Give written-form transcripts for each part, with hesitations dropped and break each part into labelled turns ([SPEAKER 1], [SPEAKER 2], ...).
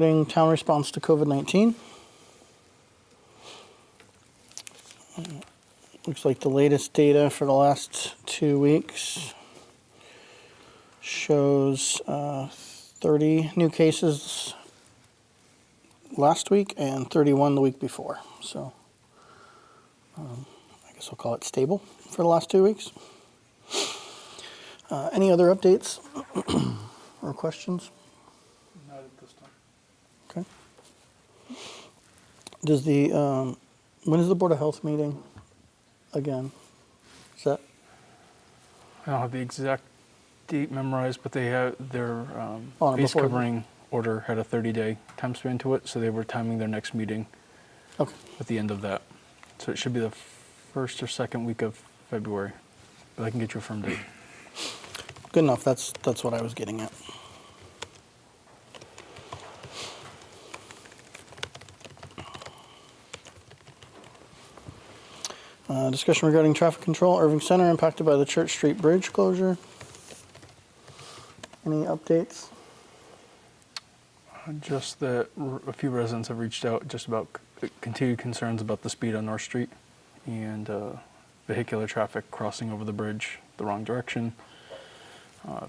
[SPEAKER 1] Town response to COVID-19. Looks like the latest data for the last 2 weeks shows 30 new cases last week and 31 the week before. So I guess I'll call it stable for the last 2 weeks. Any other updates or questions?
[SPEAKER 2] Not at this time.
[SPEAKER 1] Okay. Does the when is the Board of Health meeting again? Is that
[SPEAKER 2] I don't have the exact date memorized, but they have their face
[SPEAKER 1] before
[SPEAKER 2] covering order had a 30-day time span to it, so they were timing their next meeting
[SPEAKER 1] okay?
[SPEAKER 2] at the end of that. So it should be the first or second week of February, but I can get you a firm date.
[SPEAKER 1] Good enough. That's what I was getting at. Discussion regarding traffic control, Irving Center impacted by the Church Street Bridge closure. Any updates?
[SPEAKER 2] Just that a few residents have reached out just about continued concerns about the speed on North Street and vehicular traffic crossing over the bridge the wrong direction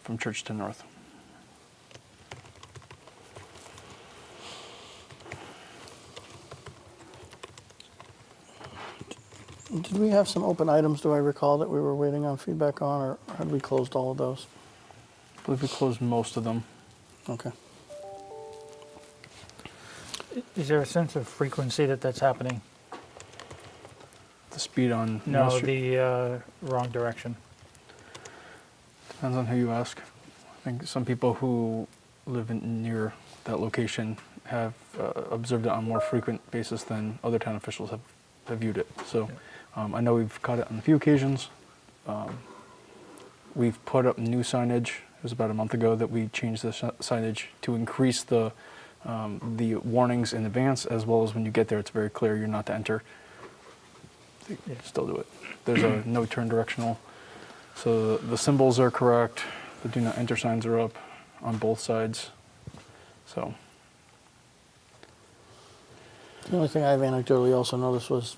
[SPEAKER 2] from Church to North.
[SPEAKER 1] Did we have some open items, do I recall, that we were waiting on feedback on, or had we closed all of those?
[SPEAKER 2] I believe we closed most of them.
[SPEAKER 1] Okay.
[SPEAKER 3] Is there a sense of frequency that's happening?
[SPEAKER 2] The speed on North
[SPEAKER 3] No,
[SPEAKER 2] Street
[SPEAKER 3] the wrong direction.
[SPEAKER 2] depends on who you ask. I think some people who live near that location have observed it on a more frequent basis than other town officials have viewed it. So I know we've caught it on a few occasions. We've put up new signage. It was about a month ago that we changed the signage to increase the warnings in advance, as well as when you get there, it's very clear you're not to enter. You still do it. There's a no turn directional. So the symbols are correct. The do not enter signs are up on both sides. So
[SPEAKER 1] The only thing I've anecdotally also noticed was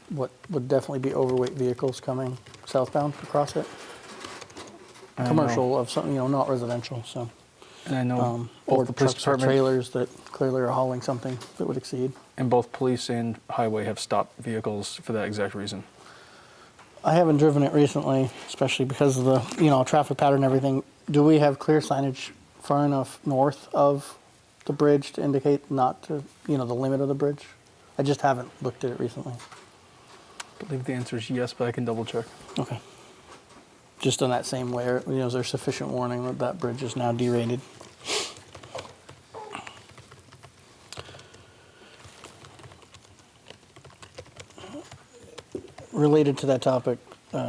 [SPEAKER 1] what would definitely be overweight vehicles coming southbound across it.
[SPEAKER 2] I
[SPEAKER 1] Commercial of something, not residential, so.
[SPEAKER 2] And I know
[SPEAKER 1] Or
[SPEAKER 2] both the police
[SPEAKER 1] trucks or
[SPEAKER 2] department
[SPEAKER 1] trailers that clearly are hauling something that would exceed.
[SPEAKER 2] and both police and highway have stopped vehicles for that exact reason.
[SPEAKER 1] I haven't driven it recently, especially because of the, traffic pattern and everything. Do we have clear signage far enough north of the bridge to indicate not to, the limit of the bridge? I just haven't looked at it recently.
[SPEAKER 2] I believe the answer is yes, but I can double check.
[SPEAKER 1] Okay. Just on that same layer, is there sufficient warning that that bridge is now derated? Related to that topic,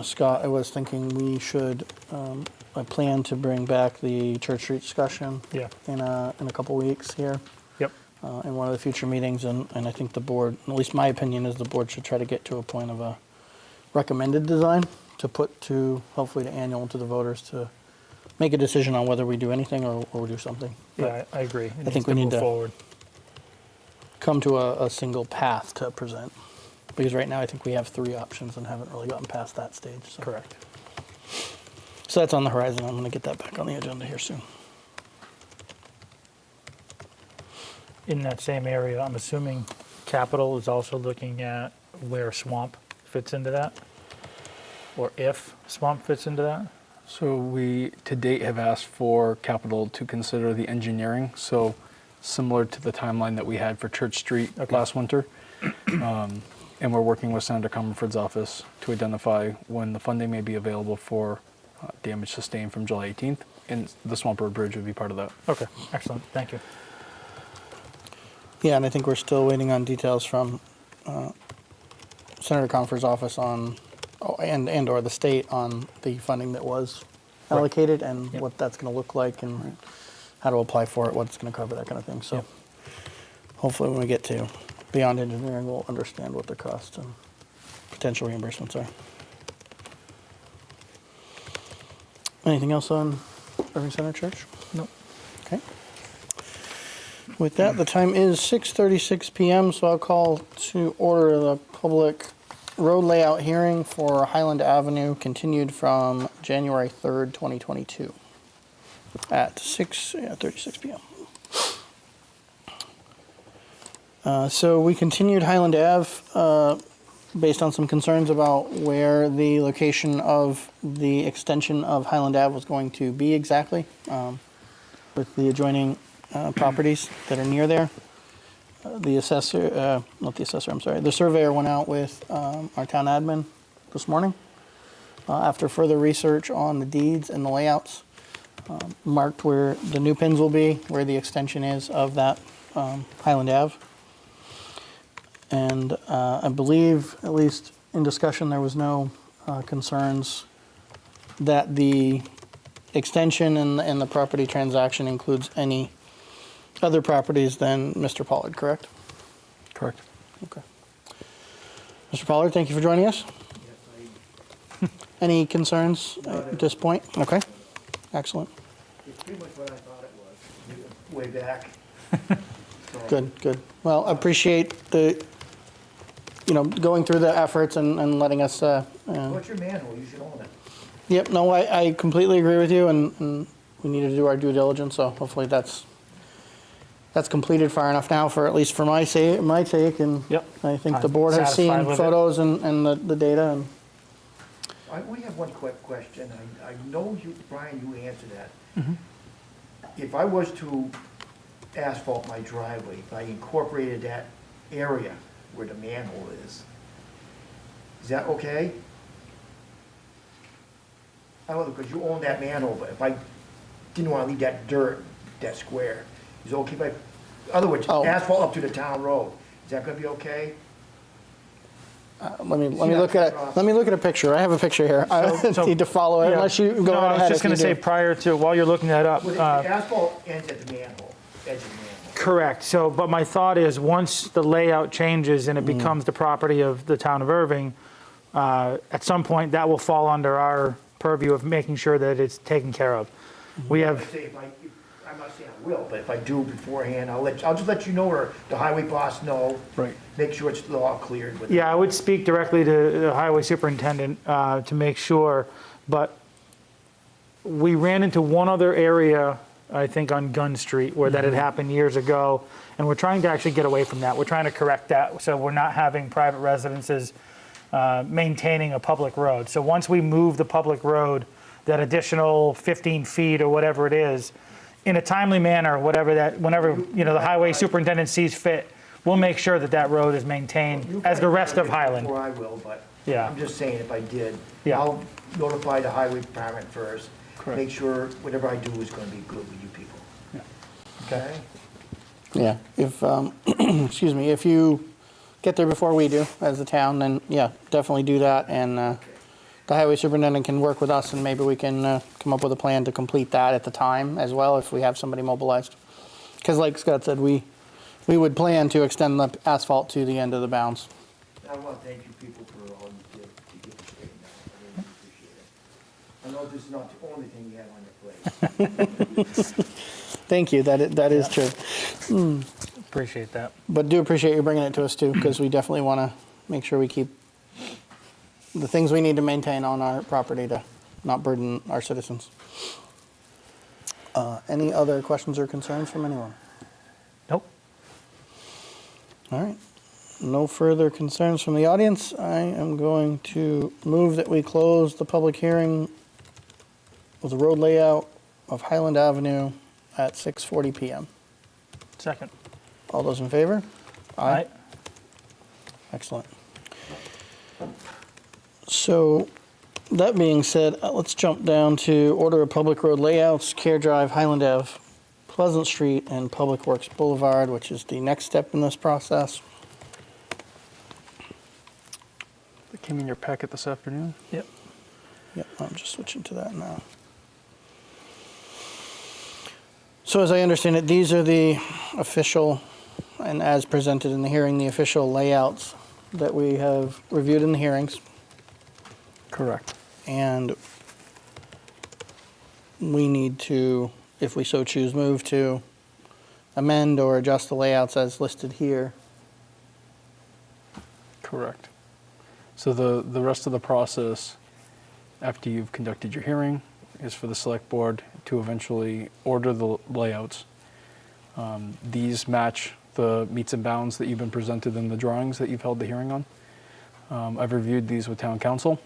[SPEAKER 1] Scott, I was thinking we should, I plan to bring back the Church Street discussion
[SPEAKER 3] Yeah.
[SPEAKER 1] in a couple weeks here
[SPEAKER 3] Yep.
[SPEAKER 1] in one of the future meetings, and I think the board, at least my opinion is the board should try to get to a point of a recommended design to put to, hopefully to annual to the voters to make a decision on whether we do anything or do something.
[SPEAKER 3] Yeah, I agree. It
[SPEAKER 1] think
[SPEAKER 3] needs
[SPEAKER 1] we need
[SPEAKER 3] move
[SPEAKER 1] to-
[SPEAKER 3] forward.
[SPEAKER 1] Come to a single path to present. Because right now I think we have 3 options and haven't really gotten past that stage. So.
[SPEAKER 3] Correct.
[SPEAKER 1] So that's on the horizon. I'm going to get that back on the agenda here soon.
[SPEAKER 3] In that same area, I'm assuming Capital is also looking at where swamp fits into that? Or if swamp fits into that?
[SPEAKER 2] So we, to date, have asked for Capital to consider the engineering, so similar to the timeline that we had for Church Street last winter. And we're working with Senator Comerford's office to identify when the funding may be available for damage sustained from July 18th, and the Swamp Road Bridge would be part of that.
[SPEAKER 3] Okay, excellent. Thank you.
[SPEAKER 1] Yeah, and I think we're still waiting on details from Senator Comerford's office on, and or the state on the funding that was allocated and what that's going to look like and how to apply for it, what it's going to cover, that kind of thing. So hopefully when we get to beyond engineering, we'll understand what the costs and potential reimbursements are. Anything else on Irving Center Church?
[SPEAKER 3] No.
[SPEAKER 1] Okay. With that, the time is 6:36 PM, so I'll call to order the public road layout hearing for Highland Avenue, continued from January 3rd, 2022 at 6:36 PM. So we continued Highland Ave based on some concerns about where the location of the extension of Highland Ave was going to be exactly, with the adjoining properties that are near there. The assessor, not the assessor, I'm sorry, the surveyor went out with our town admin this morning after further research on the deeds and the layouts, marked where the new pins will be, where the extension is of that Highland Ave. And I believe, at least in discussion, there was no concerns that the extension and the property transaction includes any other properties than Mr. Pollard, correct?
[SPEAKER 2] Correct.
[SPEAKER 1] Okay. Mr. Pollard, thank you for joining us. Any concerns at this point? Okay, excellent.
[SPEAKER 4] It's pretty much what I thought it was, way back. So,
[SPEAKER 1] Good, good. Well, I appreciate the, going through the efforts and letting us,
[SPEAKER 4] What's your manhole? You should own it.
[SPEAKER 1] yep, no, I completely agree with you, and we need to do our due diligence, so hopefully that's completed far enough now for, at least for my sake, and
[SPEAKER 3] Yep.
[SPEAKER 1] I think the
[SPEAKER 3] I'm
[SPEAKER 1] board has
[SPEAKER 3] satisfied
[SPEAKER 1] seen
[SPEAKER 3] with it.
[SPEAKER 1] photos and the data, and
[SPEAKER 4] I only have one quick question. I know you, Brian, you answered that. If I was to asphalt my driveway, if I incorporated that area where the manhole is that okay? I don't know, because you own that manhole, but if I didn't want to leave that dirt, that square, is it okay if I, in other words,
[SPEAKER 1] Oh.
[SPEAKER 4] asphalt up to the town road, is that gonna be okay?
[SPEAKER 1] let me look at a picture. I have a picture here. I
[SPEAKER 3] So-
[SPEAKER 1] need to follow it,
[SPEAKER 3] Yeah.
[SPEAKER 1] unless you go
[SPEAKER 3] No,
[SPEAKER 1] right
[SPEAKER 3] I was
[SPEAKER 1] ahead
[SPEAKER 3] just
[SPEAKER 1] if you
[SPEAKER 3] going to say,
[SPEAKER 1] do.
[SPEAKER 3] prior to, while you're looking that up,
[SPEAKER 4] Well, the asphalt ends at the manhole, edge of the manhole.
[SPEAKER 3] correct. So, but my thought is, once the layout changes and it becomes the property of the town of Irving, at some point, that will fall under our purview of making sure that it's taken care of. We have,
[SPEAKER 4] Say I'm not saying I will, but if I do beforehand, I'll just let you know, or the highway boss know.
[SPEAKER 2] Right.
[SPEAKER 4] Make sure it's all cleared with.
[SPEAKER 3] yeah, I would speak directly to the highway superintendent to make sure, but we ran into one other area, I think on Gun Street, where that had happened years ago, and we're trying to actually get away from that. We're trying to correct that, so we're not having private residences maintaining a public road. So once we move the public road, that additional 15 feet or whatever it is, in a timely manner, whenever the highway superintendent sees fit, we'll make sure that that road is maintained
[SPEAKER 4] You
[SPEAKER 3] as the
[SPEAKER 4] probably
[SPEAKER 3] rest of
[SPEAKER 4] know
[SPEAKER 3] Highland.
[SPEAKER 4] before I will, but
[SPEAKER 3] Yeah.
[SPEAKER 4] I'm just saying if I did,
[SPEAKER 3] Yeah.
[SPEAKER 4] I'll notify the highway department first.
[SPEAKER 2] Correct.
[SPEAKER 4] Make sure whatever I do is gonna be good with you people. Okay?
[SPEAKER 1] Yeah, if, excuse me, if you get there before we do as a town, then yeah, definitely do that. And the highway superintendent can work with us, and maybe we can come up with a plan to complete that at the time as well, if we have somebody mobilized. Because like Scott said, we would plan to extend the asphalt to the end of the bounds.
[SPEAKER 4] I wanna thank you people for all you did to get this straightened out. I really appreciate it. I know this is not the only thing you have on your plate.
[SPEAKER 1] Thank you, that is true.
[SPEAKER 3] Appreciate that.
[SPEAKER 1] But do appreciate you bringing it to us too, because we definitely want to make sure we keep the things we need to maintain on our property to not burden our citizens. Any other questions or concerns from anyone?
[SPEAKER 3] Nope.
[SPEAKER 1] All right. No further concerns from the audience. I am going to move that we close the public hearing of the road layout of Highland Avenue at 6:40 PM.
[SPEAKER 3] Second.
[SPEAKER 1] All those in favor?
[SPEAKER 3] Aye.
[SPEAKER 1] Excellent. So, that being said, let's jump down to order of public road layouts, Care Drive, Highland Ave, Pleasant Street, and Public Works Boulevard, which is the next step in this process.
[SPEAKER 2] It came in your packet this afternoon.
[SPEAKER 3] Yep.
[SPEAKER 1] Yep, I'm just switching to that now. So as I understand it, these are the official, and as presented in the hearing, the official layouts that we have reviewed in the hearings.
[SPEAKER 2] Correct.
[SPEAKER 1] And we need to, if we so choose, move to amend or adjust the layouts as listed here.
[SPEAKER 2] Correct. So the rest of the process, after you've conducted your hearing, is for the select board to eventually order the layouts. These match the meets and bounds that you've been presented in the drawings that you've held the hearing on. I've reviewed these with town council,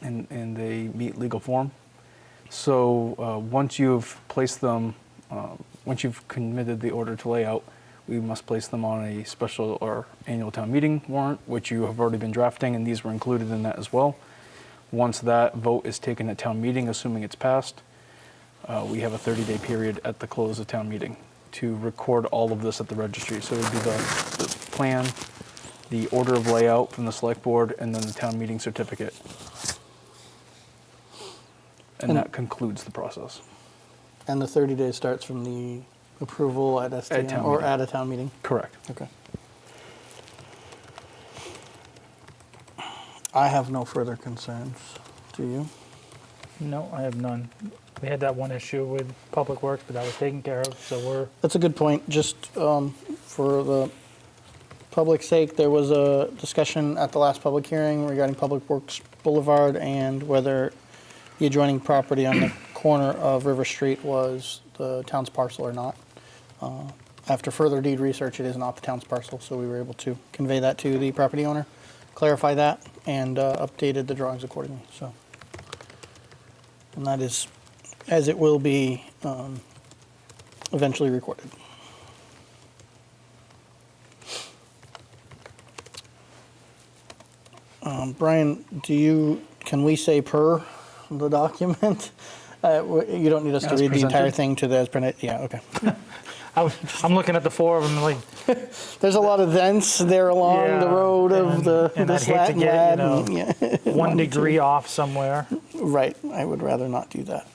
[SPEAKER 2] and they meet legal form. So once you've placed them, once you've committed the order to layout, we must place them on a special or annual town meeting warrant, which you have already been drafting, and these were included in that as well. Once that vote is taken at town meeting, assuming it's passed, we have a 30-day period at the close of town meeting to record all of this at the registry. So it would be the plan, the order of layout from the select board, and then the town meeting certificate. And that concludes the process.
[SPEAKER 1] And the 30 days starts from the approval at STM
[SPEAKER 2] town
[SPEAKER 1] or
[SPEAKER 2] meeting.
[SPEAKER 1] at a town meeting?
[SPEAKER 2] Correct.
[SPEAKER 1] Okay. I have no further concerns. Do you?
[SPEAKER 3] No, I have none. We had that one issue with Public Works, but that was taken care of, so we're,
[SPEAKER 1] That's a good point. Just for the public's sake, there was a discussion at the last public hearing regarding Public Works Boulevard and whether the adjoining property on the corner of River Street was the town's parcel or not. After further deed research, it is not the town's parcel, so we were able to convey that to the property owner, clarify that, and updated the drawings accordingly. So, and that is as it will be eventually recorded. Brian, can we say per the document? You don't need us to
[SPEAKER 2] As
[SPEAKER 1] read the entire
[SPEAKER 2] presented?
[SPEAKER 1] thing to the as printed. Yeah, okay.
[SPEAKER 3] I'm looking at the four of them like,
[SPEAKER 1] There's a lot of vents there along the
[SPEAKER 3] Yeah,
[SPEAKER 1] road of the
[SPEAKER 3] and I'd hate
[SPEAKER 1] slat
[SPEAKER 3] to
[SPEAKER 1] and
[SPEAKER 3] get,
[SPEAKER 1] lad.
[SPEAKER 3] you
[SPEAKER 1] And, yeah.
[SPEAKER 3] 1 degree off somewhere.
[SPEAKER 1] Right, I would rather not do that.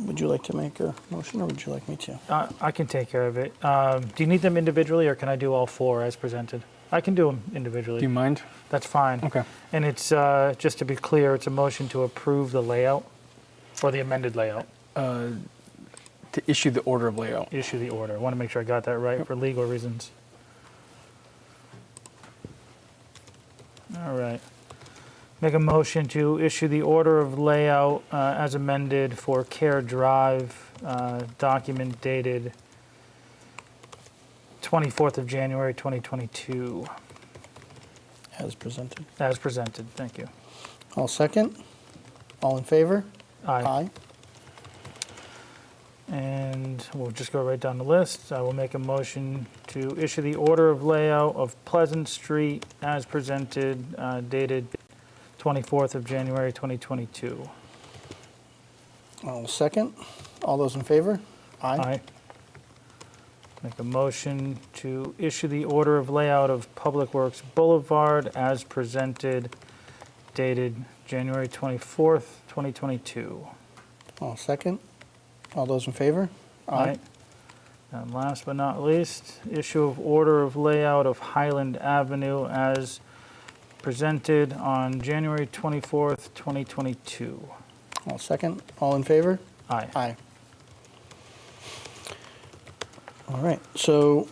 [SPEAKER 1] Would you like to make a motion, or would you like me to?
[SPEAKER 3] I can take care of it. Do you need them individually, or can I do all four as presented? I can do them individually.
[SPEAKER 2] Do you mind?
[SPEAKER 3] That's fine.
[SPEAKER 2] Okay.
[SPEAKER 3] And it's, just to be clear, it's a motion to approve the layout, or the amended layout,
[SPEAKER 2] To issue the order of layout.
[SPEAKER 3] issue the order. I want to make sure I got that right for legal reasons. All right. Make a motion to issue the order of layout as amended for Care Drive, document dated 24th of January, 2022,
[SPEAKER 1] As presented.
[SPEAKER 3] as presented. Thank you.
[SPEAKER 1] All second. All in favor?
[SPEAKER 3] Aye. And we'll just go right down the list. I will make a motion to issue the order of layout of Pleasant Street as presented, dated 24th of January, 2022.
[SPEAKER 1] All second. All those in favor?
[SPEAKER 3] Aye. Make a motion to issue the order of layout of Public Works Boulevard as presented, dated January 24th, 2022.
[SPEAKER 1] All second. All those in favor?
[SPEAKER 3] Aye. And last but not least, issue of order of layout of Highland Avenue as presented on January 24th, 2022.
[SPEAKER 1] All second. All in favor?
[SPEAKER 3] Aye.
[SPEAKER 1] Aye. All right, so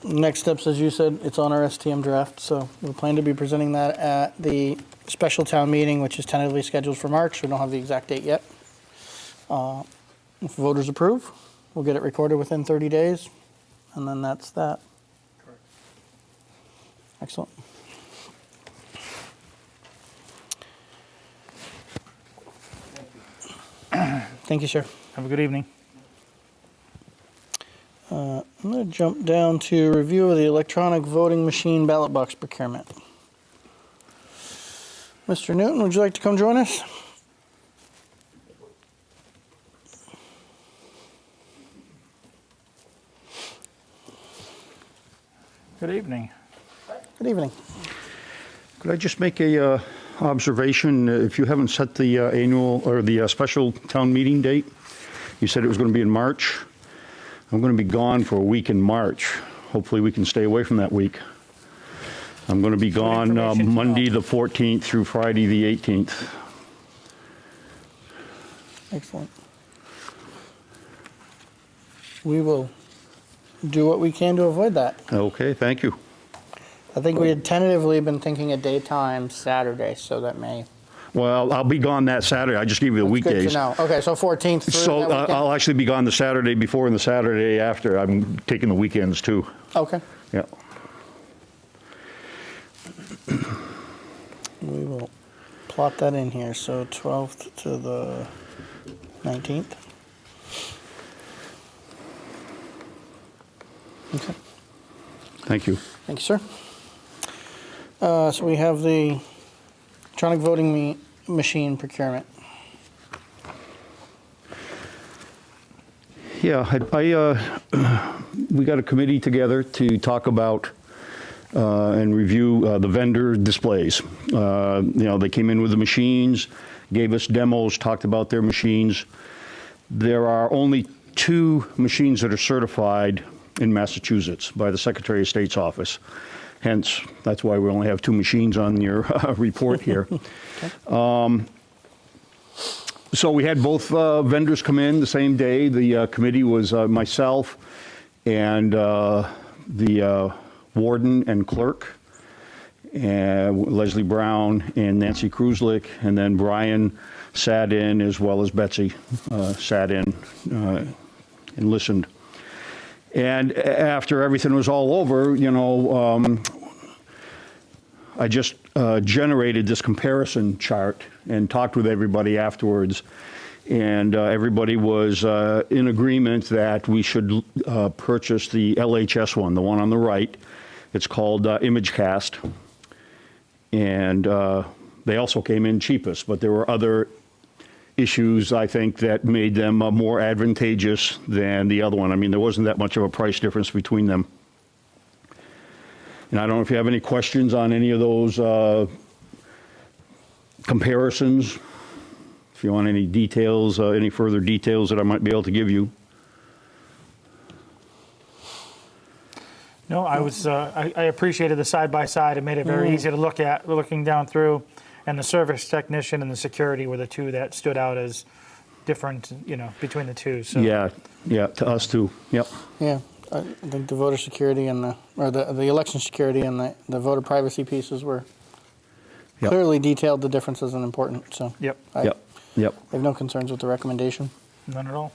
[SPEAKER 1] next steps, as you said, it's on our STM draft, so we plan to be presenting that at the special town meeting, which is tentatively scheduled for March. We don't have the exact date yet. If voters approve, we'll get it recorded within 30 days, and then that's that.
[SPEAKER 2] Correct.
[SPEAKER 1] Excellent. Thank you, sir.
[SPEAKER 3] Have a good evening.
[SPEAKER 1] I'm going to jump down to review of the electronic voting machine ballot box procurement. Mr. Newton, would you like to come join us?
[SPEAKER 3] Good evening.
[SPEAKER 1] Good evening.
[SPEAKER 5] Could I just make a observation? If you haven't set the annual or the special town meeting date, you said it was going to be in March. I'm going to be gone for a week in March. Hopefully we can stay away from that week. I'm going to be gone
[SPEAKER 3] information?
[SPEAKER 5] Monday the 14th through Friday the 18th.
[SPEAKER 1] Excellent. we will do what we can to avoid that.
[SPEAKER 5] Okay, thank you.
[SPEAKER 1] I think we had tentatively been thinking a daytime Saturday, so that may.
[SPEAKER 5] Well, I'll be gone that Saturday. I just gave you the
[SPEAKER 1] That's good
[SPEAKER 5] weekdays.
[SPEAKER 1] to know. Okay, so 14th through
[SPEAKER 5] So
[SPEAKER 1] that weekend?
[SPEAKER 5] I'll actually be gone the Saturday before and the Saturday after. I'm taking the weekends too.
[SPEAKER 1] Okay.
[SPEAKER 5] Yeah.
[SPEAKER 1] We will plot that in here. So 12th to the 19th. Okay.
[SPEAKER 5] Thank you.
[SPEAKER 1] Thank you, sir. So we have the electronic voting machine procurement.
[SPEAKER 5] Yeah, we got a committee together to talk about and review the vendor displays. They came in with the machines, gave us demos, talked about their machines. There are only 2 machines that are certified in Massachusetts by the Secretary of State's office. Hence, that's why we only have 2 machines on your report here.
[SPEAKER 1] Okay.
[SPEAKER 5] So we had both vendors come in the same day. The committee was myself and the warden and clerk, Leslie Brown and Nancy Kruslick, and then Brian sat in as well as Betsy sat in and listened. And after everything was all over, I just generated this comparison chart and talked with everybody afterwards. And everybody was in agreement that we should purchase the LHS one, the one on the right. It's called ImageCast. And they also came in cheapest, but there were other issues, I think, that made them more advantageous than the other one. I mean, there wasn't that much of a price difference between them. And I don't know if you have any questions on any of those comparisons. If you want any details, any further details that I might be able to give you.
[SPEAKER 3] No, I appreciated the side-by-side. It made it very easy to look at, looking down through. And the service technician and the security were the 2 that stood out as different, between the 2. So.
[SPEAKER 5] Yeah, to us too. Yep.
[SPEAKER 1] Yeah, I think the voter security and the election security and the voter privacy pieces were
[SPEAKER 5] Yep.
[SPEAKER 1] clearly detailed. The differences and important. So
[SPEAKER 3] Yep.
[SPEAKER 1] I
[SPEAKER 5] Yep.
[SPEAKER 1] have no concerns with the recommendation.
[SPEAKER 3] None at all.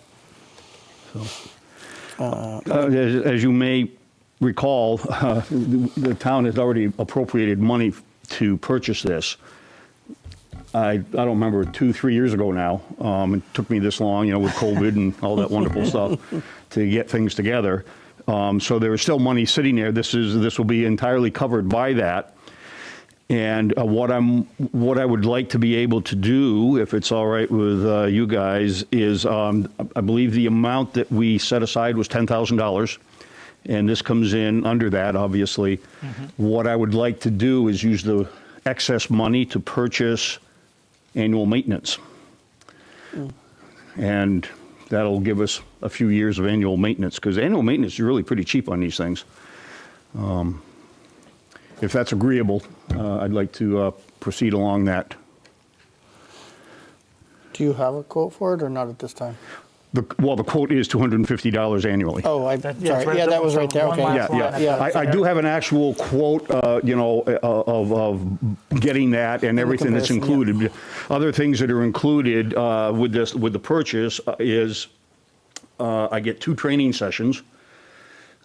[SPEAKER 5] As you may recall, the town has already appropriated money to purchase this. I don't remember, 2-3 years ago now. It took me this long, with COVID and all that wonderful stuff to get things together. So there is still money sitting there. This will be entirely covered by that. And what I would like to be able to do, if it's all right with you guys, is I believe the amount that we set aside was $10,000. And this comes in under that, obviously. Mm-hmm. What I would like to do is use the excess money to purchase annual maintenance. And that'll give us a few years of annual maintenance, because annual maintenance is really pretty cheap on these things. If that's agreeable, I'd like to proceed along that.
[SPEAKER 1] Do you have a quote for it or not at this time?
[SPEAKER 5] The quote is $250 annually.
[SPEAKER 1] Oh,
[SPEAKER 3] Yeah, it's
[SPEAKER 1] sorry.
[SPEAKER 3] right
[SPEAKER 1] Yeah,
[SPEAKER 3] there.
[SPEAKER 1] that was right there.
[SPEAKER 3] One
[SPEAKER 1] Okay.
[SPEAKER 3] last
[SPEAKER 5] Yeah,
[SPEAKER 3] line.
[SPEAKER 5] yeah. I do have an actual quote, of getting that and everything that's
[SPEAKER 1] comparison,
[SPEAKER 5] included. Other things that are included with the purchase is I get 2 training sessions.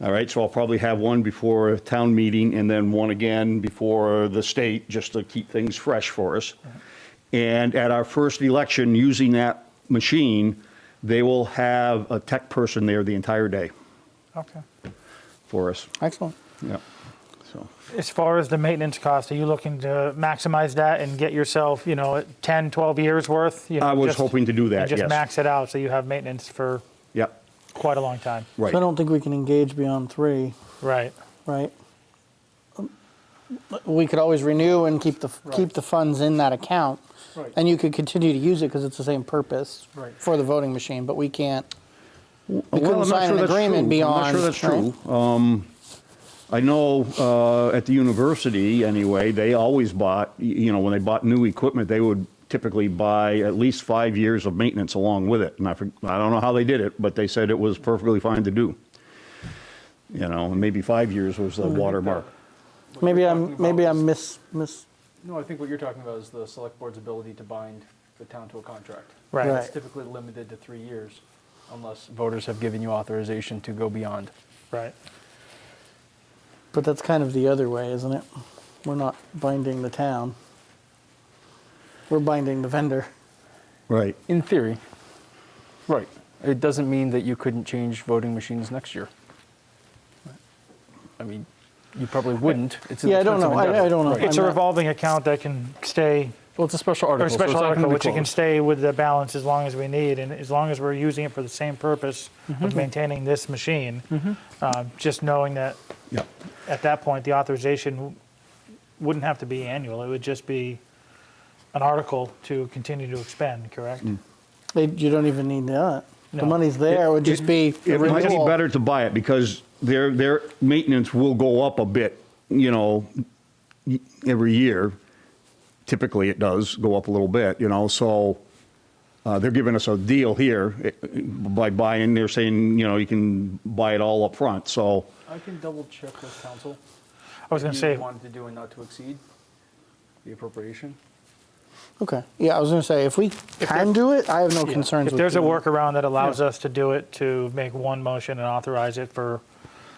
[SPEAKER 5] All right, so I'll probably have one before a town meeting and then one again before the state, just to keep things fresh for us. And at our first election, using that machine, they will have a tech person there the entire day
[SPEAKER 3] Okay.
[SPEAKER 5] for us.
[SPEAKER 1] Excellent.
[SPEAKER 5] Yeah. So
[SPEAKER 3] As far as the maintenance cost, are you looking to maximize that and get yourself, 10, 12 years worth?
[SPEAKER 5] I was hoping to do that,
[SPEAKER 3] and just
[SPEAKER 5] yes.
[SPEAKER 3] max it out so you have maintenance for
[SPEAKER 5] yeah,
[SPEAKER 3] quite a long time.
[SPEAKER 5] right.
[SPEAKER 1] So I don't think we can engage beyond 3,
[SPEAKER 3] Right.
[SPEAKER 1] right? We could always renew and keep the funds in that account,
[SPEAKER 3] Right.
[SPEAKER 1] and you could continue to use it because it's the same purpose
[SPEAKER 3] Right.
[SPEAKER 1] for the voting machine. But we can't. We
[SPEAKER 5] Well,
[SPEAKER 1] couldn't
[SPEAKER 5] I'm not
[SPEAKER 1] sign
[SPEAKER 5] sure
[SPEAKER 1] an
[SPEAKER 5] that's
[SPEAKER 1] agreement
[SPEAKER 5] true.
[SPEAKER 1] beyond.
[SPEAKER 5] I'm not sure that's
[SPEAKER 1] right?
[SPEAKER 5] true. I know at the university anyway, they always bought, when they bought new equipment, they would typically buy at least 5 years of maintenance along with it. And I don't know how they did it, but they said it was perfectly fine to do. You know, and maybe 5 years was the watermark.
[SPEAKER 1] Maybe I'm miss.
[SPEAKER 2] No, I think what you're talking about is the select board's ability to bind the town to a contract.
[SPEAKER 3] Right.
[SPEAKER 1] Right.
[SPEAKER 2] It's typically limited to 3 years, unless voters have given you authorization to go beyond.
[SPEAKER 3] Right.
[SPEAKER 1] But that's kind of the other way, isn't it? We're not binding the town. We're binding the vendor.
[SPEAKER 5] Right.
[SPEAKER 2] In theory. Right. It doesn't mean that you couldn't change voting machines next year. I mean, you probably wouldn't. It's an
[SPEAKER 1] Yeah, I don't
[SPEAKER 2] expensive
[SPEAKER 1] know.
[SPEAKER 2] endeavor.
[SPEAKER 1] I don't know.
[SPEAKER 2] Right.
[SPEAKER 3] It's a
[SPEAKER 1] I'm not-
[SPEAKER 3] revolving account that can stay,
[SPEAKER 2] Well, it's a special article.
[SPEAKER 3] or a
[SPEAKER 2] so
[SPEAKER 3] special
[SPEAKER 2] it's not
[SPEAKER 3] article,
[SPEAKER 2] gonna be
[SPEAKER 3] which it can
[SPEAKER 2] closed.
[SPEAKER 3] stay with the balance as long as we need. And as long as we're using it for the same purpose of maintaining this machine, just knowing that
[SPEAKER 5] Yeah.
[SPEAKER 3] at that point, the authorization wouldn't have to be annual. It would just be an article to continue to expend, correct?
[SPEAKER 1] You don't even need that. The
[SPEAKER 3] No.
[SPEAKER 1] money's there. It would just be a
[SPEAKER 5] It might be
[SPEAKER 1] renewal.
[SPEAKER 5] better to buy it because their maintenance will go up a bit, you know, every year. Typically, it does go up a little bit, you know, so they're giving us a deal here by buying. They're saying, you know, you can buy it all up front, so.
[SPEAKER 2] I can double check with council.
[SPEAKER 3] I was going to
[SPEAKER 2] If
[SPEAKER 3] say,
[SPEAKER 2] you wanted to do a not to exceed the appropriation.
[SPEAKER 1] Okay. Yeah, I was going to say, if we can do it, I have no concerns
[SPEAKER 3] if
[SPEAKER 1] with
[SPEAKER 3] there's a
[SPEAKER 1] doing it.
[SPEAKER 3] workaround that allows us to do it, to make one motion and authorize it for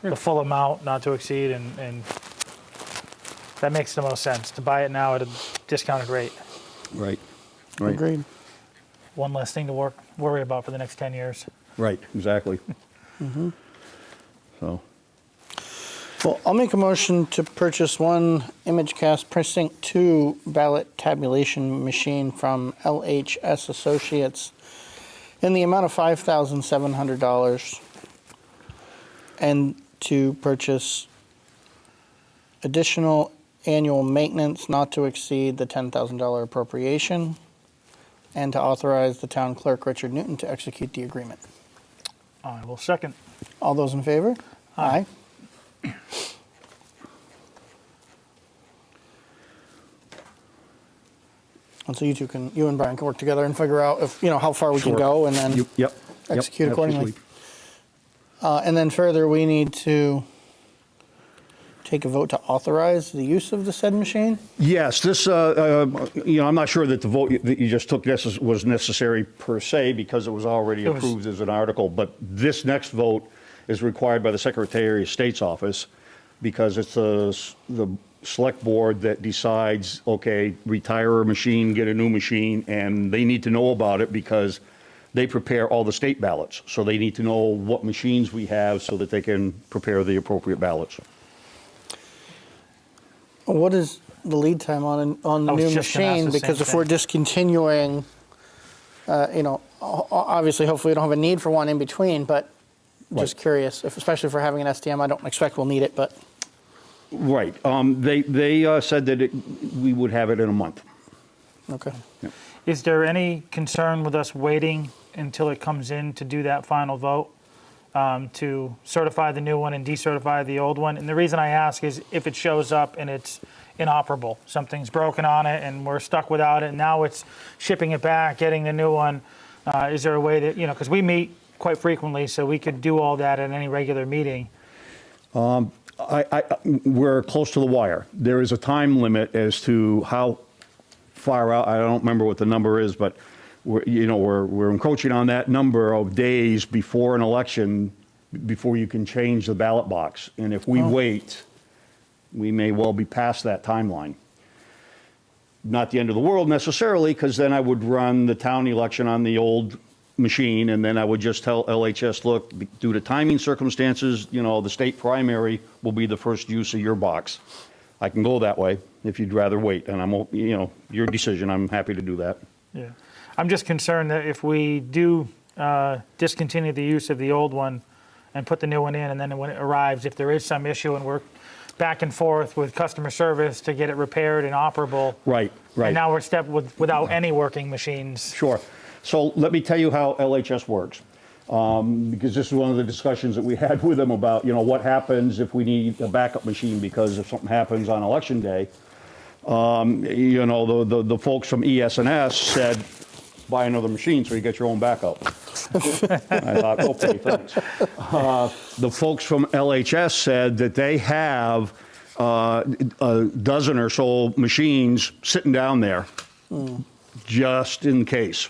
[SPEAKER 3] the full amount, not to exceed, and that makes the most sense, to buy it now at a discounted rate.
[SPEAKER 5] Right. Right.
[SPEAKER 1] Agreed.
[SPEAKER 3] One less thing to worry about for the next 10 years.
[SPEAKER 5] Right, exactly. So,
[SPEAKER 1] Well, I'll make a motion to purchase one ImageCast Precinct 2 ballot tabulation machine from LHS Associates in the amount of $5,700 and to purchase additional annual maintenance not to exceed the $10,000 appropriation and to authorize the town clerk, Richard Newton, to execute the agreement.
[SPEAKER 3] I will second.
[SPEAKER 1] All those in favor? Aye. And so you and Brian can work together and figure out if, how far we can
[SPEAKER 5] Sure.
[SPEAKER 1] go and then
[SPEAKER 5] yep.
[SPEAKER 1] execute accordingly.
[SPEAKER 5] absolutely.
[SPEAKER 1] And then further, we need to take a vote to authorize the use of the said machine.
[SPEAKER 5] Yes, this, I'm not sure that the vote that you just took was necessary per se because it was already
[SPEAKER 3] It was-
[SPEAKER 5] approved as an article, but this next vote is required by the Secretary of State's office because it's the select board that decides, okay, retire a machine, get a new machine, and they need to know about it because they prepare all the state ballots. So they need to know what machines we have so that they can prepare the appropriate ballots.
[SPEAKER 1] What is the lead time on the
[SPEAKER 3] I was
[SPEAKER 1] new
[SPEAKER 3] just gonna ask
[SPEAKER 1] machine?
[SPEAKER 3] the same
[SPEAKER 1] Because if
[SPEAKER 3] thing.
[SPEAKER 1] we're discontinuing, obviously, hopefully we don't have a need for one in between, but just curious, especially if we're having an STM, I don't expect we'll need it, but
[SPEAKER 5] Right. They said that we would have it in a month.
[SPEAKER 1] okay.
[SPEAKER 3] Is there any concern with us waiting until it comes in to do that final vote, to certify the new one and decertify the old one? And the reason I ask is if it shows up and it's inoperable, something's broken on it and we're stuck without it, and now it's shipping it back, getting the new one, is there a way that, because we meet quite frequently, so we could do all that at any regular meeting?
[SPEAKER 5] We're close to the wire. There is a time limit as to how far out, I don't remember what the number is, but we're encroaching on that number of days before an election, before you can change the ballot box. And if we wait, we may well be past that timeline. Not the end of the world necessarily, because then I would run the town election on the old machine, and then I would just tell LHS, look, due to timing circumstances, the state primary will be the first use of your box. I can go that way if you'd rather wait, and I'm, your decision. I'm happy to do that.
[SPEAKER 3] Yeah. I'm just concerned that if we do discontinue the use of the old one and put the new one in, and then when it arrives, if there is some issue and we're back and forth with customer service to get it repaired and operable.
[SPEAKER 5] Right.
[SPEAKER 3] And now we're stuck without any working machines.
[SPEAKER 5] Sure. So let me tell you how LHS works, because this is one of the discussions that we had with them about, what happens if we need a backup machine because if something happens on election day. You know, the folks from ES&S said, buy another machine so you get your own backup. I thought, okay, thanks. The folks from LHS said that they have a dozen or so machines sitting down there, just in case.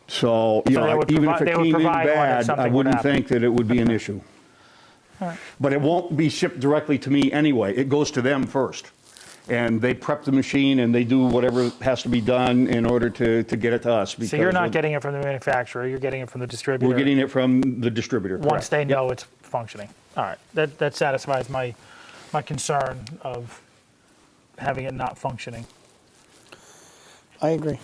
[SPEAKER 5] So, you
[SPEAKER 3] So they
[SPEAKER 5] know,
[SPEAKER 3] would
[SPEAKER 5] even
[SPEAKER 3] provi-
[SPEAKER 5] if
[SPEAKER 3] they
[SPEAKER 5] it
[SPEAKER 3] would
[SPEAKER 5] came in
[SPEAKER 3] provide one if
[SPEAKER 5] bad, I
[SPEAKER 3] something would
[SPEAKER 5] wouldn't
[SPEAKER 3] happen.
[SPEAKER 5] think that it would be an issue. But it won't be shipped directly to me anyway. It goes to them first. And they prep the machine and they do whatever has to be done in order to get it to us.
[SPEAKER 3] So you're
[SPEAKER 5] because
[SPEAKER 3] not
[SPEAKER 5] of-
[SPEAKER 3] getting it from the manufacturer, you're getting it from the distributor?
[SPEAKER 5] We're getting it from the distributor.
[SPEAKER 3] Once
[SPEAKER 5] correct.
[SPEAKER 3] they
[SPEAKER 5] Yep.
[SPEAKER 3] know it's functioning. All right, that satisfies my concern of having it not functioning.
[SPEAKER 1] I agree.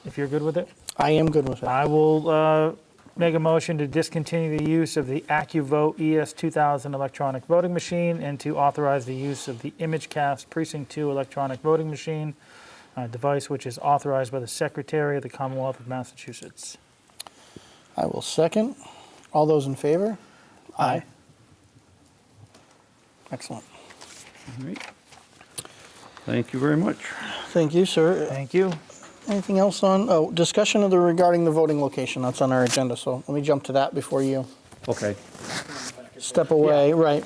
[SPEAKER 3] If you're good with it?
[SPEAKER 1] I am good with it.
[SPEAKER 3] I will make a motion to discontinue the use of the AccuVote ES2000 electronic voting machine and to authorize the use of the ImageCast Precinct 2 electronic voting machine, a device which is authorized by the Secretary of the Commonwealth of Massachusetts.
[SPEAKER 1] I will second. All those in favor? Aye. Excellent.
[SPEAKER 5] All right. Thank you very much.
[SPEAKER 1] Thank you, sir.
[SPEAKER 3] Thank you.
[SPEAKER 1] Anything else on, discussion of regarding the voting location, that's on our agenda, so let me jump to that before you
[SPEAKER 5] Okay.
[SPEAKER 1] step away, right,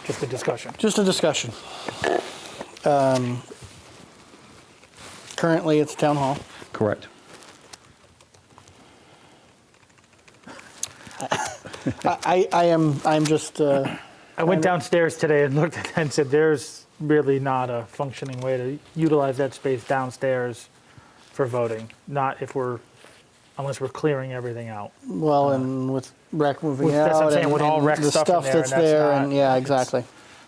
[SPEAKER 3] Just a discussion.
[SPEAKER 1] just a discussion. Currently, it's Town Hall.
[SPEAKER 5] Correct.
[SPEAKER 1] I'm just,
[SPEAKER 3] I went downstairs today and looked at it and said, there's really not a functioning way to utilize that space downstairs for voting. Not if unless we're clearing everything out.
[SPEAKER 1] well, and with rec moving
[SPEAKER 3] With- that's what I'm
[SPEAKER 1] out
[SPEAKER 3] saying,
[SPEAKER 1] and
[SPEAKER 3] with all rec
[SPEAKER 1] the
[SPEAKER 3] stuff in
[SPEAKER 1] stuff
[SPEAKER 3] there,
[SPEAKER 1] that's
[SPEAKER 3] and that's
[SPEAKER 1] there,
[SPEAKER 3] not-
[SPEAKER 1] and yeah, exactly. I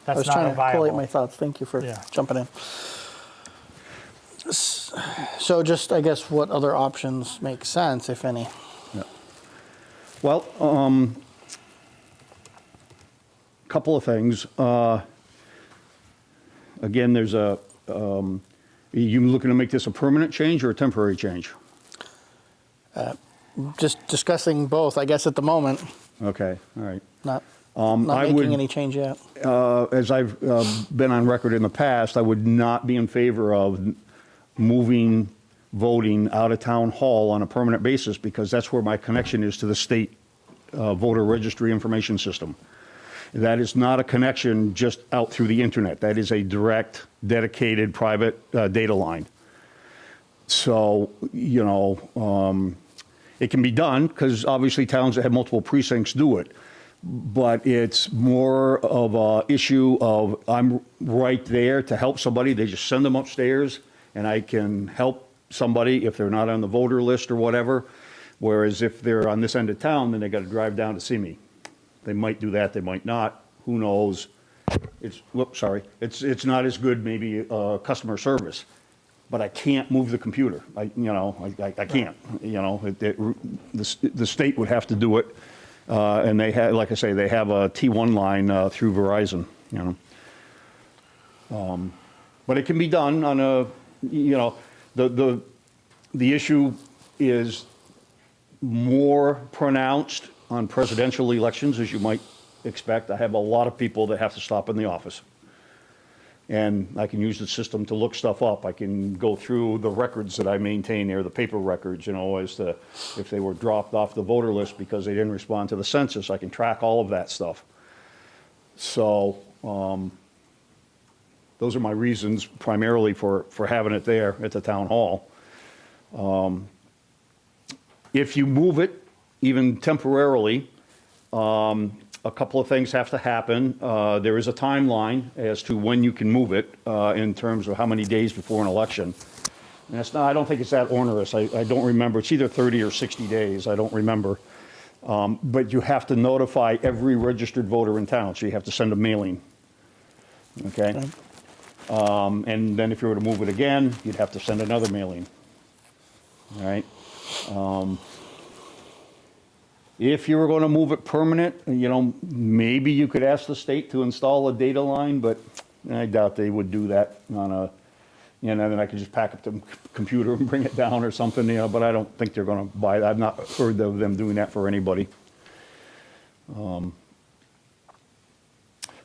[SPEAKER 3] That's
[SPEAKER 1] was
[SPEAKER 3] not
[SPEAKER 1] trying to collate
[SPEAKER 3] viable.
[SPEAKER 1] my thoughts, thank you for
[SPEAKER 3] Yeah.
[SPEAKER 1] jumping in. So just, I guess, what other options make sense, if any?
[SPEAKER 5] Well, couple of things. Again, there's you looking to make this a permanent change or a temporary change?
[SPEAKER 1] Just discussing both, I guess, at the moment,
[SPEAKER 5] Okay, all right.
[SPEAKER 1] not
[SPEAKER 5] I
[SPEAKER 1] making
[SPEAKER 5] would-
[SPEAKER 1] any change yet.
[SPEAKER 5] As I've been on record in the past, I would not be in favor of moving voting out of town hall on a permanent basis because that's where my connection is to the state voter registry information system. That is not a connection just out through the internet. That is a direct, dedicated, private data line. So, you know, it can be done because obviously towns that have multiple precincts do it. But it's more of a issue of I'm right there to help somebody. They just send them upstairs and I can help somebody if they're not on the voter list or whatever. Whereas if they're on this end of town, then they got to drive down to see me. They might do that, they might not. Who knows? It's it's not as good maybe customer service, but I can't move the computer. I can't. You know, the state would have to do it, and they have, like I say, they have a T1 line through Verizon. You know, but it can be done on a, you know, the issue is more pronounced on presidential elections, as you might expect. I have a lot of people that have to stop in the office. And I can use the system to look stuff up. I can go through the records that I maintain there, the paper records, you know, as to if they were dropped off the voter list because they didn't respond to the census. I can track all of that stuff. So those are my reasons primarily for having it there at the town hall. If you move it, even temporarily, a couple of things have to happen. There is a timeline as to when you can move it in terms of how many days before an election. And it's not, I don't think it's that onerous. I don't remember. It's either 30 or 60 days. I don't remember. But you have to notify every registered voter in town. So you have to send a mailing. Okay? And then if you were to move it again, you'd have to send another mailing. All right? If you were going to move it permanent, you know, maybe you could ask the state to install a data line, but I doubt they would do that on a, you know, then I could just pack up the computer and bring it down or something, you know, but I don't think they're going to buy that. I've not heard of them doing that for anybody.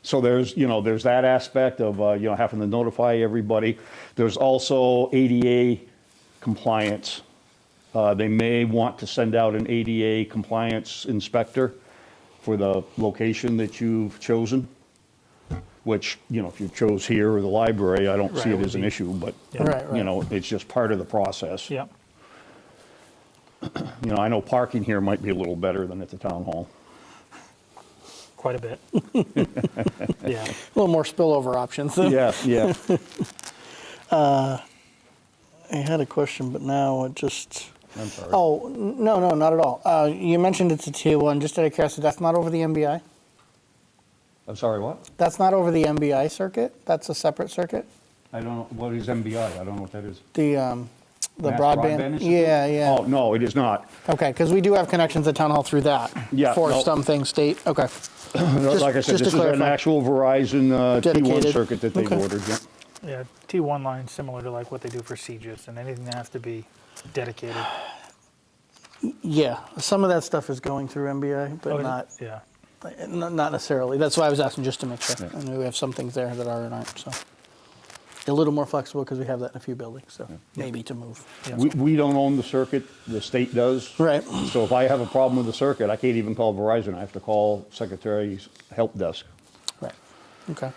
[SPEAKER 5] So there's, there's that aspect of, having to notify everybody. There's also ADA compliance. They may want to send out an ADA compliance inspector for the location that you've chosen, which, if you chose here or the library, I don't see
[SPEAKER 3] Right,
[SPEAKER 5] it
[SPEAKER 3] it
[SPEAKER 5] as
[SPEAKER 3] would
[SPEAKER 5] an
[SPEAKER 3] be-
[SPEAKER 5] issue, but,
[SPEAKER 1] Right.
[SPEAKER 5] it's just part of the process.
[SPEAKER 3] Yeah.
[SPEAKER 5] I know parking here might be a little better than at the town hall.
[SPEAKER 3] Quite a bit. Yeah.
[SPEAKER 1] A little more spillover options.
[SPEAKER 5] Yeah, yeah.
[SPEAKER 1] I had a question, but now it just.
[SPEAKER 5] I'm sorry.
[SPEAKER 1] Oh, no, not at all. You mentioned it's a T1. Just out of curiosity, that's not over the MBI?
[SPEAKER 5] I'm sorry, what?
[SPEAKER 1] That's not over the MBI circuit? That's a separate circuit?
[SPEAKER 5] I don't know, what is MBI? I don't know what that is.
[SPEAKER 1] The
[SPEAKER 5] Mass
[SPEAKER 1] broadband?
[SPEAKER 5] Institute?
[SPEAKER 1] Yeah.
[SPEAKER 5] Oh, no, it is not.
[SPEAKER 1] Okay, because we do have connections at Town Hall through that.
[SPEAKER 5] Yeah,
[SPEAKER 1] For
[SPEAKER 5] no.
[SPEAKER 1] something state, okay.
[SPEAKER 5] Like I said,
[SPEAKER 1] just to
[SPEAKER 5] this is an
[SPEAKER 1] clarify.
[SPEAKER 5] actual Verizon T1
[SPEAKER 1] Dedicated.
[SPEAKER 5] circuit that they've
[SPEAKER 1] Okay.
[SPEAKER 5] ordered, yeah.
[SPEAKER 3] Yeah, T1 line similar to like what they do for CGIS, and anything that has to be dedicated.
[SPEAKER 1] Yeah, some of that stuff is going through MBI, but
[SPEAKER 3] Oh,
[SPEAKER 1] not
[SPEAKER 3] Yeah.
[SPEAKER 1] not necessarily. That's why I was asking, just to make sure.
[SPEAKER 5] Yeah.
[SPEAKER 1] I know we have some things there that are and aren't, so. A little more flexible because we have that in a few buildings, so maybe to move.
[SPEAKER 3] Yeah.
[SPEAKER 5] We don't own the circuit, the state does.
[SPEAKER 1] Right.
[SPEAKER 5] So if I have a problem with the circuit, I can't even call Verizon, I have to call Secretary's help desk.
[SPEAKER 1] Right. Okay.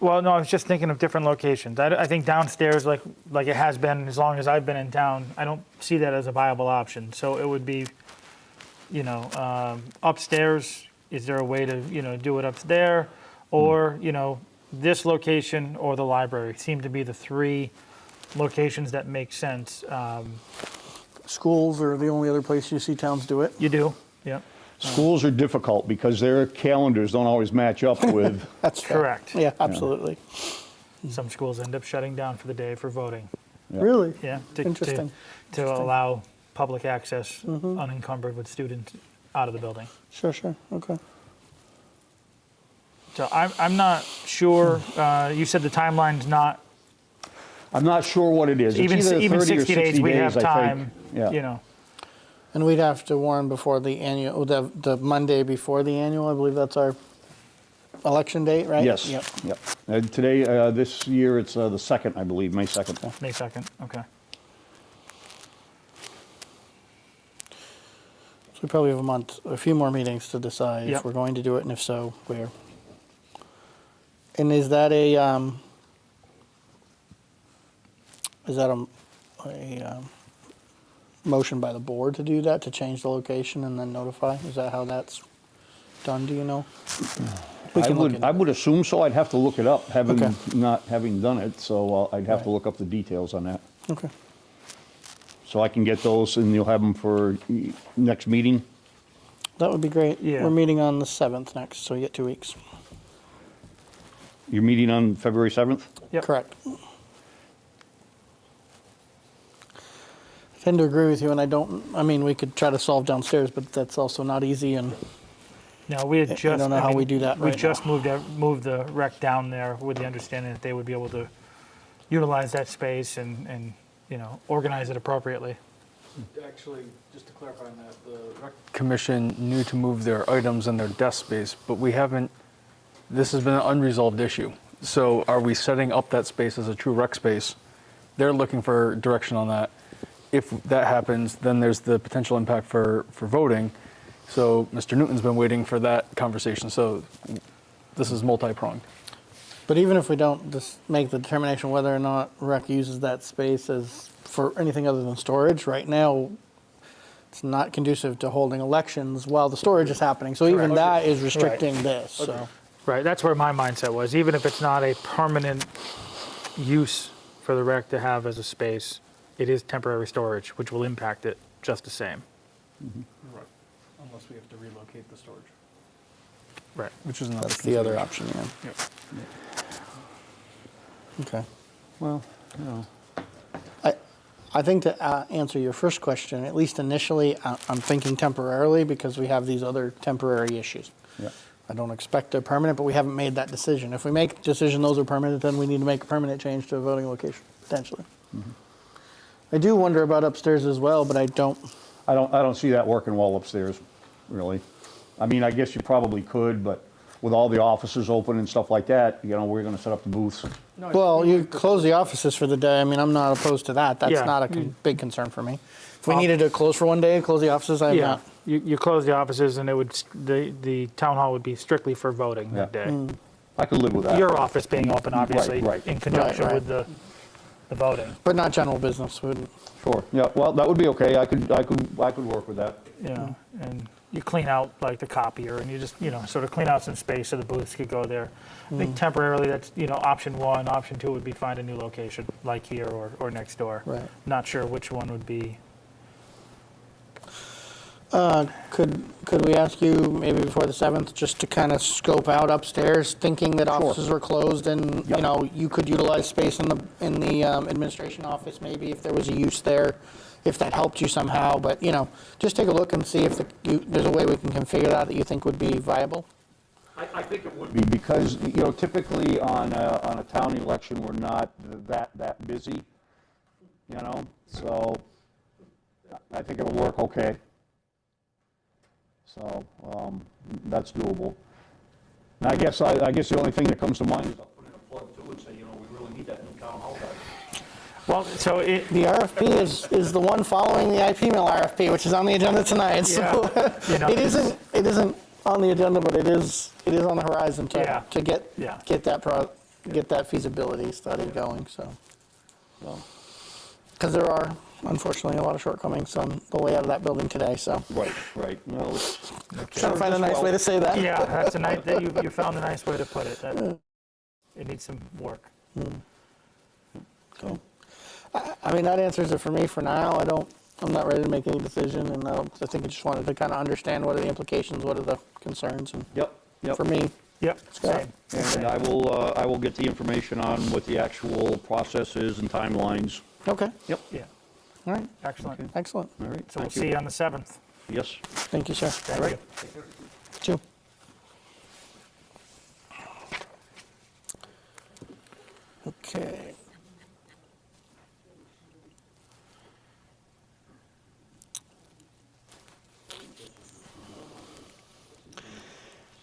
[SPEAKER 3] Well, no, I was just thinking of different locations. I think downstairs, like it has been as long as I've been in town, I don't see that as a viable option. So it would be, upstairs. Is there a way to, do it up there, or this location or the library seem to be the three locations that make sense.
[SPEAKER 1] Schools are the only other place you see towns do it.
[SPEAKER 3] You do, yeah,
[SPEAKER 5] Schools are difficult because their calendars don't always match up with,
[SPEAKER 1] That's fair.
[SPEAKER 3] correct.
[SPEAKER 1] Yeah, absolutely.
[SPEAKER 3] Some schools end up shutting down for the day for voting.
[SPEAKER 5] Yeah.
[SPEAKER 1] Really?
[SPEAKER 3] Yeah,
[SPEAKER 1] Interesting.
[SPEAKER 3] to allow public access unencumbered with students out of the building.
[SPEAKER 1] Sure. Okay.
[SPEAKER 3] So I'm not sure. You said the timeline's not
[SPEAKER 5] I'm not sure what it is. It's
[SPEAKER 3] even
[SPEAKER 5] either 30 or
[SPEAKER 3] 60 days. We have
[SPEAKER 5] I think.
[SPEAKER 3] time.
[SPEAKER 5] Yeah.
[SPEAKER 1] And we'd have to warn before the annual, the Monday before the annual. I believe that's our election date, right?
[SPEAKER 5] Yes,
[SPEAKER 1] Yep.
[SPEAKER 5] yep. Today, this year, it's the 2nd, I believe, May 2nd.
[SPEAKER 3] May 2nd. Okay.
[SPEAKER 1] So we probably have a few more meetings to decide
[SPEAKER 3] Yep.
[SPEAKER 1] if we're going to do it, and if so, where. And is that a motion by the board to do that, to change the location and then notify? Is that how that's done, do you know? We can look into
[SPEAKER 5] I
[SPEAKER 1] it.
[SPEAKER 5] would assume so. I'd have to look it up,
[SPEAKER 1] Okay.
[SPEAKER 5] not having done it, so I'd have to
[SPEAKER 1] Right.
[SPEAKER 5] look up the details on that.
[SPEAKER 1] Okay.
[SPEAKER 5] So I can get those and you'll have them for next meeting?
[SPEAKER 1] That would be great.
[SPEAKER 3] Yeah.
[SPEAKER 1] We're meeting on the 7th next, so you get 2 weeks.
[SPEAKER 5] You're meeting on February 7th?
[SPEAKER 3] Yep.
[SPEAKER 1] Correct. I tend to agree with you, and we could try to solve downstairs, but that's also not easy, and
[SPEAKER 3] Now we had
[SPEAKER 1] I
[SPEAKER 3] just.
[SPEAKER 1] don't know how we do that
[SPEAKER 3] We
[SPEAKER 1] right
[SPEAKER 3] just moved the rec down there with the understanding that they would be able to utilize that space and organize it appropriately.
[SPEAKER 2] Actually, just to clarify on that, the rec commission knew to move their items and their desk space, but we haven't, this has been an unresolved issue. So are we setting up that space as a true rec space? They're looking for direction on that. If that happens, then there's the potential impact for voting. So Mr. Newton's been waiting for that conversation. So this is multi-pronged.
[SPEAKER 1] but even if we don't just make the determination whether or not rec uses that space as for anything other than storage, right now, it's not conducive to holding elections while the storage is happening. So even
[SPEAKER 3] Correct.
[SPEAKER 1] that is restricting this, so.
[SPEAKER 3] Right, that's where my mindset was. Even if it's not a permanent use for the rec to have as a space, it is temporary storage, which will impact it just the same.
[SPEAKER 2] Right. Unless we have to relocate the storage,
[SPEAKER 3] Right.
[SPEAKER 2] which is another.
[SPEAKER 1] That's the other option, yeah.
[SPEAKER 2] Yep.
[SPEAKER 1] Okay.
[SPEAKER 5] Well, you know.
[SPEAKER 1] I think to answer your first question, at least initially, I'm thinking temporarily because we have these other temporary issues.
[SPEAKER 5] Yeah.
[SPEAKER 1] I don't expect they're permanent, but we haven't made that decision. If we make a decision those are permanent, then we need to make a permanent change to a voting location, potentially. I do wonder about upstairs as well, but I don't.
[SPEAKER 5] I don't see that working well upstairs, really. I mean, I guess you probably could, but with all the offices open and stuff like that, you know, we're gonna set up the booths.
[SPEAKER 1] Well, you close the offices for the day. I mean, I'm not opposed to that. That's
[SPEAKER 3] Yeah.
[SPEAKER 1] not a big concern for me. If we needed to close for one day, close the offices, I'm
[SPEAKER 3] Yeah,
[SPEAKER 1] not.
[SPEAKER 3] you close the offices and it would, the town hall would be strictly for voting that
[SPEAKER 5] Yeah.
[SPEAKER 3] day.
[SPEAKER 5] I could live with that.
[SPEAKER 3] Your office being open, obviously,
[SPEAKER 5] right.
[SPEAKER 3] in conjunction
[SPEAKER 1] Right,
[SPEAKER 3] with the voting.
[SPEAKER 1] But not general business. Wouldn't.
[SPEAKER 5] Sure, yeah, well, that would be okay. I could work with that.
[SPEAKER 3] Yeah, and you clean out like the copier and you just, sort of clean out some space so the booths could go there. I think temporarily that's, option one. Option two would be find a new location, like here or next door.
[SPEAKER 1] Right.
[SPEAKER 3] Not sure which one would be.
[SPEAKER 1] Could we ask you maybe before the 7th just to kind of scope out upstairs, thinking that offices were closed and
[SPEAKER 5] Yep.
[SPEAKER 1] you could utilize space in the administration office maybe if there was a use there, if that helped you somehow. But just take a look and see if there's a way we can configure that you think would be viable.
[SPEAKER 5] I think it would be, because, typically on a town election, we're not that busy, so I think it'll work okay. So, that's doable. And I guess the only thing that comes to mind is I'll put in a plug too and say, we really need that new town hall guy.
[SPEAKER 3] Well, so it.
[SPEAKER 1] The RFP is the one following the IP mill RFP, which is on the agenda tonight. So it isn't on the agenda, but it is on the horizon to get that feasibility study going. So, because there are unfortunately a lot of shortcomings on the layout of that building today. So,
[SPEAKER 5] Right. Well,
[SPEAKER 1] trying to find a nice way to say that.
[SPEAKER 3] Yeah, that's a nice. You found a nice way to put it. It needs some work.
[SPEAKER 1] Cool. I mean, that answers it for me for now. I'm not ready to make any decision, and I think I just wanted to kind of understand what are the implications, what are the concerns, and
[SPEAKER 5] Yep.
[SPEAKER 1] for me,
[SPEAKER 3] Yep.
[SPEAKER 1] Scott.
[SPEAKER 3] Same.
[SPEAKER 5] And I will get the information on what the actual process is and timelines.
[SPEAKER 1] Okay.
[SPEAKER 5] Yep.
[SPEAKER 3] Yeah.
[SPEAKER 1] All right.
[SPEAKER 3] Excellent.
[SPEAKER 1] Excellent.
[SPEAKER 5] All right.
[SPEAKER 3] So we'll
[SPEAKER 5] Thank you.
[SPEAKER 3] see you on the 7th.
[SPEAKER 5] Yes.
[SPEAKER 1] Thank you, sir.
[SPEAKER 3] Thank you.
[SPEAKER 1] Two. Okay.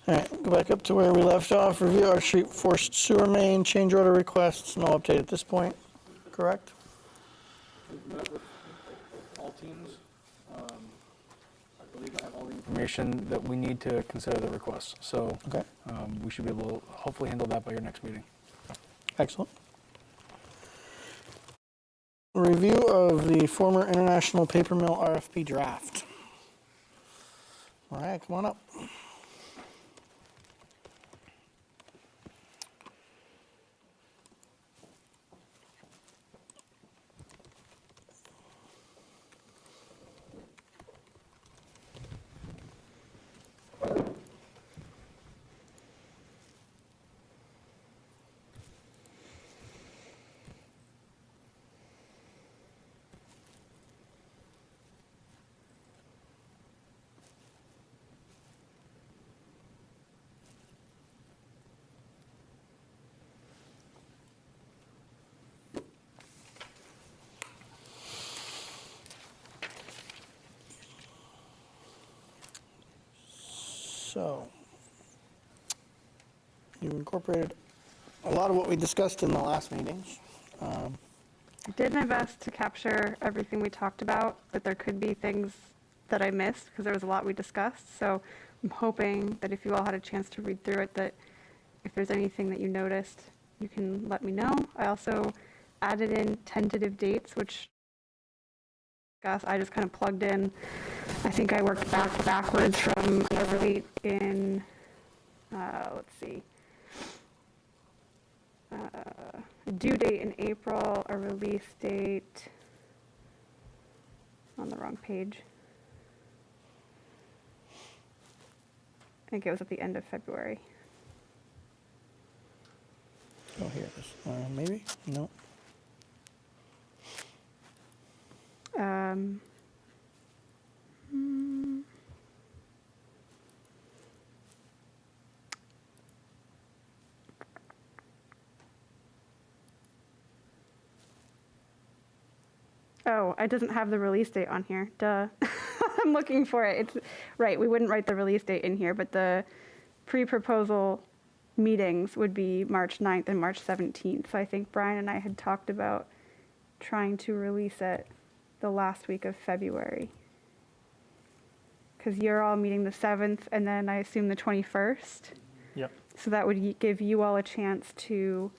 [SPEAKER 1] All right, go back up to where we left off. Review our street forced sewer main, change order requests, no update at this point, correct?
[SPEAKER 2] All teams, I believe I have all the information that we need to consider the request. So
[SPEAKER 1] Okay,
[SPEAKER 2] we should be able to hopefully handle that by your next meeting.
[SPEAKER 1] excellent. Review of the former International Paper Mill RFP draft. All right, come on up. So, you incorporated a lot of what we discussed in the last meetings.
[SPEAKER 6] I did my best to capture everything we talked about, but there could be things that I missed because there was a lot we discussed. So I'm hoping that if you all had a chance to read through it, that if there's anything that you noticed, you can let me know. I also added in tentative dates, which I just kind of plugged in. I think I worked backwards from a release in, let's see, a due date in April, a release date on the wrong page. I think it was at the end of February.
[SPEAKER 1] Oh, here it is. Maybe? No.
[SPEAKER 6] Oh, it doesn't have the release date on here. Duh. I'm looking for it. It's right. We wouldn't write the release date in here, but the pre-proposal meetings would be March 9th and March 17th. So I think Brian and I had talked about trying to release it the last week of February. Because you're all meeting the 7th and then I assume the 21st.
[SPEAKER 3] Yep.
[SPEAKER 6] So that would give you all a chance to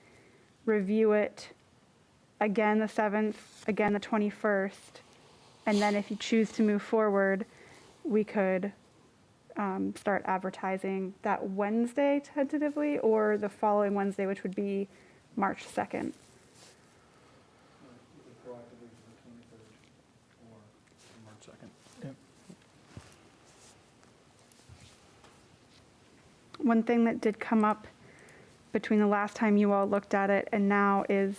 [SPEAKER 6] review it again the 7th, again the 21st. And then if you choose to move forward, we could start advertising that Wednesday tentatively or the following Wednesday, which would be March 2nd.
[SPEAKER 2] March 2nd.
[SPEAKER 3] Yep.
[SPEAKER 6] One thing that did come up between the last time you all looked at it and now is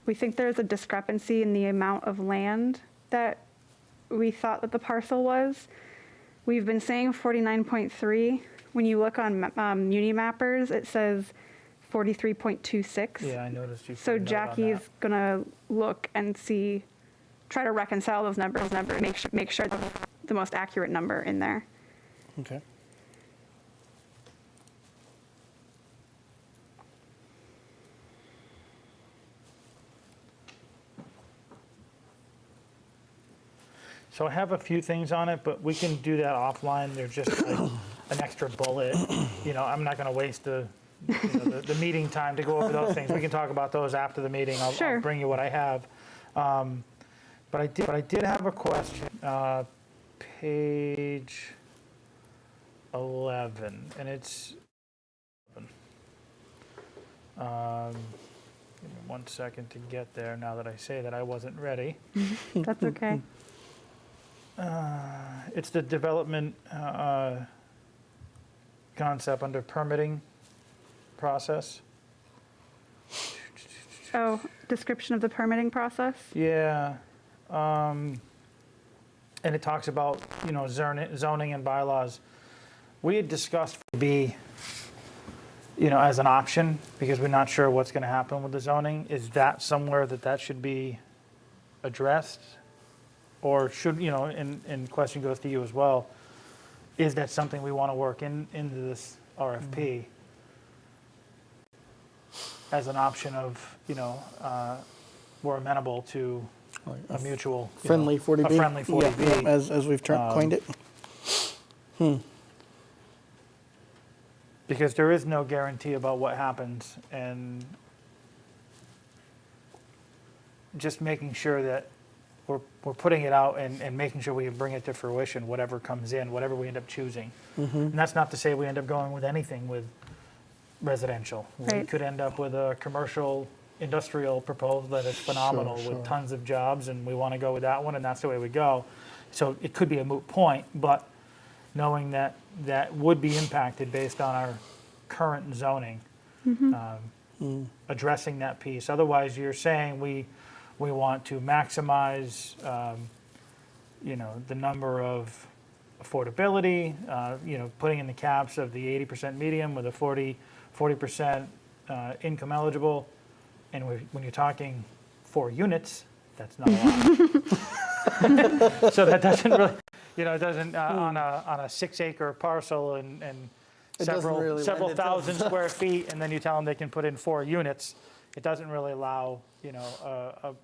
[SPEAKER 6] we think there's a discrepancy in the amount of land that we thought that the parcel was. We've been saying 49.3. When you look on Unimappers, it says 43.26.
[SPEAKER 3] Yeah, I noticed you.
[SPEAKER 6] So
[SPEAKER 3] put a note on
[SPEAKER 6] Jackie's
[SPEAKER 3] that.
[SPEAKER 6] gonna look and see, try to reconcile those numbers, make sure the most accurate number in there.
[SPEAKER 1] Okay.
[SPEAKER 3] So I have a few things on it, but we can do that offline. They're just like an extra bullet. You know, I'm not going to waste the the meeting time to go over those things. We can talk about those after the meeting. I'll
[SPEAKER 6] Sure.
[SPEAKER 3] bring you what I have. But I did have a question. Page 11, and it's. Give me 1 second to get there. Now that I say that I wasn't ready.
[SPEAKER 6] That's okay.
[SPEAKER 3] It's the development concept under permitting process.
[SPEAKER 6] Oh, description of the permitting process?
[SPEAKER 3] Yeah. And it talks about, you know, zoning and bylaws. We had discussed be, you know, as an option because we're not sure what's going to happen with the zoning. Is that somewhere that should be addressed? Or should, you know, and question goes to you as well, is that something we want to work into this RFP as an option of, you know, we're amenable to
[SPEAKER 1] Like
[SPEAKER 3] a mutual. you
[SPEAKER 1] friendly
[SPEAKER 3] know,
[SPEAKER 1] 40B.
[SPEAKER 3] A friendly 40B.
[SPEAKER 1] Yeah, yeah, as we've coined it.
[SPEAKER 3] Because there is no guarantee about what happens and just making sure that we're putting it out and making sure we bring it to fruition, whatever comes in, whatever we end up choosing. And that's not to say we end up going with anything with residential. We
[SPEAKER 6] Right.
[SPEAKER 3] could end up with a commercial industrial proposal that is phenomenal
[SPEAKER 1] Sure.
[SPEAKER 3] with tons of jobs and we want to go with that one and that's the way we go. So it could be a moot point, but knowing that that would be impacted based on our current zoning, addressing that piece. Otherwise, you're saying we want to maximize, you know, the number of affordability, you know, putting in the caps of the 80% medium with a 40% income eligible. And when you're talking 4 units, that's not a lot. So that doesn't really, you know, it doesn't on a 6-acre parcel and
[SPEAKER 1] It doesn't
[SPEAKER 3] several
[SPEAKER 1] really
[SPEAKER 3] several
[SPEAKER 1] lend itself.
[SPEAKER 3] thousand square feet, and then you tell them they can put in 4 units. It doesn't really allow, you know,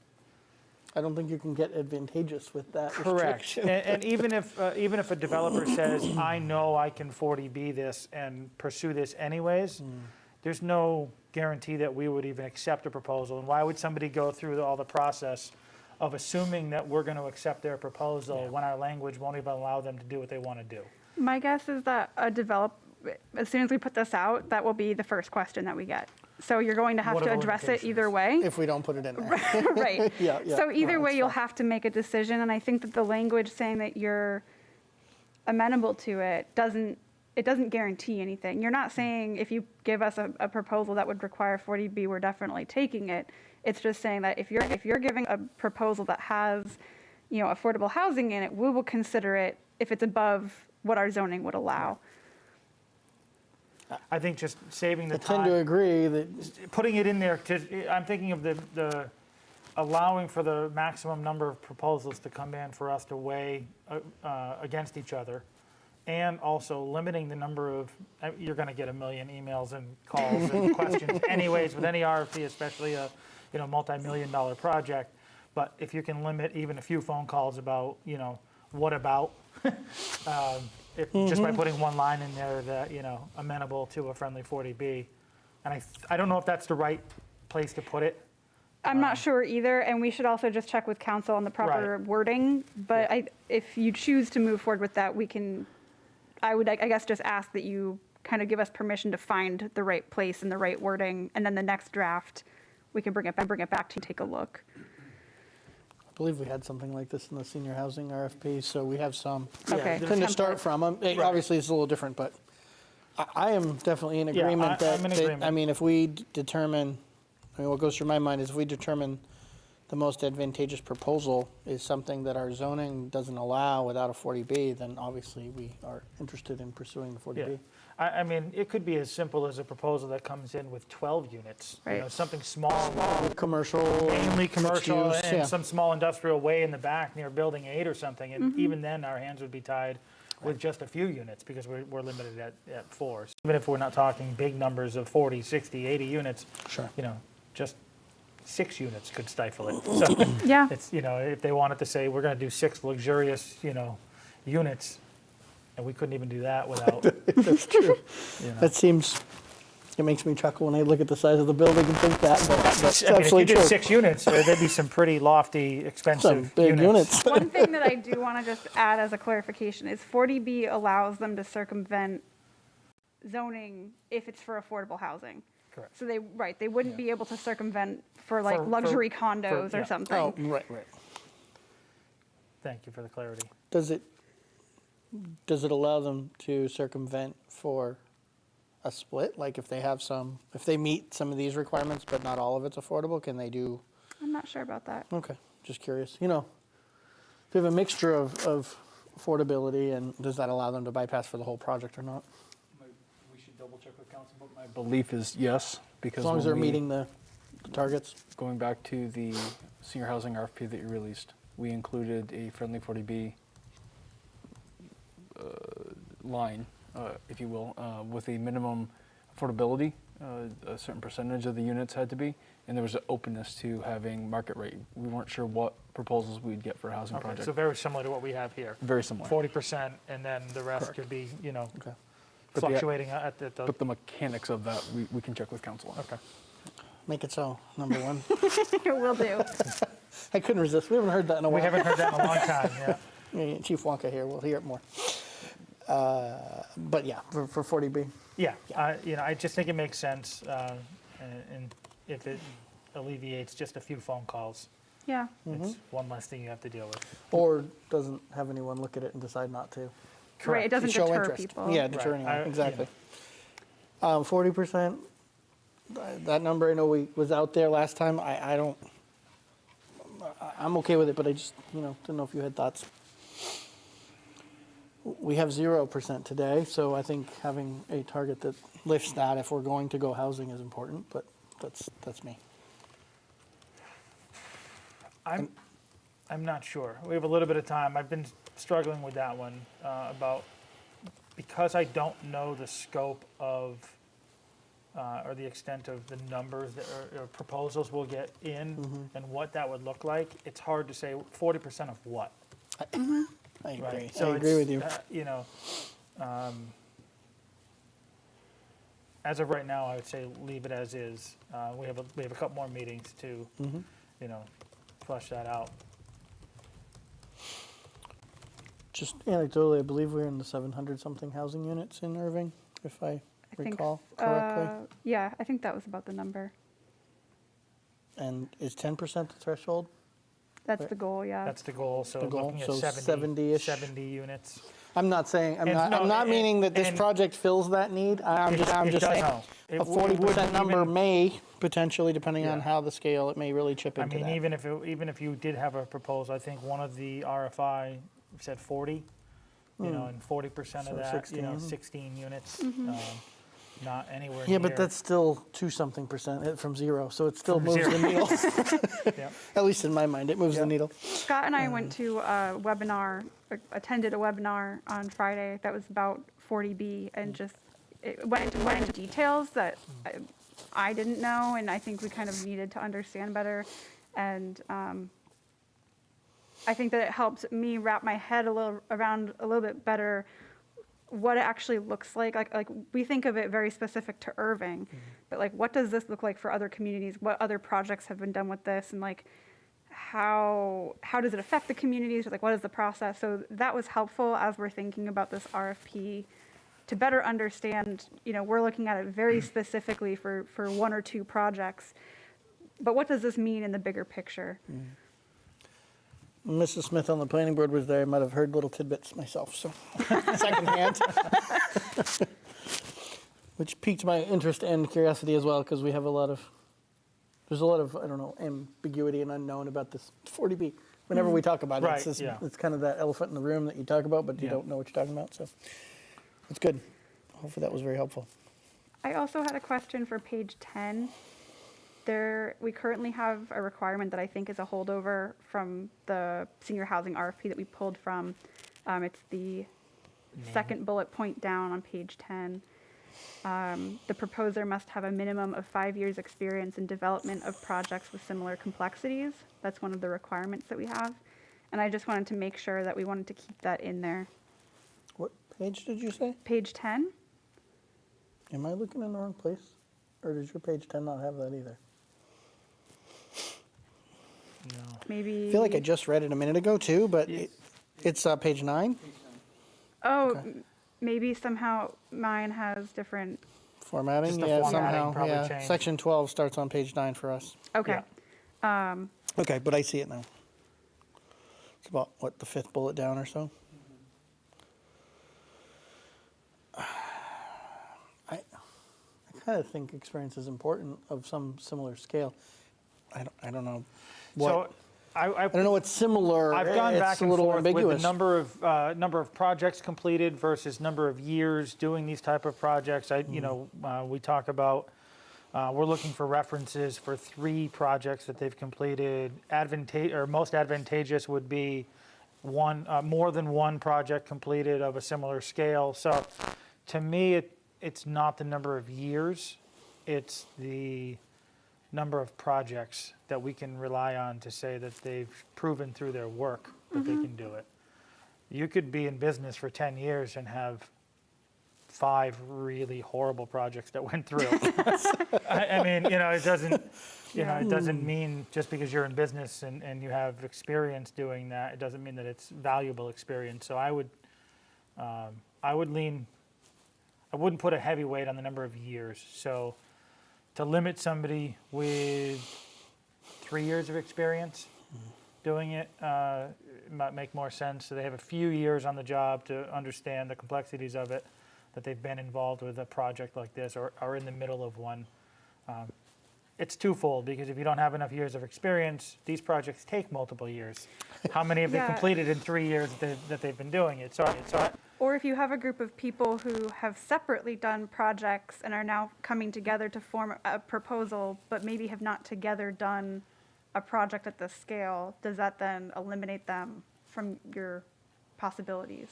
[SPEAKER 1] I don't think you can get advantageous with that
[SPEAKER 3] correct.
[SPEAKER 1] restriction.
[SPEAKER 3] And even if a developer says, I know I can 40B this and pursue this anyways, there's no guarantee that we would even accept a proposal. And why would somebody go through all the process of assuming that we're going to accept their proposal when our language won't even allow them to do what they want to do?
[SPEAKER 6] My guess is that as soon as we put this out, that will be the first question that we get. So you're going to have
[SPEAKER 3] What
[SPEAKER 6] to
[SPEAKER 3] are the
[SPEAKER 6] address it
[SPEAKER 3] limitations?
[SPEAKER 6] either way.
[SPEAKER 1] If we don't put it in there.
[SPEAKER 6] Right.
[SPEAKER 1] Yeah.
[SPEAKER 6] So either
[SPEAKER 1] No,
[SPEAKER 6] way,
[SPEAKER 1] that's
[SPEAKER 6] you'll
[SPEAKER 1] fine.
[SPEAKER 6] have to make a decision. And I think that the language saying that you're amenable to it doesn't guarantee anything. You're not saying if you give us a proposal that would require 40B, we're definitely taking it. It's just saying that if you're giving a proposal that has, you know, affordable housing in it, we will consider it if it's above what our zoning would allow.
[SPEAKER 3] I think just saving the
[SPEAKER 1] I tend to
[SPEAKER 3] time,
[SPEAKER 1] agree that
[SPEAKER 3] putting it in there, I'm thinking of allowing for the maximum number of proposals to come in for us to weigh against each other, and also limiting the number of, you're going to get a million emails and calls and questions anyways with any RFP, especially a multi-million-dollar project. But if you can limit even a few phone calls about, what about, just by putting one line in there that, amenable to a friendly 40B. And I don't know if that's the right place to put it.
[SPEAKER 6] I'm not sure either, and we should also just check with council on the proper
[SPEAKER 3] Right.
[SPEAKER 6] wording. But
[SPEAKER 3] Yeah.
[SPEAKER 6] if you choose to move forward with that, I would, I guess, just ask that you kind of give us permission to find the right place and the right wording, and then the next draft, we can bring it back to take a look.
[SPEAKER 1] I believe we had something like this in the senior housing RFP, so we have some.
[SPEAKER 6] Okay.
[SPEAKER 1] Thing to start from. Obviously, it's a little different, but I am definitely in
[SPEAKER 3] Yeah,
[SPEAKER 1] agreement
[SPEAKER 3] I'm in agreement.
[SPEAKER 1] I mean, if we determine, what goes through my mind is if we determine the most advantageous proposal is something that our zoning doesn't allow without a 40B, then obviously we are interested in pursuing the 40B.
[SPEAKER 3] Yeah. I mean, it could be as simple as a proposal that comes in with 12 units.
[SPEAKER 6] Right.
[SPEAKER 3] Something small,
[SPEAKER 1] Commercial.
[SPEAKER 3] mainly commercial,
[SPEAKER 1] mixed use,
[SPEAKER 3] and
[SPEAKER 1] yeah.
[SPEAKER 3] some small industrial way in the back near Building 8 or something. And even then, our hands would be tied with just a few units because we're limited at 4. So even if we're not talking big numbers of 40, 60, 80 units,
[SPEAKER 1] Sure.
[SPEAKER 3] just 6 units could stifle it. So
[SPEAKER 6] Yeah.
[SPEAKER 3] it's, if they wanted to say, we're going to do 6 luxurious, units, and we couldn't even do that without,
[SPEAKER 1] That's true.
[SPEAKER 3] That
[SPEAKER 1] It makes me chuckle when I look at the size of the building and think that, but that's
[SPEAKER 3] I mean, if you
[SPEAKER 1] absolutely
[SPEAKER 3] did
[SPEAKER 1] true.
[SPEAKER 3] 6 units, there'd be some pretty lofty, expensive
[SPEAKER 1] Some big units.
[SPEAKER 6] One thing that I do want to just add as a clarification is 40B allows them to circumvent zoning if it's for affordable housing.
[SPEAKER 3] Correct.
[SPEAKER 6] So they wouldn't be able to circumvent for like
[SPEAKER 3] For-
[SPEAKER 6] luxury
[SPEAKER 3] for-
[SPEAKER 6] condos
[SPEAKER 3] for-
[SPEAKER 6] or
[SPEAKER 3] yeah.
[SPEAKER 6] something.
[SPEAKER 1] Oh, right.
[SPEAKER 3] Thank you for the clarity.
[SPEAKER 1] Does it allow them to circumvent for a split? Like if they meet some of these requirements, but not all of it's affordable, can they do?
[SPEAKER 6] I'm not sure about that.
[SPEAKER 1] Okay, just curious. If you have a mixture of affordability, and does that allow them to bypass for the whole project or not?
[SPEAKER 2] We should double check with council, but my belief is yes, because
[SPEAKER 1] As long as
[SPEAKER 2] when
[SPEAKER 1] they're
[SPEAKER 2] we-
[SPEAKER 1] meeting the targets.
[SPEAKER 2] Going back to the senior housing RFP that you released, we included a friendly 40B line, if you will, with a minimum affordability. A certain percentage of the units had to be, and there was an openness to having market rate. We weren't sure what proposals we'd get for a housing
[SPEAKER 3] Okay,
[SPEAKER 2] project.
[SPEAKER 3] so very similar to what we have here.
[SPEAKER 2] Very similar.
[SPEAKER 3] 40%, and then the rest
[SPEAKER 2] Correct.
[SPEAKER 3] could be,
[SPEAKER 1] Okay.
[SPEAKER 2] But the-
[SPEAKER 3] fluctuating at the.
[SPEAKER 2] But the mechanics of that, we can check with council on.
[SPEAKER 3] Okay.
[SPEAKER 1] Make it so, number one.
[SPEAKER 6] Will do.
[SPEAKER 1] I couldn't resist. We haven't heard that in a
[SPEAKER 3] We
[SPEAKER 1] while.
[SPEAKER 3] haven't heard that in a long time, yeah.
[SPEAKER 1] Yeah, Chief Wonka here, we'll hear it more. But yeah, for 40B.
[SPEAKER 3] Yeah, I just think it makes sense, and if it alleviates just a few phone calls,
[SPEAKER 6] Yeah.
[SPEAKER 3] it's one less thing you have to deal with.
[SPEAKER 1] Or doesn't have anyone look at it and decide not to.
[SPEAKER 6] Right. It doesn't
[SPEAKER 1] Show
[SPEAKER 6] deter
[SPEAKER 1] interest.
[SPEAKER 6] people.
[SPEAKER 1] Yeah, deter
[SPEAKER 3] Right.
[SPEAKER 1] anyone, exactly. 40%, that number I know was out there last time. I'm okay with it, but I just, didn't know if you had thoughts. We have 0% today, so I think having a target that lifts that if we're going to go housing is important, but that's me.
[SPEAKER 3] I'm not sure. We have a little bit of time. I've been struggling with that one because I don't know the scope of or the extent of the numbers that or proposals we'll get in and what that would look like. It's hard to say 40% of what.
[SPEAKER 1] I agree.
[SPEAKER 3] Right.
[SPEAKER 1] I agree with you.
[SPEAKER 3] As of right now, I would say leave it as is. We have a couple more meetings to, flush that out.
[SPEAKER 1] Just anecdotally, I believe we're in the 700-something housing units in Irving, if I recall correctly.
[SPEAKER 6] Yeah, I think that was about the number.
[SPEAKER 1] And is 10% the threshold?
[SPEAKER 6] That's the goal, yeah.
[SPEAKER 3] That's the goal. So
[SPEAKER 1] The goal,
[SPEAKER 3] looking at
[SPEAKER 1] so
[SPEAKER 3] 70,
[SPEAKER 1] 70-ish.
[SPEAKER 3] 70 units.
[SPEAKER 1] I'm not saying, I'm
[SPEAKER 3] And
[SPEAKER 1] not meaning that this
[SPEAKER 3] and-
[SPEAKER 1] project fills that need. I'm
[SPEAKER 3] It
[SPEAKER 1] just
[SPEAKER 3] does
[SPEAKER 1] saying
[SPEAKER 3] help.
[SPEAKER 1] a
[SPEAKER 3] It
[SPEAKER 1] 40%
[SPEAKER 3] wouldn't
[SPEAKER 1] number
[SPEAKER 3] even-
[SPEAKER 1] may potentially, depending on
[SPEAKER 3] Yeah.
[SPEAKER 1] how the scale, it may really chip
[SPEAKER 3] I
[SPEAKER 1] into
[SPEAKER 3] mean,
[SPEAKER 1] that.
[SPEAKER 3] even if you did have a proposal, I think one of the RFI said 40, and 40%
[SPEAKER 1] So
[SPEAKER 3] of that,
[SPEAKER 1] 16.
[SPEAKER 3] 16 units. not anywhere
[SPEAKER 1] Yeah,
[SPEAKER 3] near.
[SPEAKER 1] but that's still 2-something% from zero, so it still
[SPEAKER 3] From
[SPEAKER 1] moves
[SPEAKER 3] zero.
[SPEAKER 1] the needle.
[SPEAKER 3] Yeah.
[SPEAKER 1] At least in my mind, it moves
[SPEAKER 3] Yeah.
[SPEAKER 1] the needle.
[SPEAKER 6] Scott and I went to a webinar, attended a webinar on Friday that was about 40B and just it went into details that I didn't know, and I think we kind of needed to understand better. And I think that it helps me wrap my head around a little bit better what it actually looks like. Like we think of it very specific to Irving, but like what does this look like for other communities? What other projects have been done with this, and like how does it affect the communities? Like what is the process? So that was helpful as we're thinking about this RFP to better understand. You know, we're looking at it very specifically for 1 or 2 projects, but what does this mean in the bigger picture?
[SPEAKER 1] Mrs. Smith on the planning board was there. I might have heard little tidbits myself, so secondhand. Which piqued my interest and curiosity as well, because we have there's a lot of, I don't know, ambiguity and unknown about this 40B. Whenever we talk about it,
[SPEAKER 3] Right, yeah.
[SPEAKER 1] it's kind of that elephant in the room that you talk about, but you
[SPEAKER 3] Yeah.
[SPEAKER 1] don't know what you're talking about, so it's good. Hopefully that was very helpful.
[SPEAKER 6] I also had a question for page 10. We currently have a requirement that I think is a holdover from the senior housing RFP that we pulled from. It's the second bullet point down on page 10. The proposer must have a minimum of 5 years experience in development of projects with similar complexities. That's one of the requirements that we have. And I just wanted to make sure that we wanted to keep that in there.
[SPEAKER 1] What page did you say?
[SPEAKER 6] Page 10?
[SPEAKER 1] Am I looking in the wrong place? Or does your page 10 not have that either?
[SPEAKER 3] No.
[SPEAKER 6] Maybe.
[SPEAKER 1] I feel like I just read it a minute ago too, but it's page 9.
[SPEAKER 6] Oh,
[SPEAKER 1] Okay.
[SPEAKER 6] maybe somehow mine has different.
[SPEAKER 1] Formatting,
[SPEAKER 3] Just the
[SPEAKER 1] yeah,
[SPEAKER 3] formatting
[SPEAKER 1] somehow,
[SPEAKER 3] probably
[SPEAKER 1] yeah.
[SPEAKER 3] changed.
[SPEAKER 1] Section 12 starts on page 9 for us.
[SPEAKER 6] Okay.
[SPEAKER 1] Okay, but I see it now. It's about, what, the 5th bullet down or so? I kind of think experience is important of some similar scale. I don't know what.
[SPEAKER 3] So
[SPEAKER 1] I don't know what's similar.
[SPEAKER 3] I've gone
[SPEAKER 1] It's
[SPEAKER 3] back
[SPEAKER 1] a
[SPEAKER 3] and
[SPEAKER 1] little
[SPEAKER 3] forth
[SPEAKER 1] ambiguous.
[SPEAKER 3] with the number of projects completed versus number of years doing these type of projects. We talk about we're looking for references for 3 projects that they've completed. Most advantageous would be more than one project completed of a similar scale. So to me, it's not the number of years, it's the number of projects that we can rely on to say that they've proven through their work that they can do it. You could be in business for 10 years and have 5 really horrible projects that went through. I mean, it doesn't mean just because you're in business and you have experience doing that, it doesn't mean that it's valuable experience. So I wouldn't put a heavy weight on the number of years. So to limit somebody with 3 years of experience doing it, it might make more sense. So they have a few years on the job to understand the complexities of it, that they've been involved with a project like this or are in the middle of one. It's twofold, because if you don't have enough years of experience, these projects take multiple years. How many have they
[SPEAKER 6] Yeah.
[SPEAKER 3] completed in 3 years that they've been doing it?
[SPEAKER 6] Or if you have a group of people who have separately done projects and are now coming together to form a proposal, but maybe have not together done a project at this scale, does that then eliminate them from your possibilities?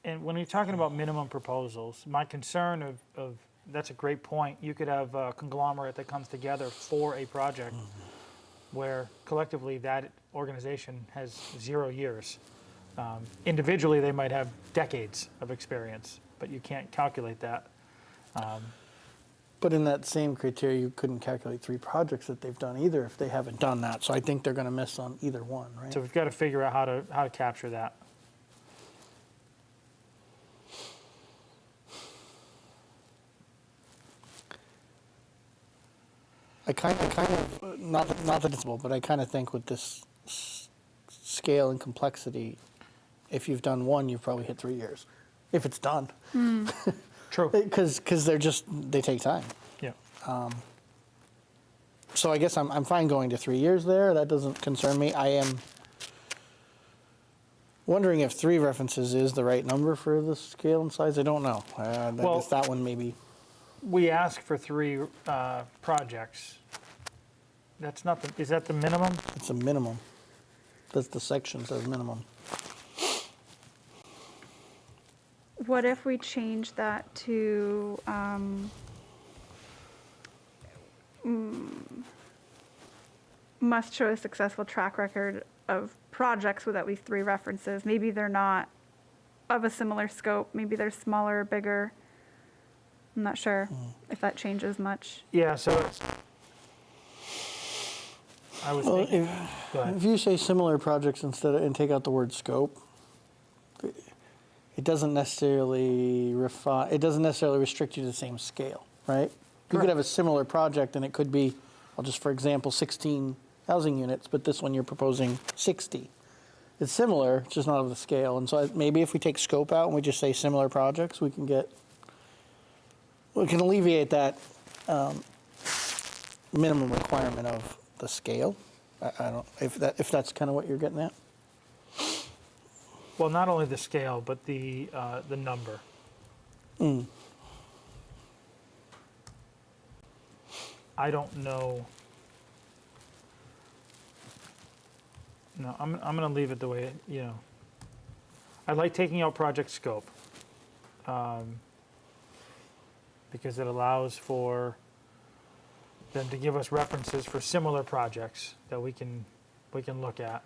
[SPEAKER 3] And when you're talking about minimum proposals, my concern of that's a great point. You could have a conglomerate that comes together for a project where collectively that organization has 0 years. Individually, they might have decades of experience, but you can't calculate that.
[SPEAKER 1] But in that same criteria, you couldn't calculate 3 projects that they've done either if they haven't done that. So I think they're going to miss on either one, right?
[SPEAKER 3] So we've got to figure out how to capture that.
[SPEAKER 1] I kind of not that it's but I kind of think with this scale and complexity, if you've done one, you've probably hit 3 years, if it's done.
[SPEAKER 3] True.
[SPEAKER 1] Because they take time.
[SPEAKER 3] Yeah.
[SPEAKER 1] So I guess I'm fine going to 3 years there. That doesn't concern me. Wondering if 3 references is the right number for the scale and size. I don't know.
[SPEAKER 3] Well-
[SPEAKER 1] Guess that one maybe.
[SPEAKER 3] We ask for 3 projects. That's not the, is that the minimum?
[SPEAKER 1] It's a minimum. That's the section says minimum.
[SPEAKER 6] What if we change that to, must show a successful track record of projects with at least 3 references? Maybe they're not of a similar scope. Maybe they're smaller or bigger. I'm not sure if that changes much.
[SPEAKER 3] Yeah, so it's, I was
[SPEAKER 1] Well,
[SPEAKER 3] thinking,
[SPEAKER 1] if,
[SPEAKER 3] go ahead.
[SPEAKER 1] if you say similar projects instead of, and take out the word scope, it doesn't necessarily refine, it doesn't necessarily restrict you to the same scale, right? You could have a similar project and it could be, I'll just for example, 16 housing units, but this one you're proposing 60. It's similar, it's just not of the scale. And so maybe if we take scope out and we just say similar projects, we can alleviate that minimum requirement of the scale. I don't, if that's kind of what you're getting at.
[SPEAKER 3] Well, not only the scale, but the number. I don't know. No, I'm going to leave it the way, I like taking out project scope. Because it allows for them to give us references for similar projects that we can look at.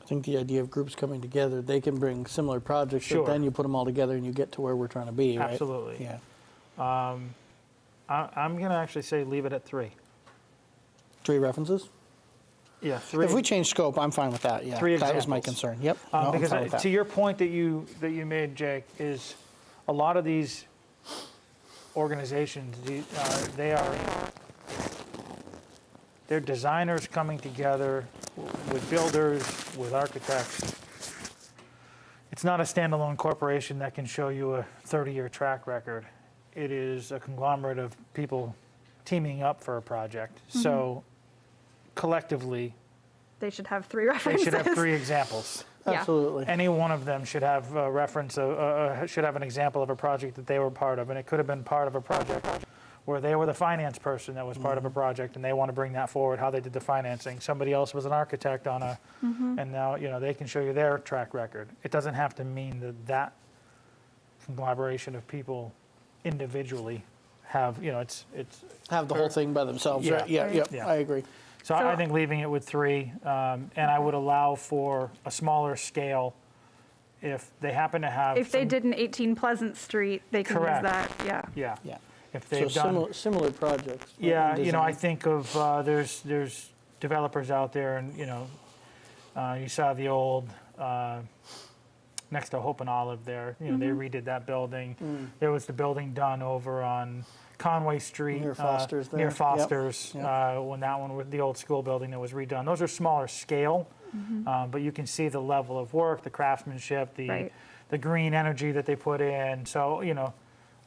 [SPEAKER 1] I think the idea of groups coming together, they can bring similar projects,
[SPEAKER 3] Sure.
[SPEAKER 1] but then you put them all together and you get to where we're trying to be, right?
[SPEAKER 3] Absolutely.
[SPEAKER 1] Yeah.
[SPEAKER 3] I'm going to actually say leave it at 3.
[SPEAKER 1] 3 references?
[SPEAKER 3] Yeah, 3.
[SPEAKER 1] If we change scope, I'm fine with that, yeah.
[SPEAKER 3] 3
[SPEAKER 1] That was my
[SPEAKER 3] examples.
[SPEAKER 1] concern, yep. No, I'm
[SPEAKER 3] Because
[SPEAKER 1] fine with that.
[SPEAKER 3] to your point that you made, Jake, is a lot of these organizations, they're designers coming together with builders, with architects. It's not a standalone corporation that can show you a 30-year track record. It is a conglomerate of people teaming up for a project. So collectively,
[SPEAKER 6] They should have 3
[SPEAKER 3] they
[SPEAKER 6] references.
[SPEAKER 3] should have 3 examples.
[SPEAKER 6] Yeah.
[SPEAKER 1] Absolutely.
[SPEAKER 3] Any one of them should have a reference, should have an example of a project that they were part of, and it could have been part of a project where they were the finance person that was part of a project, and they want to bring that forward, how they did the financing. Somebody else was an architect on a, and now they can show you their track record. It doesn't have to mean that conglomeration of people individually have, it's.
[SPEAKER 1] Have the whole thing by themselves,
[SPEAKER 3] Yeah.
[SPEAKER 1] right? Yeah,
[SPEAKER 3] Yeah.
[SPEAKER 1] I agree.
[SPEAKER 3] So I think leaving it with 3, and I would allow for a smaller scale if they happen to have.
[SPEAKER 6] If they
[SPEAKER 3] some-
[SPEAKER 6] did an 18 Pleasant Street, they can
[SPEAKER 3] Correct.
[SPEAKER 6] use that, yeah.
[SPEAKER 3] Yeah.
[SPEAKER 1] Yeah.
[SPEAKER 3] If
[SPEAKER 1] So
[SPEAKER 3] they've done.
[SPEAKER 1] similar projects.
[SPEAKER 3] Yeah,
[SPEAKER 1] in
[SPEAKER 3] I
[SPEAKER 1] design.
[SPEAKER 3] think of, there's developers out there and, you saw the old, next to Hope and Olive there, they redid that building. There was the building done over on Conway Street.
[SPEAKER 1] Near Foster's there.
[SPEAKER 3] Near
[SPEAKER 1] Yep.
[SPEAKER 3] Foster's,
[SPEAKER 1] Yep.
[SPEAKER 3] when that one, with the old school building that was redone. Those are smaller scale, but you can see the level of work, the craftsmanship,
[SPEAKER 6] Right.
[SPEAKER 3] the green energy that they put in. So,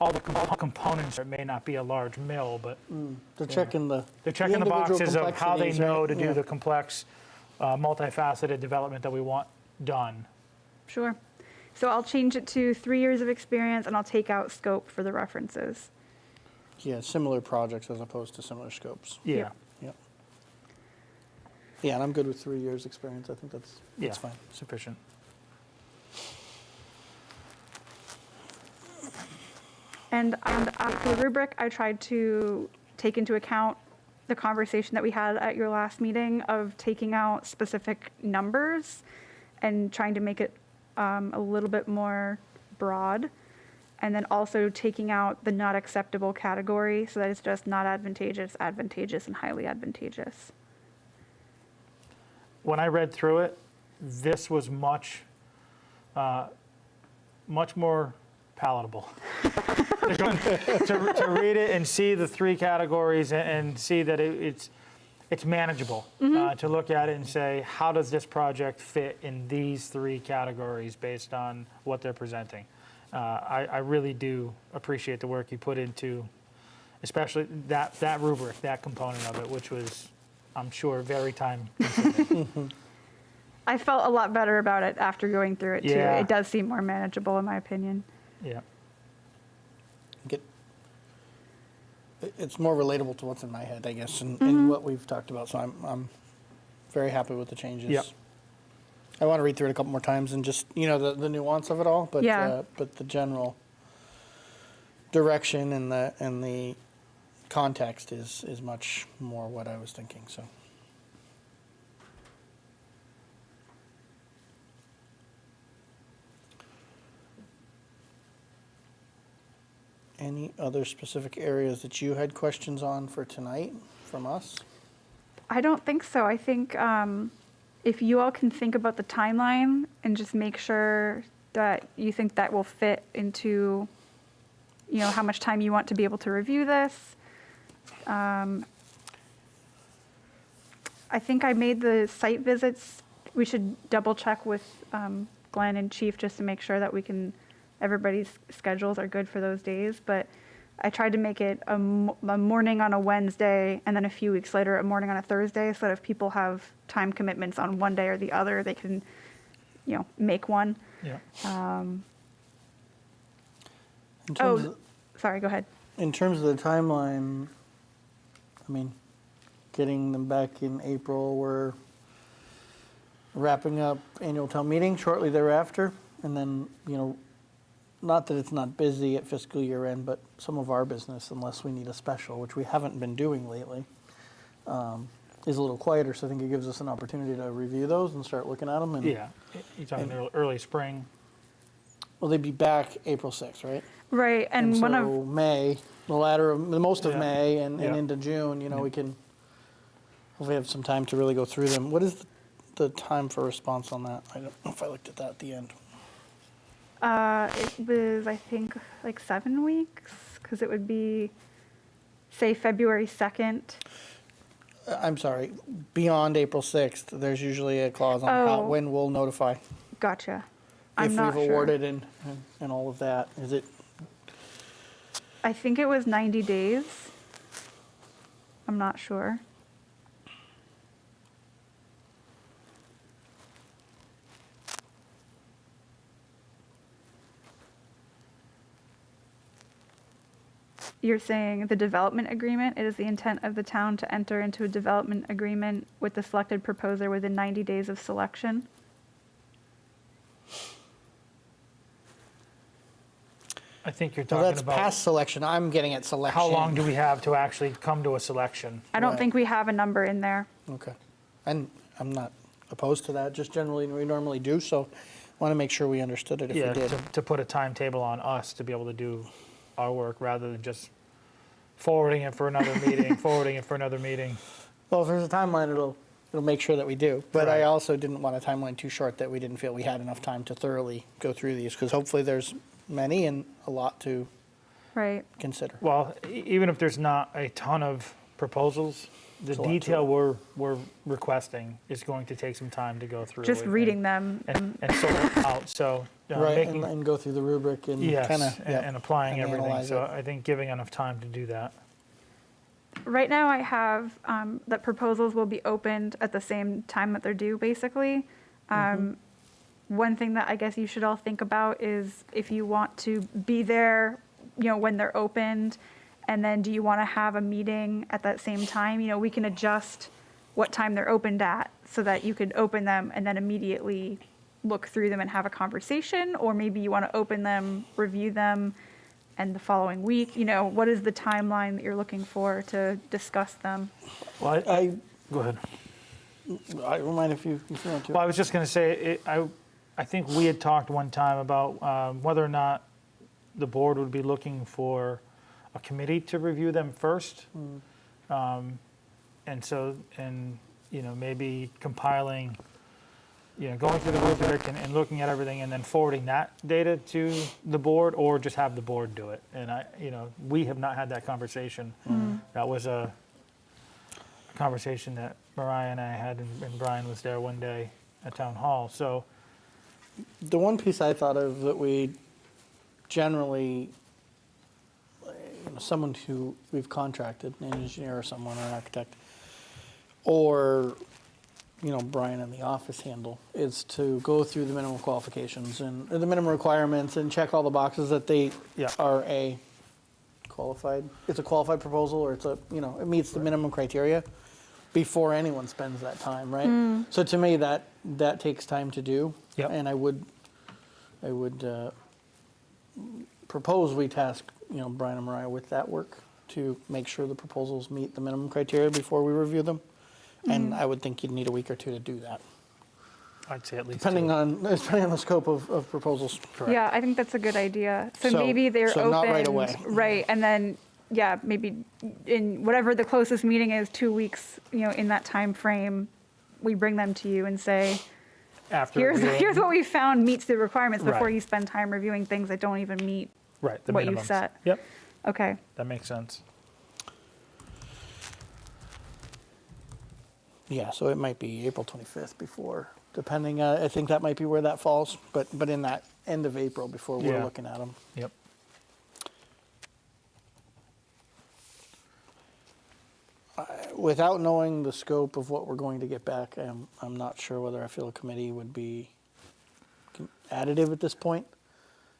[SPEAKER 3] all the components, it may not be a large mill, but
[SPEAKER 1] They're checking the.
[SPEAKER 3] they're checking the
[SPEAKER 1] individual
[SPEAKER 3] boxes of how they
[SPEAKER 1] complexities,
[SPEAKER 3] know
[SPEAKER 1] right?
[SPEAKER 3] to do
[SPEAKER 1] Yeah.
[SPEAKER 3] the complex, multifaceted development that we want done.
[SPEAKER 6] Sure. So I'll change it to 3 years of experience, and I'll take out scope for the references.
[SPEAKER 1] Yeah, similar projects as opposed to similar scopes.
[SPEAKER 3] Yeah.
[SPEAKER 1] Yep. Yeah, and I'm good with 3 years experience. I think that's
[SPEAKER 3] Yeah,
[SPEAKER 1] fine.
[SPEAKER 3] sufficient.
[SPEAKER 6] And for the rubric, I tried to take into account the conversation that we had at your last meeting of taking out specific numbers and trying to make it a little bit more broad. And then also taking out the not acceptable category so that it's just not advantageous, advantageous, and highly advantageous.
[SPEAKER 3] When I read through it, this was much more palatable. to read it and see the 3 categories and see that it's manageable. To look at it and say, how does this project fit in these 3 categories based on what they're presenting? I really do appreciate the work you put into, especially that rubric, that component of it, which was, I'm sure, very time consuming.
[SPEAKER 6] I felt a lot better about it after going through it too.
[SPEAKER 3] Yeah.
[SPEAKER 6] It does seem more manageable in my opinion.
[SPEAKER 3] Yeah.
[SPEAKER 1] It's more relatable to what's in my head, I guess, and what we've talked about. So I'm very happy with the changes.
[SPEAKER 3] Yep.
[SPEAKER 1] I want to read through it a couple more times and just, the nuance of it all, but
[SPEAKER 6] Yeah.
[SPEAKER 1] but the general direction and the context is much more what I was thinking. So. Any other specific areas that you had questions on for tonight from us?
[SPEAKER 6] I don't think so. I think if you all can think about the timeline and just make sure that you think that will fit into, how much time you want to be able to review this. I think I made the site visits. We should double check with Glenn and Chief just to make sure that everybody's schedules are good for those days. But I tried to make it a morning on a Wednesday and then a few weeks later a morning on a Thursday, so that if people have time commitments on one day or the other, they can, make one.
[SPEAKER 3] Yeah.
[SPEAKER 1] In terms of,
[SPEAKER 6] Sorry, go ahead.
[SPEAKER 1] in terms of the timeline, I mean, getting them back in April, we're wrapping up annual town meeting shortly thereafter, and then, not that it's not busy at fiscal year end, but some of our business, unless we need a special, which we haven't been doing lately, is a little quieter. So I think it gives us an opportunity to review those and start looking at them. And,
[SPEAKER 3] Yeah. You're talking early spring.
[SPEAKER 1] well, they'd be back April 6th, right?
[SPEAKER 6] Right, and
[SPEAKER 1] so
[SPEAKER 6] one of
[SPEAKER 1] May, the most of
[SPEAKER 3] Yeah.
[SPEAKER 1] May and
[SPEAKER 3] Yeah.
[SPEAKER 1] into June, we can hopefully have some time to really go through them. What is the time for response on that? I don't know if I looked at that at the end.
[SPEAKER 6] it was, I think, like 7 weeks, because it would be, say, February 2nd.
[SPEAKER 1] I'm sorry, beyond April 6th, there's usually a clause on
[SPEAKER 6] Oh.
[SPEAKER 1] when we'll notify.
[SPEAKER 6] Gotcha. I'm
[SPEAKER 1] If
[SPEAKER 6] not
[SPEAKER 1] we've
[SPEAKER 6] sure.
[SPEAKER 1] awarded and all of that. Is it,
[SPEAKER 6] I think it was 90 days. I'm not sure. You're saying the development agreement, it is the intent of the town to enter into a development agreement with the selected proposer within 90 days of selection?
[SPEAKER 3] I think you're
[SPEAKER 1] well,
[SPEAKER 3] talking
[SPEAKER 1] that's
[SPEAKER 3] about
[SPEAKER 1] past selection. I'm getting at selection.
[SPEAKER 3] how long do we have to actually come to a selection?
[SPEAKER 6] I don't
[SPEAKER 1] Right.
[SPEAKER 6] think we have a number in there.
[SPEAKER 1] Okay. And I'm not opposed to that. Just generally, we normally do. So want to make sure we understood it if
[SPEAKER 3] Yeah,
[SPEAKER 1] we did.
[SPEAKER 3] to put a timetable on us to be able to do our work rather than just forwarding it for another meeting, forwarding it for another meeting.
[SPEAKER 1] Well, if there's a timeline, it'll make sure that we do. But I
[SPEAKER 3] Right.
[SPEAKER 1] also didn't want a timeline too short that we didn't feel we had enough time to thoroughly go through these, because hopefully there's many and a lot to
[SPEAKER 6] Right.
[SPEAKER 1] consider.
[SPEAKER 3] Well, even if there's not a ton of proposals, the
[SPEAKER 1] a lot to
[SPEAKER 3] detail we're requesting is going to take some time to go through.
[SPEAKER 6] Just
[SPEAKER 3] and-
[SPEAKER 6] reading them.
[SPEAKER 3] And sort it out, so
[SPEAKER 1] Right,
[SPEAKER 3] making,
[SPEAKER 1] and go through the rubric and
[SPEAKER 3] yes,
[SPEAKER 1] kind of,
[SPEAKER 3] and applying
[SPEAKER 1] and
[SPEAKER 3] everything,
[SPEAKER 1] analyze
[SPEAKER 3] so
[SPEAKER 1] it.
[SPEAKER 3] I think giving enough time to do that.
[SPEAKER 6] Right now, I have that proposals will be opened at the same time that they're due, basically. One thing that I guess you should all think about is if you want to be there, when they're opened, and then do you want to have a meeting at that same time? We can adjust what time they're opened at so that you could open them and then immediately look through them and have a conversation, or maybe you want to open them, review them, and the following week, what is the timeline that you're looking for to discuss them?
[SPEAKER 3] Well, go ahead.
[SPEAKER 1] I don't mind if you want to.
[SPEAKER 3] Well, I was just going to say, I think we had talked one time about whether or not the board would be looking for a committee to review them first. And maybe compiling, going through the rubric and looking at everything and then forwarding that data to the board, or just have the board do it. And we have not had that conversation. That was a conversation that Mariah and I had, and Brian was there one day at town hall. So,
[SPEAKER 1] The one piece I thought of that we generally, someone who we've contracted, an engineer or someone, or an architect, or Brian and the office handle is to go through the minimum qualifications and the minimum requirements and check all the boxes that they
[SPEAKER 3] Yeah.
[SPEAKER 1] are it's a qualified proposal, or it meets the minimum criteria before anyone spends that time, right? So to me, that takes time to do.
[SPEAKER 3] Yep.
[SPEAKER 1] And I would propose we task, Brian and Mariah with that work to make sure the proposals meet the minimum criteria before we review them. And I would think you'd need a week or two to do that,
[SPEAKER 3] I'd say at least
[SPEAKER 1] depending
[SPEAKER 3] two.
[SPEAKER 1] on the scope of proposals.
[SPEAKER 3] Correct.
[SPEAKER 6] Yeah, I think that's a good idea. So
[SPEAKER 1] So-
[SPEAKER 6] maybe they're
[SPEAKER 1] so
[SPEAKER 6] open.
[SPEAKER 1] not right away.
[SPEAKER 6] Right, and then, yeah, maybe in whatever the closest meeting is, 2 weeks, in that time frame, we bring them to you and say,
[SPEAKER 3] After
[SPEAKER 6] here's
[SPEAKER 3] reviewing-
[SPEAKER 6] what we found meets the requirements before
[SPEAKER 3] Right.
[SPEAKER 6] you spend time reviewing things that don't even meet.
[SPEAKER 3] right, the
[SPEAKER 6] what you've
[SPEAKER 3] minimums.
[SPEAKER 6] set.
[SPEAKER 3] Yep,
[SPEAKER 6] Okay,
[SPEAKER 3] that makes sense.
[SPEAKER 1] Yeah, so it might be April 25th before, depending, I think that might be where that falls, but in that end of April before we're
[SPEAKER 3] Yeah.
[SPEAKER 1] looking at them.
[SPEAKER 3] Yep.
[SPEAKER 1] Without knowing the scope of what we're going to get back, I'm not sure whether I feel a committee would be additive at this point.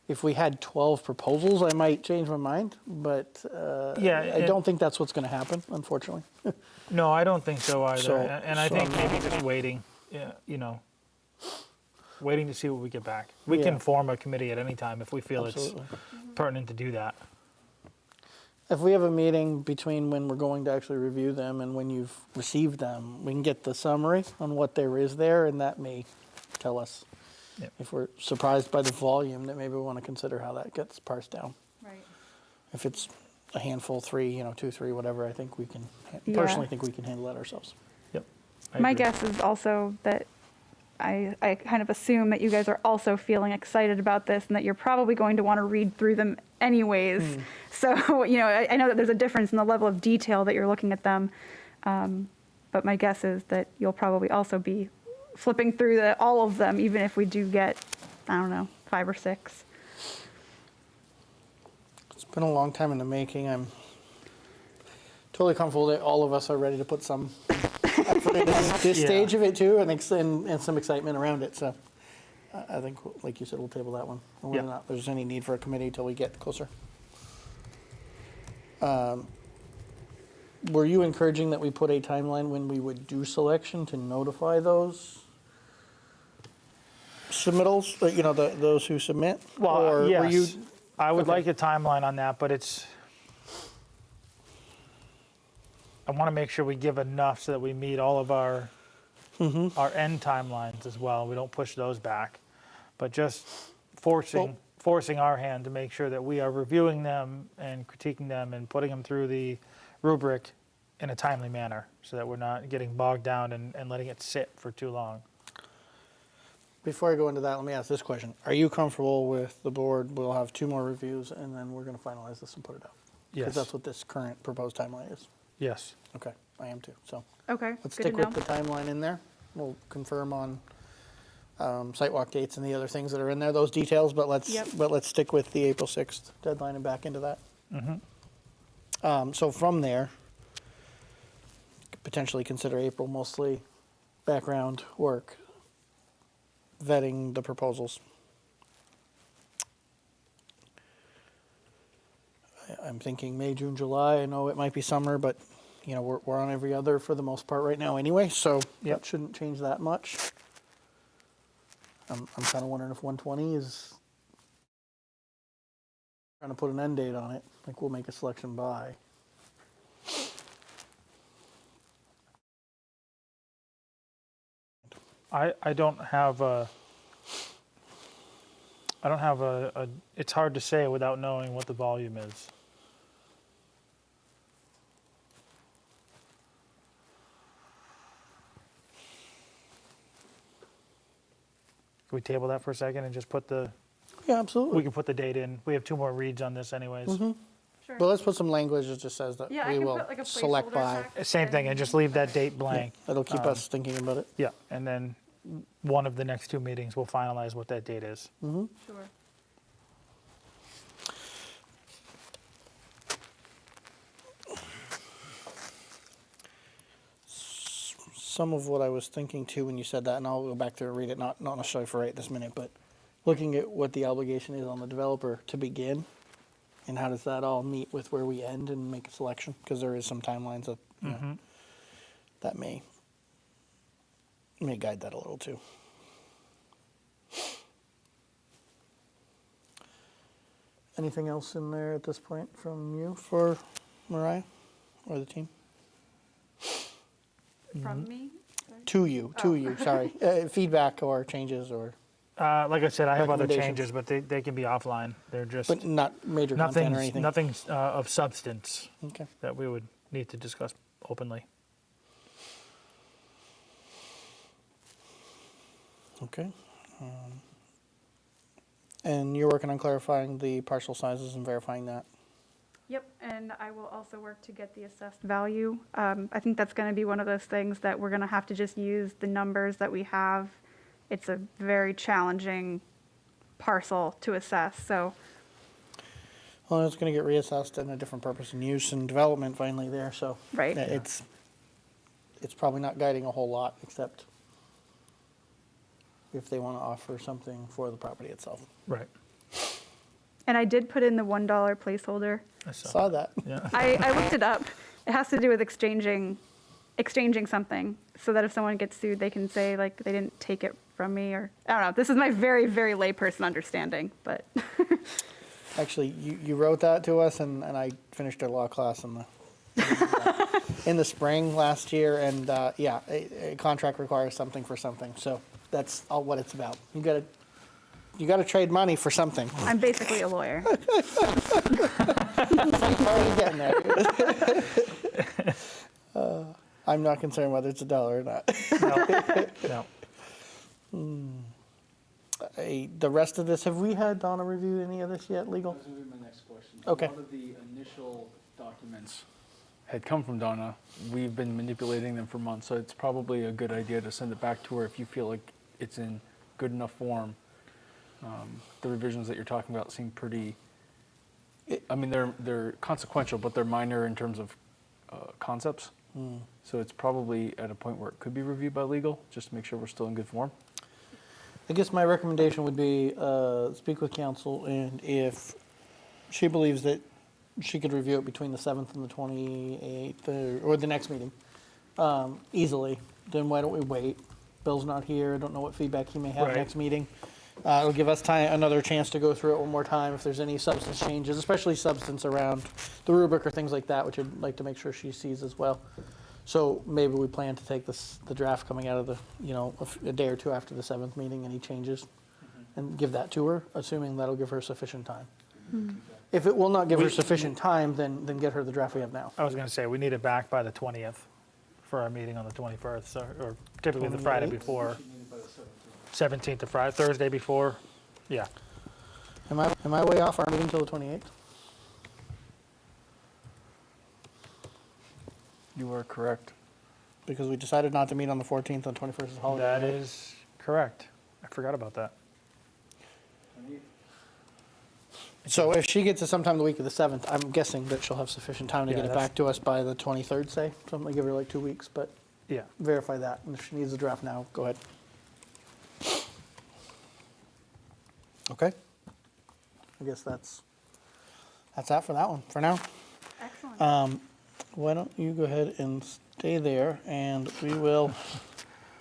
[SPEAKER 1] If we had 12 proposals, I might change my mind, but
[SPEAKER 3] Yeah,
[SPEAKER 1] I don't think that's what's going to happen, unfortunately.
[SPEAKER 3] No, I don't think so either.
[SPEAKER 1] So-
[SPEAKER 3] And I
[SPEAKER 1] so
[SPEAKER 3] think
[SPEAKER 1] I'm
[SPEAKER 3] maybe just waiting, waiting to see what we get back. We can
[SPEAKER 1] Yeah.
[SPEAKER 3] form a committee at any time if we feel
[SPEAKER 1] Absolutely.
[SPEAKER 3] it's pertinent to do that.
[SPEAKER 1] If we have a meeting between when we're going to actually review them and when you've received them, we can get the summary on what there is there, and that may tell us
[SPEAKER 3] Yep.
[SPEAKER 1] if we're surprised by the volume, that maybe we want to consider how that gets parsed down.
[SPEAKER 6] right.
[SPEAKER 1] If it's a handful, 3, 2, 3, whatever, I think we can,
[SPEAKER 6] Yeah.
[SPEAKER 1] personally think we can handle that ourselves.
[SPEAKER 3] Yep. I
[SPEAKER 6] My
[SPEAKER 3] agree.
[SPEAKER 6] guess is also that I kind of assume that you guys are also feeling excited about this and that you're probably going to want to read through them anyways. So, I know that there's a difference in the level of detail that you're looking at them. But my guess is that you'll probably also be flipping through all of them, even if we do get, 5 or 6.
[SPEAKER 1] It's been a long time in the making. I'm totally comfortable that all of us are ready to put some effort into this
[SPEAKER 3] Yeah.
[SPEAKER 1] stage of it too, and some excitement around it. So I think, like you said, we'll table that one. And whether or
[SPEAKER 3] Yeah.
[SPEAKER 1] not there's any need for a committee till we get closer. Were you encouraging that we put a timeline when we would do selection to notify those submittals, those who submit?
[SPEAKER 3] Well,
[SPEAKER 1] Or were you?
[SPEAKER 3] yes, I would
[SPEAKER 1] okay.
[SPEAKER 3] like a timeline on that, but I want to make sure we give enough so that we meet all of our end timelines as well. We don't push those back, but just forcing our hand to make sure that we are reviewing them and critiquing them and putting them through the rubric in a timely manner so that we're not getting bogged down and letting it sit for too long.
[SPEAKER 1] Before I go into that, let me ask this question. Are you comfortable with the board? We'll have 2 more reviews, and then we're going to finalize this and put it out?
[SPEAKER 3] Yes.
[SPEAKER 1] Because that's what this current proposed timeline is.
[SPEAKER 3] Yes.
[SPEAKER 1] Okay, I am too. So
[SPEAKER 6] Okay,
[SPEAKER 1] let's
[SPEAKER 6] good
[SPEAKER 1] stick
[SPEAKER 6] to know.
[SPEAKER 1] with the timeline in there. We'll confirm on site walk dates and the other things that are in there, those details, but
[SPEAKER 6] Yep.
[SPEAKER 1] let's stick with the April 6th deadline and back into that. So from there, could potentially consider April mostly background work, vetting the proposals. I'm thinking May, June, July. I know it might be summer, but we're on every other for the most part right now anyway, so
[SPEAKER 3] Yep.
[SPEAKER 1] that shouldn't change that much. I'm kind of wondering if 120 is trying to put an end date on it. Like we'll make a selection by.
[SPEAKER 3] I don't have a, it's hard to say without knowing what the volume is. Can we table that for a second and just put
[SPEAKER 1] Yeah,
[SPEAKER 3] we
[SPEAKER 1] absolutely.
[SPEAKER 3] can put the date in. We have 2 more reads on this anyways.
[SPEAKER 6] Sure.
[SPEAKER 1] But let's put some language that just says that
[SPEAKER 6] Yeah, I
[SPEAKER 1] we
[SPEAKER 6] can
[SPEAKER 1] will
[SPEAKER 6] put like a
[SPEAKER 1] select
[SPEAKER 6] placeholder
[SPEAKER 1] by.
[SPEAKER 6] text
[SPEAKER 3] Same thing, and just leave that date
[SPEAKER 1] Yeah,
[SPEAKER 3] blank.
[SPEAKER 1] that'll keep us thinking about it.
[SPEAKER 3] Yeah, and then one of the next 2 meetings, we'll finalize what that date is.
[SPEAKER 6] Sure.
[SPEAKER 1] some of what I was thinking too when you said that, and I'll go back there and read it, not necessarily for right this minute, but looking at what the obligation is on the developer to begin, and how does that all meet with where we end and make a selection? Because there is some timelines that, you know, that may guide that a little too. Anything else in there at this point from you for Mariah or the team?
[SPEAKER 6] From me?
[SPEAKER 1] To you, sorry. Feedback or changes or,
[SPEAKER 3] Like I said, I have other
[SPEAKER 1] Recommendations.
[SPEAKER 3] changes, but they can be offline. They're just
[SPEAKER 1] but not major content or anything?
[SPEAKER 3] nothing of substance
[SPEAKER 1] Okay.
[SPEAKER 3] that we would need to discuss openly.
[SPEAKER 1] Okay. And you're working on clarifying the parcel sizes and verifying that?
[SPEAKER 6] Yep, and I will also work to get the assessed value. I think that's going to be one of those things that we're going to have to just use the numbers that we have. It's a very challenging parcel to assess, so
[SPEAKER 1] Well, it's going to get reassessed in a different purpose and use and development finally there, so.
[SPEAKER 6] Right.
[SPEAKER 1] yeah, It's probably not guiding a whole lot, except if they want to offer something for the property itself.
[SPEAKER 3] Right.
[SPEAKER 6] and I did put in the $1 placeholder.
[SPEAKER 3] I saw.
[SPEAKER 1] Saw that.
[SPEAKER 3] Yeah.
[SPEAKER 6] I looked it up. It has to do with exchanging something, so that if someone gets sued, they can say like they didn't take it from me, or I don't know. This is my very, very layperson understanding, but
[SPEAKER 1] Actually, you wrote that to us, and I finished a law class in the spring last year, and yeah, a contract requires something for something, so that's all what it's about. You gotta trade money for something.
[SPEAKER 6] I'm basically a lawyer.
[SPEAKER 1] Already getting there. I'm not concerned whether it's $1 or not.
[SPEAKER 3] No.
[SPEAKER 1] The rest of this, have we had Donna review any of this yet, legal?
[SPEAKER 2] That was going to be my next question.
[SPEAKER 1] Okay.
[SPEAKER 2] A lot of the initial documents had come from Donna. We've been manipulating them for months, so it's probably a good idea to send it back to her if you feel like it's in good enough form. The revisions that you're talking about seem pretty, I mean, they're consequential, but they're minor in terms of concepts. So it's probably at a point where it could be reviewed by legal, just to make sure we're still in good form.
[SPEAKER 1] I guess my recommendation would be speak with counsel, and if she believes that she could review it between the 7th and the 28th, or the next meeting, easily, then why don't we wait? Bill's not here, I don't know what feedback he may have
[SPEAKER 3] Right.
[SPEAKER 1] next meeting. It'll give us another chance to go through it one more time if there's any substance changes, especially substance around the rubric or things like that, which I'd like to make sure she sees as well. So maybe we plan to take the draft coming out of the, a day or two after the 7th meeting, any changes, and give that to her, assuming that'll give her sufficient time. If it will not give her sufficient time, then get her the draft we have now.
[SPEAKER 3] I was going to say, we need it back by the 20th for our meeting on the 21st, so, or typically the Friday
[SPEAKER 1] 28th?
[SPEAKER 3] before. 17th to Friday, Thursday before. Yeah.
[SPEAKER 1] Am I way off our meeting till the 28th?
[SPEAKER 2] You are correct.
[SPEAKER 1] Because we decided not to meet on the 14th, and 21st is a holiday.
[SPEAKER 3] That
[SPEAKER 1] right?
[SPEAKER 3] is correct. I forgot about that.
[SPEAKER 1] So if she gets it sometime the week of the 7th, I'm guessing that she'll have sufficient time to
[SPEAKER 3] Yeah,
[SPEAKER 1] get it
[SPEAKER 3] that's-
[SPEAKER 1] back to us by the 23rd, say. Something, give her like 2 weeks, but
[SPEAKER 3] Yeah.
[SPEAKER 1] verify that. And if she needs the draft now, go ahead. Okay. I guess that's that for that one, for now.
[SPEAKER 6] Excellent.
[SPEAKER 1] Why don't you go ahead and stay there, and we will,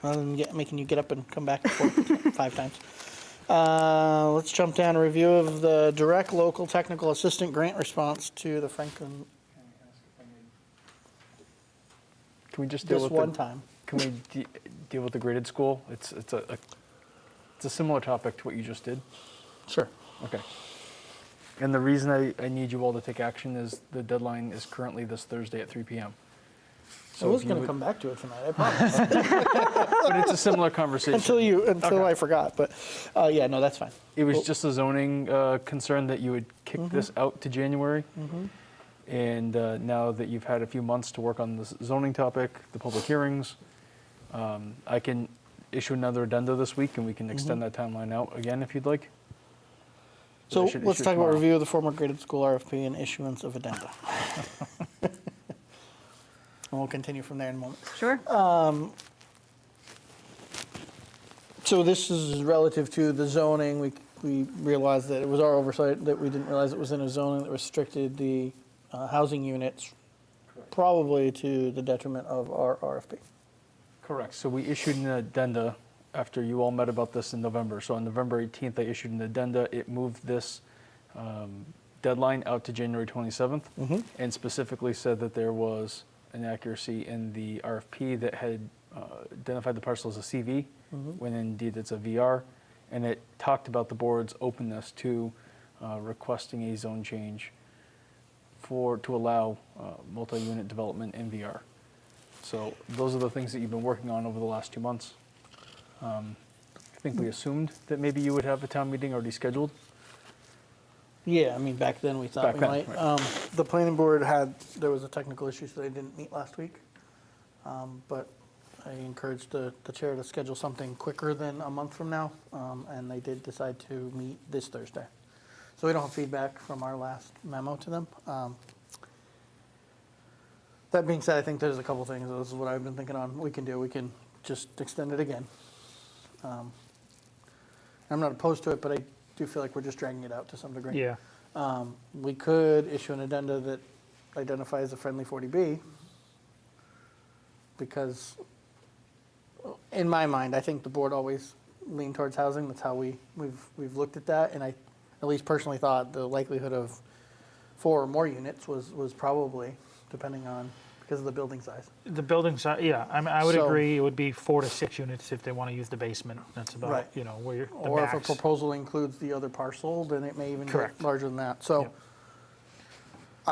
[SPEAKER 1] rather than making you get up and come back and forth 5 times. Let's jump down to review of the direct local technical assistant grant response to the Franklin,
[SPEAKER 2] Can we just deal
[SPEAKER 1] this
[SPEAKER 2] with
[SPEAKER 1] one
[SPEAKER 2] the,
[SPEAKER 1] time.
[SPEAKER 2] Can we deal with the graded school? It's a similar topic to what you just did.
[SPEAKER 1] Sure.
[SPEAKER 2] Okay. And the reason I need you all to take action is the deadline is currently this Thursday at 3 p.m.
[SPEAKER 1] I was
[SPEAKER 2] if you
[SPEAKER 1] going to
[SPEAKER 2] would-
[SPEAKER 1] come back to it tonight, I promise.
[SPEAKER 2] But it's a similar conversation.
[SPEAKER 1] until I forgot, but yeah, no, that's fine.
[SPEAKER 2] It was just a zoning concern that you would kick this out to January. And now that you've had a few months to work on this zoning topic, the public hearings, I can issue another addenda this week, and we can extend that timeline out again if you'd like.
[SPEAKER 1] So
[SPEAKER 2] I should
[SPEAKER 1] let's
[SPEAKER 2] issue it
[SPEAKER 1] talk about
[SPEAKER 2] tomorrow.
[SPEAKER 1] review of the former graded school RFP and issuance of addenda. And we'll continue from there in a moment.
[SPEAKER 6] Sure.
[SPEAKER 1] So this is relative to the zoning. We realized that it was our oversight that we didn't realize it was in a zoning that restricted the housing units, probably to the detriment of our RFP.
[SPEAKER 2] Correct. So we issued an addenda after you all met about this in November. So on November 18th, I issued an addenda. It moved this deadline out to January 27th and specifically said that there was an accuracy in the RFP that had identified the parcel as a CV when indeed it's a VR. And it talked about the board's openness to requesting a zone change to allow multi-unit development in VR. So those are the things that you've been working on over the last 2 months. I think we assumed that maybe you would have a town meeting already scheduled.
[SPEAKER 1] Yeah, I mean, back then we thought
[SPEAKER 2] Back
[SPEAKER 1] we
[SPEAKER 2] then,
[SPEAKER 1] might.
[SPEAKER 2] right.
[SPEAKER 1] The planning board there was a technical issue, so they didn't meet last week. But I encouraged the chair to schedule something quicker than a month from now, and they did decide to meet this Thursday. So we don't have feedback from our last memo to them. That being said, I think there's a couple things, this is what I've been thinking on, we can do. We can just extend it again. I'm not opposed to it, but I do feel like we're just dragging it out to some degree.
[SPEAKER 3] Yeah.
[SPEAKER 1] We could issue an addenda that identifies a friendly 40B, because in my mind, I think the board always leaned towards housing. That's how we've looked at that, and I at least personally thought the likelihood of 4 or more units was probably, depending on, because of the building size.
[SPEAKER 3] The building side, yeah, I mean, I would
[SPEAKER 1] So-
[SPEAKER 3] agree, it would be 4 to 6 units if they want to use the basement. That's about,
[SPEAKER 1] Right.
[SPEAKER 3] where you're, the
[SPEAKER 1] Or if a
[SPEAKER 3] max.
[SPEAKER 1] proposal includes the other parcel, then it may even get
[SPEAKER 3] Correct.
[SPEAKER 1] larger than that. So
[SPEAKER 3] Yep.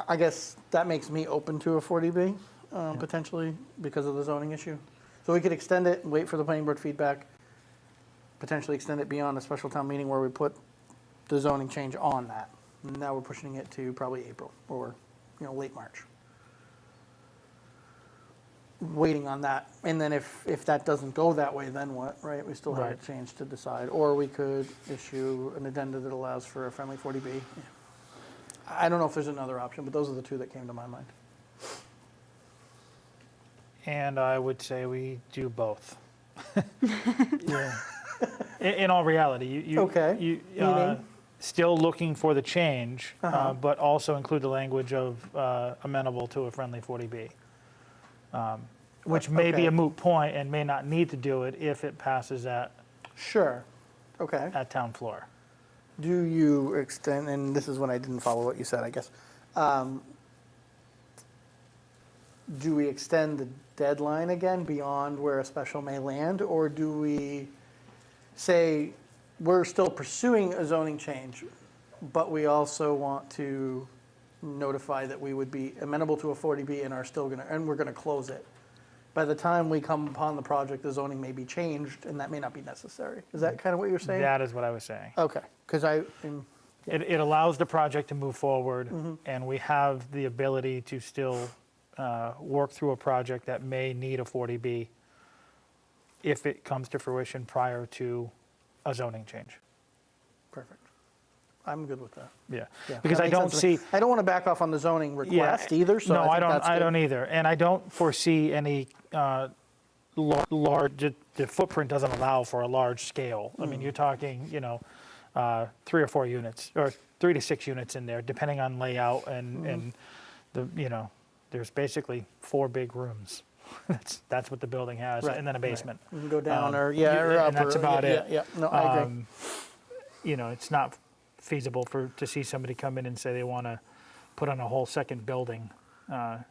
[SPEAKER 1] I guess that makes me open to a 40B, potentially, because of the zoning issue. So we could extend it and wait for the planning board feedback, potentially extend it beyond a special town meeting where we put the zoning change on that. Now we're pushing it to probably April or, late March. Waiting on that. And then if that doesn't go that way, then what, right? We still have a
[SPEAKER 3] Right.
[SPEAKER 1] change to decide. Or we could issue an addenda that allows for a friendly 40B. I don't know if there's another option, but those are the two that came to my mind.
[SPEAKER 3] And I would say we do both.
[SPEAKER 1] Yeah.
[SPEAKER 3] In all reality, you.
[SPEAKER 1] Okay. Meaning?
[SPEAKER 3] Still looking for the change,
[SPEAKER 1] Uh-huh.
[SPEAKER 3] but also include the language of amenable to a friendly 40B. Which may be
[SPEAKER 1] Okay.
[SPEAKER 3] a moot point and may not need to do it if it passes at
[SPEAKER 1] Sure. Okay.
[SPEAKER 3] town floor.
[SPEAKER 1] Do you extend, and this is when I didn't follow what you said, I guess. Do we extend the deadline again beyond where a special may land? Or do we say we're still pursuing a zoning change, but we also want to notify that we would be amenable to a 40B and we're gonna close it? By the time we come upon the project, the zoning may be changed, and that may not be necessary. Is that kind of what you're saying?
[SPEAKER 3] That is what I was saying.
[SPEAKER 1] Okay, because
[SPEAKER 3] It allows the project to move forward,
[SPEAKER 1] Mm-hmm.
[SPEAKER 3] and we have the ability to still work through a project that may need a 40B if it comes to fruition prior to a zoning change.
[SPEAKER 1] perfect. I'm good with that.
[SPEAKER 3] Yeah,
[SPEAKER 1] Yeah,
[SPEAKER 3] because
[SPEAKER 1] that
[SPEAKER 3] I
[SPEAKER 1] makes
[SPEAKER 3] don't
[SPEAKER 1] sense to me.
[SPEAKER 3] see.
[SPEAKER 1] I don't want to back off on the zoning request either, so
[SPEAKER 3] No,
[SPEAKER 1] I think
[SPEAKER 3] don't.
[SPEAKER 1] that's
[SPEAKER 3] I
[SPEAKER 1] good.
[SPEAKER 3] don't either, and I don't foresee any large. The footprint doesn't allow for a large scale. I
[SPEAKER 1] Mm.
[SPEAKER 3] mean, you're talking, 3 or 4 units, or 3 to 6 units in there, depending on layout
[SPEAKER 1] Mm-hmm.
[SPEAKER 3] and the. There's basically 4 big rooms. That's what the building has,
[SPEAKER 1] Right,
[SPEAKER 3] and then a
[SPEAKER 1] right.
[SPEAKER 3] basement.
[SPEAKER 1] You can go down or
[SPEAKER 3] you-
[SPEAKER 1] or up.
[SPEAKER 3] and that's
[SPEAKER 1] or-
[SPEAKER 3] about
[SPEAKER 1] yeah,
[SPEAKER 3] it.
[SPEAKER 1] Yeah, no, I agree.
[SPEAKER 3] It's not feasible to see somebody come in and say they want to put on a whole second building, and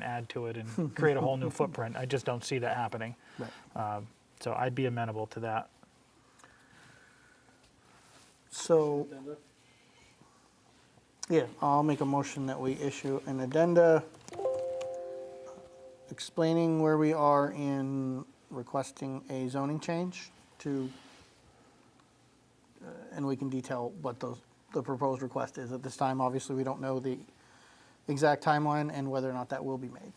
[SPEAKER 3] add to it and create a whole new footprint. I just don't see that happening.
[SPEAKER 1] Right.
[SPEAKER 3] So I'd be amenable to that.
[SPEAKER 1] So, yeah, I'll make a motion that we issue an addenda explaining where we are in requesting a zoning change and we can detail what the proposed request is. At this time, obviously, we don't know the exact timeline and whether or not that will be made.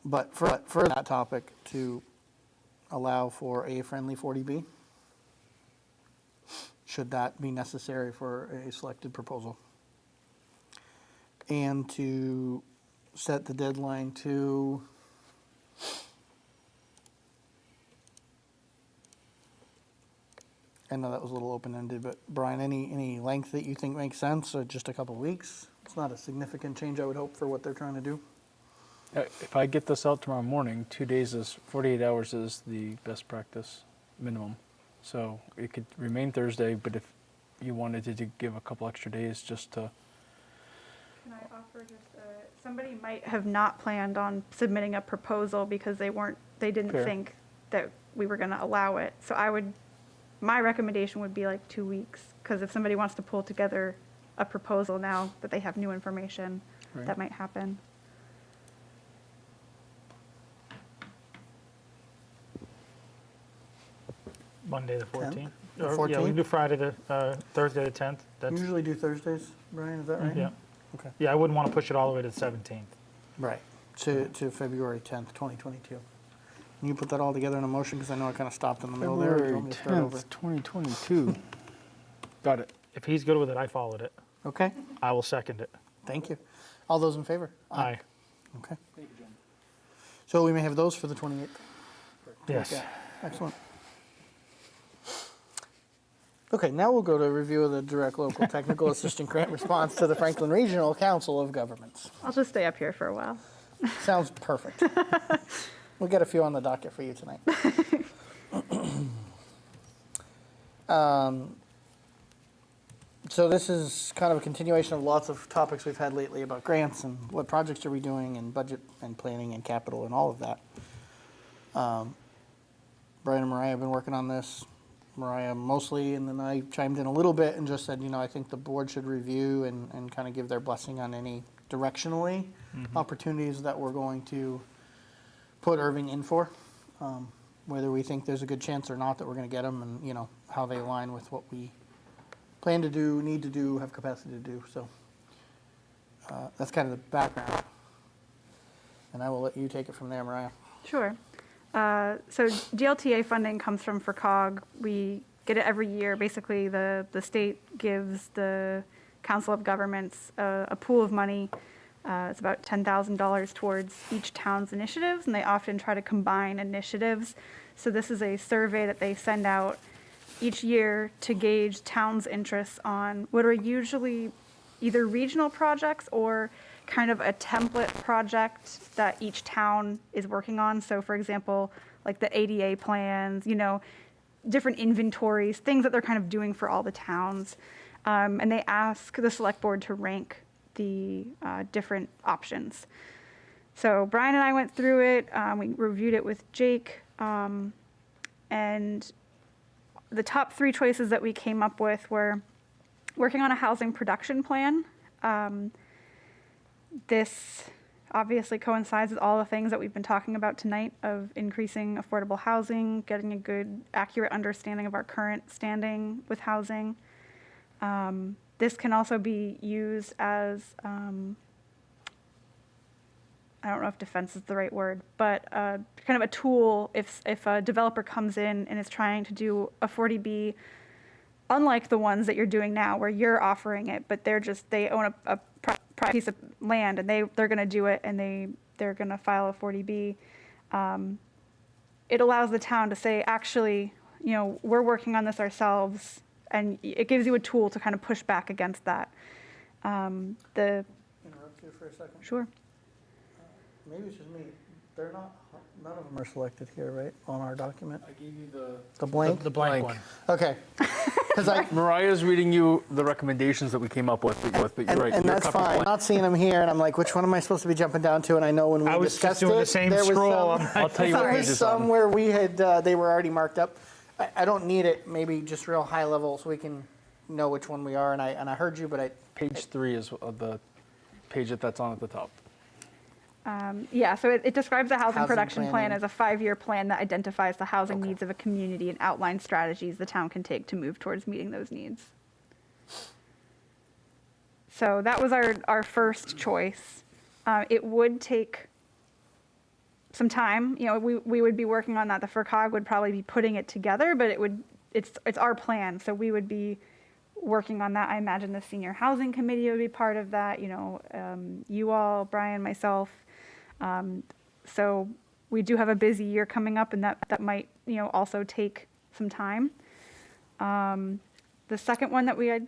[SPEAKER 1] But for that topic, to allow for a friendly 40B, should that be necessary for a selected proposal. And to set the deadline to I know that was a little open-ended, but Brian, any length that you think makes sense, or just a couple weeks? It's not a significant change, I would hope, for what they're trying to do.
[SPEAKER 2] If I get this out tomorrow morning, 2 days is 48 hours is the best practice minimum. So it could remain Thursday, but if you wanted to give a couple extra days just to.
[SPEAKER 6] Can I offer just somebody might have not planned on submitting a proposal because they didn't
[SPEAKER 2] Fair.
[SPEAKER 6] think that we were going to allow it. So my recommendation would be like 2 weeks, because if somebody wants to pull together a proposal now that they have new information,
[SPEAKER 2] Right.
[SPEAKER 6] that might happen.
[SPEAKER 3] Monday, the 14th.
[SPEAKER 1] The
[SPEAKER 3] Or, yeah, we
[SPEAKER 1] 14th?
[SPEAKER 3] can do Friday, Thursday, the 10th.
[SPEAKER 1] You
[SPEAKER 3] That's,
[SPEAKER 1] usually do Thursdays, Brian, is that right?
[SPEAKER 3] yeah.
[SPEAKER 1] Okay.
[SPEAKER 3] Yeah, I wouldn't want to push it all the way to the 17th.
[SPEAKER 1] Right, to February 10th, 2022. Can you put that all together in a motion, because I know I kind of stopped in the middle there. or you
[SPEAKER 2] February
[SPEAKER 1] want me to start over?
[SPEAKER 2] 10th, 2022. Got it.
[SPEAKER 3] If he's good with it, I followed it.
[SPEAKER 1] Okay,
[SPEAKER 3] I will second it.
[SPEAKER 1] thank you. All those in favor?
[SPEAKER 3] Aye.
[SPEAKER 1] Okay. So we may have those for the 28th?
[SPEAKER 3] Yes.
[SPEAKER 1] Okay, excellent. Okay, now we'll go to a review of the direct local technical assistant grant response to the Franklin Regional Council of Governments.
[SPEAKER 6] I'll just stay up here for a while.
[SPEAKER 1] Sounds perfect. We'll get a few on the docket for you tonight. So this is kind of a continuation of lots of topics we've had lately about grants and what projects are we doing and budget and planning and capital and all of that. Brian and Mariah have been working on this. Mariah mostly, and then I chimed in a little bit and just said, I think the board should review and kind of give their blessing on any directionally opportunities that we're going to put Irving in for, whether we think there's a good chance or not that we're going to get them, and how they align with what we plan to do, need to do, have capacity to do. So that's kind of the background, and I will let you take it from there, Mariah.
[SPEAKER 6] Sure. So GLTA funding comes from FERCOG. We get it every year. Basically, the state gives the Council of Governments a pool of money. It's about $10,000 towards each town's initiatives, and they often try to combine initiatives. So this is a survey that they send out each year to gauge towns' interests on what are usually either regional projects or kind of a template project that each town is working on. So for example, like the ADA plans, different inventories, things that they're kind of doing for all the towns. And they ask the select board to rank the different options. So Brian and I went through it. We reviewed it with Jake. And the top 3 choices that we came up with were working on a housing production plan. This obviously coincides with all the things that we've been talking about tonight of increasing affordable housing, getting a good, accurate understanding of our current standing with housing. This can also be used as, I don't know if defense is the right word, but kind of a tool if a developer comes in and is trying to do a 40B, unlike the ones that you're doing now where you're offering it, but they own a piece of land and they're going to do it and they're going to file a 40B. It allows the town to say, actually, we're working on this ourselves, and it gives you a tool to kind of push back against that.
[SPEAKER 1] Interrupt you for a second?
[SPEAKER 6] Sure.
[SPEAKER 1] Maybe it's just me. They're not, none of them are selected here, right, on our document?
[SPEAKER 2] I gave you the.
[SPEAKER 1] The blank?
[SPEAKER 3] The blank
[SPEAKER 2] Blank.
[SPEAKER 3] one.
[SPEAKER 1] Okay. Because
[SPEAKER 2] Mariah's reading you the recommendations that we came up with, but you're right.
[SPEAKER 1] and
[SPEAKER 2] your
[SPEAKER 1] that's
[SPEAKER 2] copy's
[SPEAKER 1] fine. I'm
[SPEAKER 2] blank.
[SPEAKER 1] not seeing them here, and I'm like, which one am I supposed to be jumping down to? And I know when we
[SPEAKER 3] I was
[SPEAKER 1] discussed
[SPEAKER 3] just doing
[SPEAKER 1] it,
[SPEAKER 3] the same
[SPEAKER 1] there was
[SPEAKER 3] scroll.
[SPEAKER 1] some-
[SPEAKER 2] I'll tell you what
[SPEAKER 1] there
[SPEAKER 2] page
[SPEAKER 1] was
[SPEAKER 2] it's
[SPEAKER 1] some
[SPEAKER 2] on.
[SPEAKER 1] where we had, they were already marked up. I don't need it, maybe just real high level so we can know which one we are, and I heard you, but
[SPEAKER 2] Page 3 is the page that's on at the top.
[SPEAKER 6] Yeah, so it describes the housing
[SPEAKER 1] Housing
[SPEAKER 6] production plan
[SPEAKER 1] planning.
[SPEAKER 6] as a 5-year plan that identifies the housing
[SPEAKER 1] Okay.
[SPEAKER 6] needs of a community and outlines strategies the town can take to move towards meeting those needs. So that was our first choice. It would take some time. We would be working on that. The FERCOG would probably be putting it together, but it's our plan. So we would be working on that. I imagine the senior housing committee would be part of that. You all, Brian, myself. So we do have a busy year coming up, and that might also take some time. The second one that we had,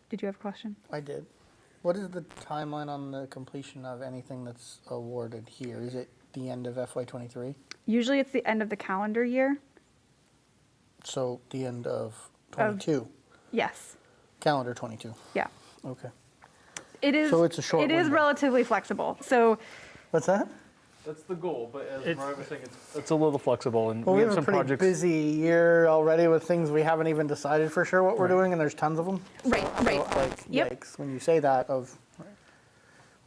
[SPEAKER 6] did you have a question?
[SPEAKER 1] I did. What is the timeline on the completion of anything that's awarded here? Is it the end of FY23?
[SPEAKER 6] Usually it's the end of the calendar year.
[SPEAKER 1] So the end of 22,
[SPEAKER 6] Yes,
[SPEAKER 1] calendar 22.
[SPEAKER 6] yeah.
[SPEAKER 1] Okay.
[SPEAKER 6] It is.
[SPEAKER 1] So it's a short
[SPEAKER 6] It is
[SPEAKER 1] window.
[SPEAKER 6] relatively flexible. So
[SPEAKER 1] What's that?
[SPEAKER 2] That's the goal, but as Mariah was saying, it's a little flexible, and
[SPEAKER 1] Well,
[SPEAKER 2] we
[SPEAKER 1] we
[SPEAKER 2] have
[SPEAKER 1] have a
[SPEAKER 2] some
[SPEAKER 1] pretty
[SPEAKER 2] projects.
[SPEAKER 1] busy year already with things we haven't even decided for sure what we're doing, and there's tons of them.
[SPEAKER 6] right.
[SPEAKER 1] So, like,
[SPEAKER 6] Yep.
[SPEAKER 1] yikes, when you say that of,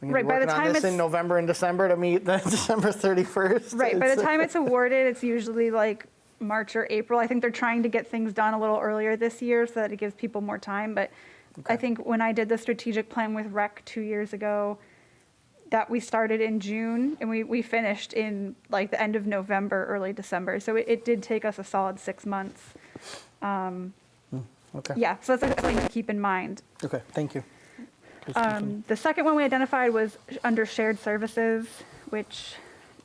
[SPEAKER 1] we're
[SPEAKER 6] Right, by the
[SPEAKER 1] working on
[SPEAKER 6] time
[SPEAKER 1] this in
[SPEAKER 6] it's-
[SPEAKER 1] November and December to meet the December 31st.
[SPEAKER 6] Right. By the
[SPEAKER 1] It's-
[SPEAKER 6] time it's awarded, it's usually like March or April. I think they're trying to get things done a little earlier this year so that it gives people more time. But I
[SPEAKER 1] Okay.
[SPEAKER 6] think when I did the strategic plan with REC 2 years ago, that we started in June and we finished in like the end of November, early December. So it did take us a solid 6 months.
[SPEAKER 1] Okay.
[SPEAKER 6] Yeah, so that's something to keep in mind.
[SPEAKER 1] Okay, thank you. Please continue.
[SPEAKER 6] The second one we identified was under shared services, which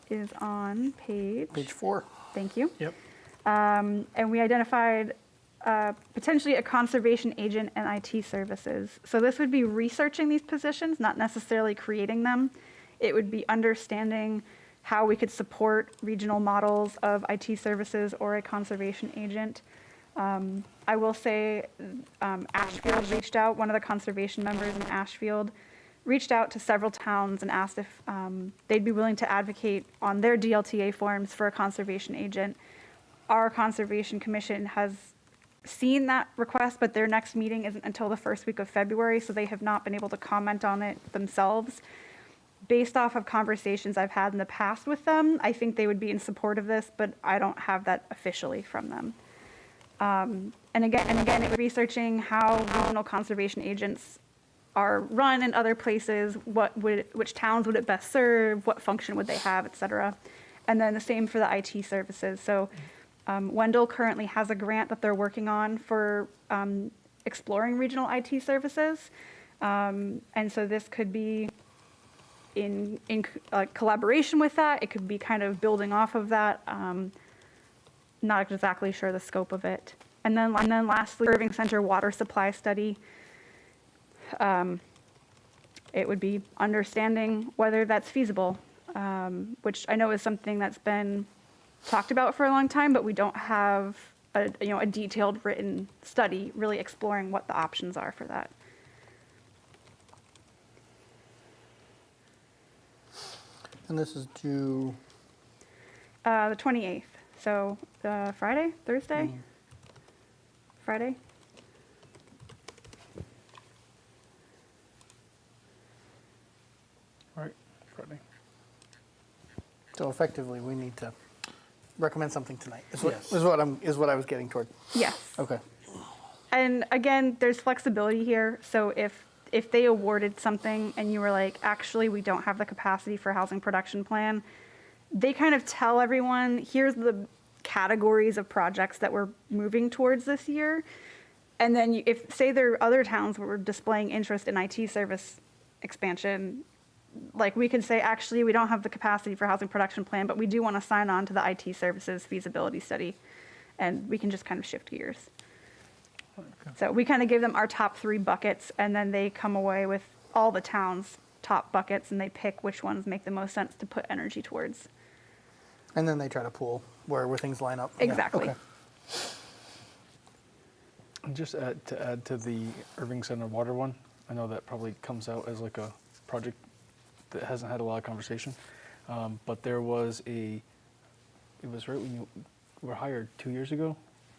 [SPEAKER 6] is on
[SPEAKER 1] Page 4.
[SPEAKER 6] thank you.
[SPEAKER 3] Yep.
[SPEAKER 6] And we identified potentially a conservation agent and IT services. So this would be researching these positions, not necessarily creating them. It would be understanding how we could support regional models of IT services or a conservation agent. I will say Ashfield reached out, one of the conservation members in Ashfield reached out to several towns and asked if they'd be willing to advocate on their DLTA forms for a conservation agent. Our Conservation Commission has seen that request, but their next meeting isn't until the first week of February, so they have not been able to comment on it themselves. Based off of conversations I've had in the past with them, I think they would be in support of this, but I don't have that officially from them. And again, researching how regional conservation agents are run in other places, which towns would it best serve, what function would they have, et cetera. And then the same for the IT services. So Wendell currently has a grant that they're working on for exploring regional IT services. And so this could be in collaboration with that. It could be kind of building off of that. Not exactly sure the scope of it. And then lastly, Irving Center water supply study. It would be understanding whether that's feasible, which I know is something that's been talked about for a long time, but we don't have a detailed written study really exploring what the options are for that.
[SPEAKER 1] And this is due,
[SPEAKER 6] The 28th, so Friday, Thursday? Friday?
[SPEAKER 2] Right, Friday.
[SPEAKER 1] so effectively, we need to recommend something tonight,
[SPEAKER 2] Yes.
[SPEAKER 1] is what I was getting toward.
[SPEAKER 6] Yes.
[SPEAKER 1] Okay.
[SPEAKER 6] And again, there's flexibility here. So if they awarded something and you were like, actually, we don't have the capacity for housing production plan, they kind of tell everyone, here's the categories of projects that we're moving towards this year. And then if, say, there are other towns were displaying interest in IT service expansion, like we could say, actually, we don't have the capacity for housing production plan, but we do want to sign on to the IT services feasibility study. And we can just kind of shift gears. So we kind of give them our top 3 buckets, and then they come away with all the towns' top buckets, and they pick which ones make the most sense to put energy towards.
[SPEAKER 1] And then they try to pool where things line up. Yeah,
[SPEAKER 6] Exactly.
[SPEAKER 1] okay.
[SPEAKER 2] And just to add to the Irving Center water one, I know that probably comes out as like a project that hasn't had a lot of conversation, but there was it was right when you were hired 2 years ago.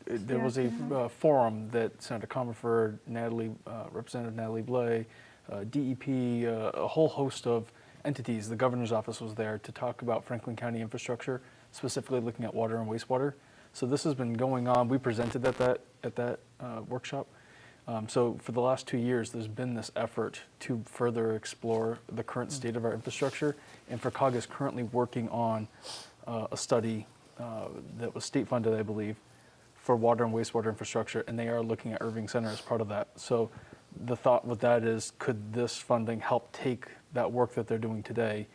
[SPEAKER 2] There was a forum that Senator Comerford, Representative Natalie Blais, DEP, a whole host of entities. The governor's office was there to talk about Franklin County infrastructure, specifically looking at water and wastewater. So this has been going on. We presented at that workshop. So for the last 2 years, there's been this effort to further explore the current state of our infrastructure. And FRCOG is currently working on a study that was state funded, I believe, for water and wastewater infrastructure, and they are looking at Irving Center as part of that. So the thought with that is, could this funding help take that work that they're doing today,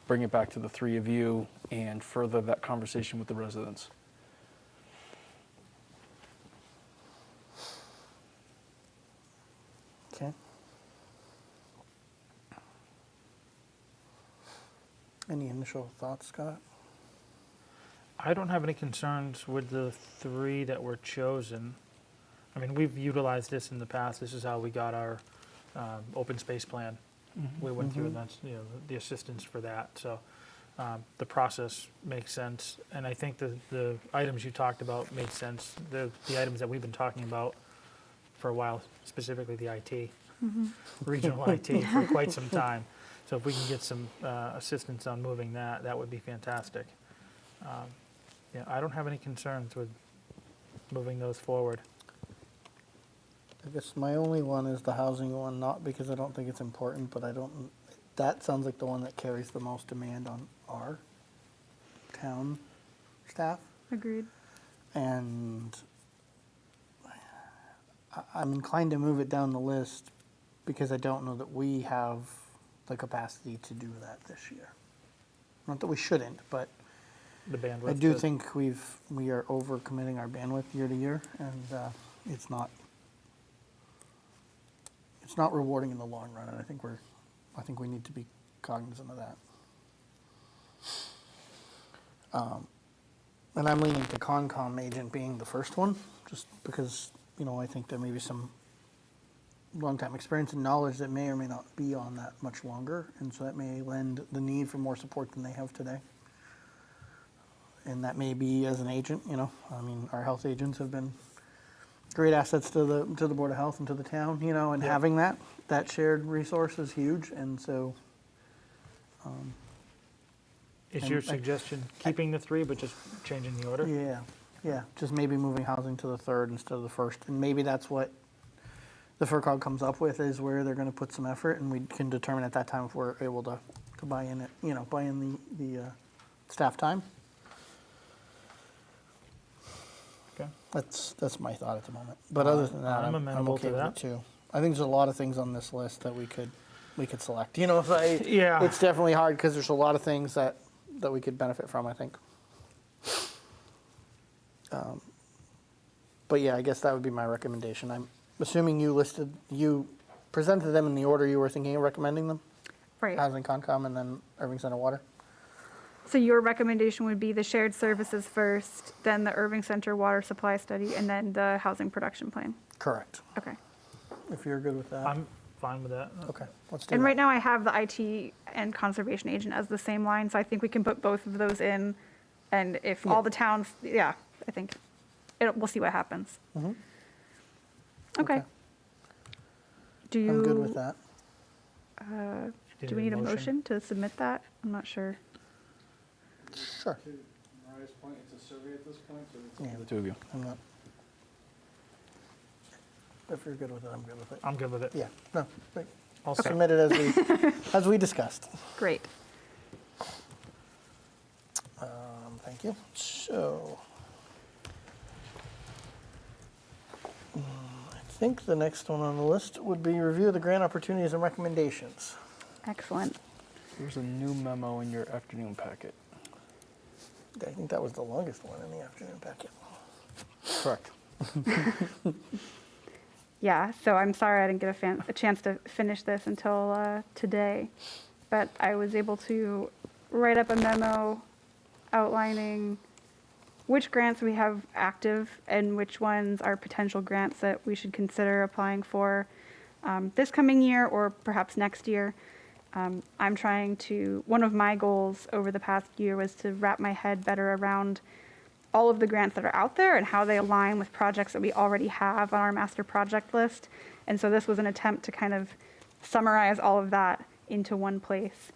[SPEAKER 2] bring it back to the 3 of you, and further that conversation with the residents?
[SPEAKER 1] Okay. Any initial thoughts, Scott?
[SPEAKER 3] I don't have any concerns with the 3 that were chosen. I mean, we've utilized this in the past. This is how we got our open space plan. We went through, and that's, the assistance for that. So the process makes sense. And I think the items you talked about made sense. The items that we've been talking about for a while, specifically the IT, regional IT, for quite some time. So if we can get some assistance on moving that, that would be fantastic. Yeah, I don't have any concerns with moving those forward.
[SPEAKER 1] I guess my only one is the housing one, not because I don't think it's important, but that sounds like the one that carries the most demand on our town staff.
[SPEAKER 6] Agreed.
[SPEAKER 1] And I'm inclined to move it down the list because I don't know that we have the capacity to do that this year. Not that we shouldn't, but
[SPEAKER 3] The bandwidth.
[SPEAKER 1] I do think we are overcommitting our bandwidth year to year, and it's not rewarding in the long run. And I think we need to be cognizant of that. And I'm leaning to Concom agent being the first one, just because I think there may be some long-time experience and knowledge that may or may not be on that much longer, and so that may lend the need for more support than they have today. And that may be as an agent, I mean, our health agents have been great assets to the Board of Health and to the town, and having that shared resource is huge, and so.
[SPEAKER 3] Is
[SPEAKER 1] and
[SPEAKER 3] your
[SPEAKER 1] I-
[SPEAKER 3] suggestion keeping the 3, but just changing the order?
[SPEAKER 1] Yeah, just maybe moving housing to the third instead of the first, and maybe that's what the FERCog comes up with, is where they're going to put some effort, and we can determine at that time if we're able to buy in the staff time.
[SPEAKER 3] Okay.
[SPEAKER 1] That's my thought at the moment. But other than that,
[SPEAKER 3] I'm
[SPEAKER 1] I'm
[SPEAKER 3] amenable
[SPEAKER 1] okay
[SPEAKER 3] to
[SPEAKER 1] with
[SPEAKER 3] that.
[SPEAKER 1] it too. I think there's a lot of things on this list that we could select. So
[SPEAKER 3] Yeah.
[SPEAKER 1] it's definitely hard because there's a lot of things that we could benefit from, I think. But yeah, I guess that would be my recommendation. I'm assuming you presented them in the order you were thinking of recommending them?
[SPEAKER 6] Right.
[SPEAKER 1] Housing, Concom, and then Irving Center Water?
[SPEAKER 6] So your recommendation would be the shared services first, then the Irving Center water supply study, and then the housing production plan.
[SPEAKER 1] Correct.
[SPEAKER 6] Okay.
[SPEAKER 1] If you're good with that.
[SPEAKER 3] I'm fine with that.
[SPEAKER 1] Okay, let's do
[SPEAKER 6] And
[SPEAKER 1] that.
[SPEAKER 6] right now I have the IT and conservation agent as the same line, so I think we can put both of those in. And if all the towns, I think we'll see what happens.
[SPEAKER 1] Mhm.
[SPEAKER 6] Okay.
[SPEAKER 1] Okay.
[SPEAKER 6] Do you?
[SPEAKER 1] I'm good with that.
[SPEAKER 6] Do we need a motion to submit that? I'm not sure.
[SPEAKER 1] Sure.
[SPEAKER 2] To Mariah's point, it's a survey at this point, so it's
[SPEAKER 1] Yeah.
[SPEAKER 2] the 2 of you.
[SPEAKER 1] I'm not. If you're good with it, I'm good with it.
[SPEAKER 3] I'm good with it.
[SPEAKER 1] Yeah, no, great. I'll
[SPEAKER 3] Okay.
[SPEAKER 1] submit it as we discussed.
[SPEAKER 6] Great.
[SPEAKER 1] Thank you. So, I think the next one on the list would be review of the grant opportunities and recommendations.
[SPEAKER 6] Excellent.
[SPEAKER 2] There's a new memo in your afternoon packet.
[SPEAKER 1] I think that was the longest one in the afternoon packet.
[SPEAKER 2] Correct.
[SPEAKER 6] Yeah, so I'm sorry I didn't get a chance to finish this until today, but I was able to write up a memo outlining which grants we have active and which ones are potential grants that we should consider applying for this coming year or perhaps next year. One of my goals over the past year was to wrap my head better around all of the grants that are out there and how they align with projects that we already have on our master project list. And so this was an attempt to kind of summarize all of that into one place.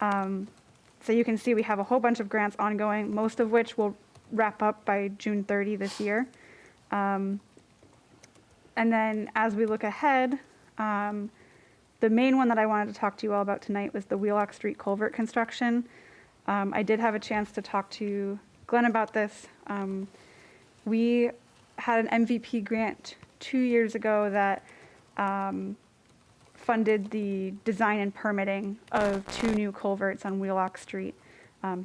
[SPEAKER 6] So you can see we have a whole bunch of grants ongoing, most of which will wrap up by June 30 this year. And then as we look ahead, the main one that I wanted to talk to you all about tonight was the Wheelock Street Culvert construction. I did have a chance to talk to Glenn about this. We had an MVP grant 2 years ago that funded the design and permitting of 2 new culverts on Wheelock Street.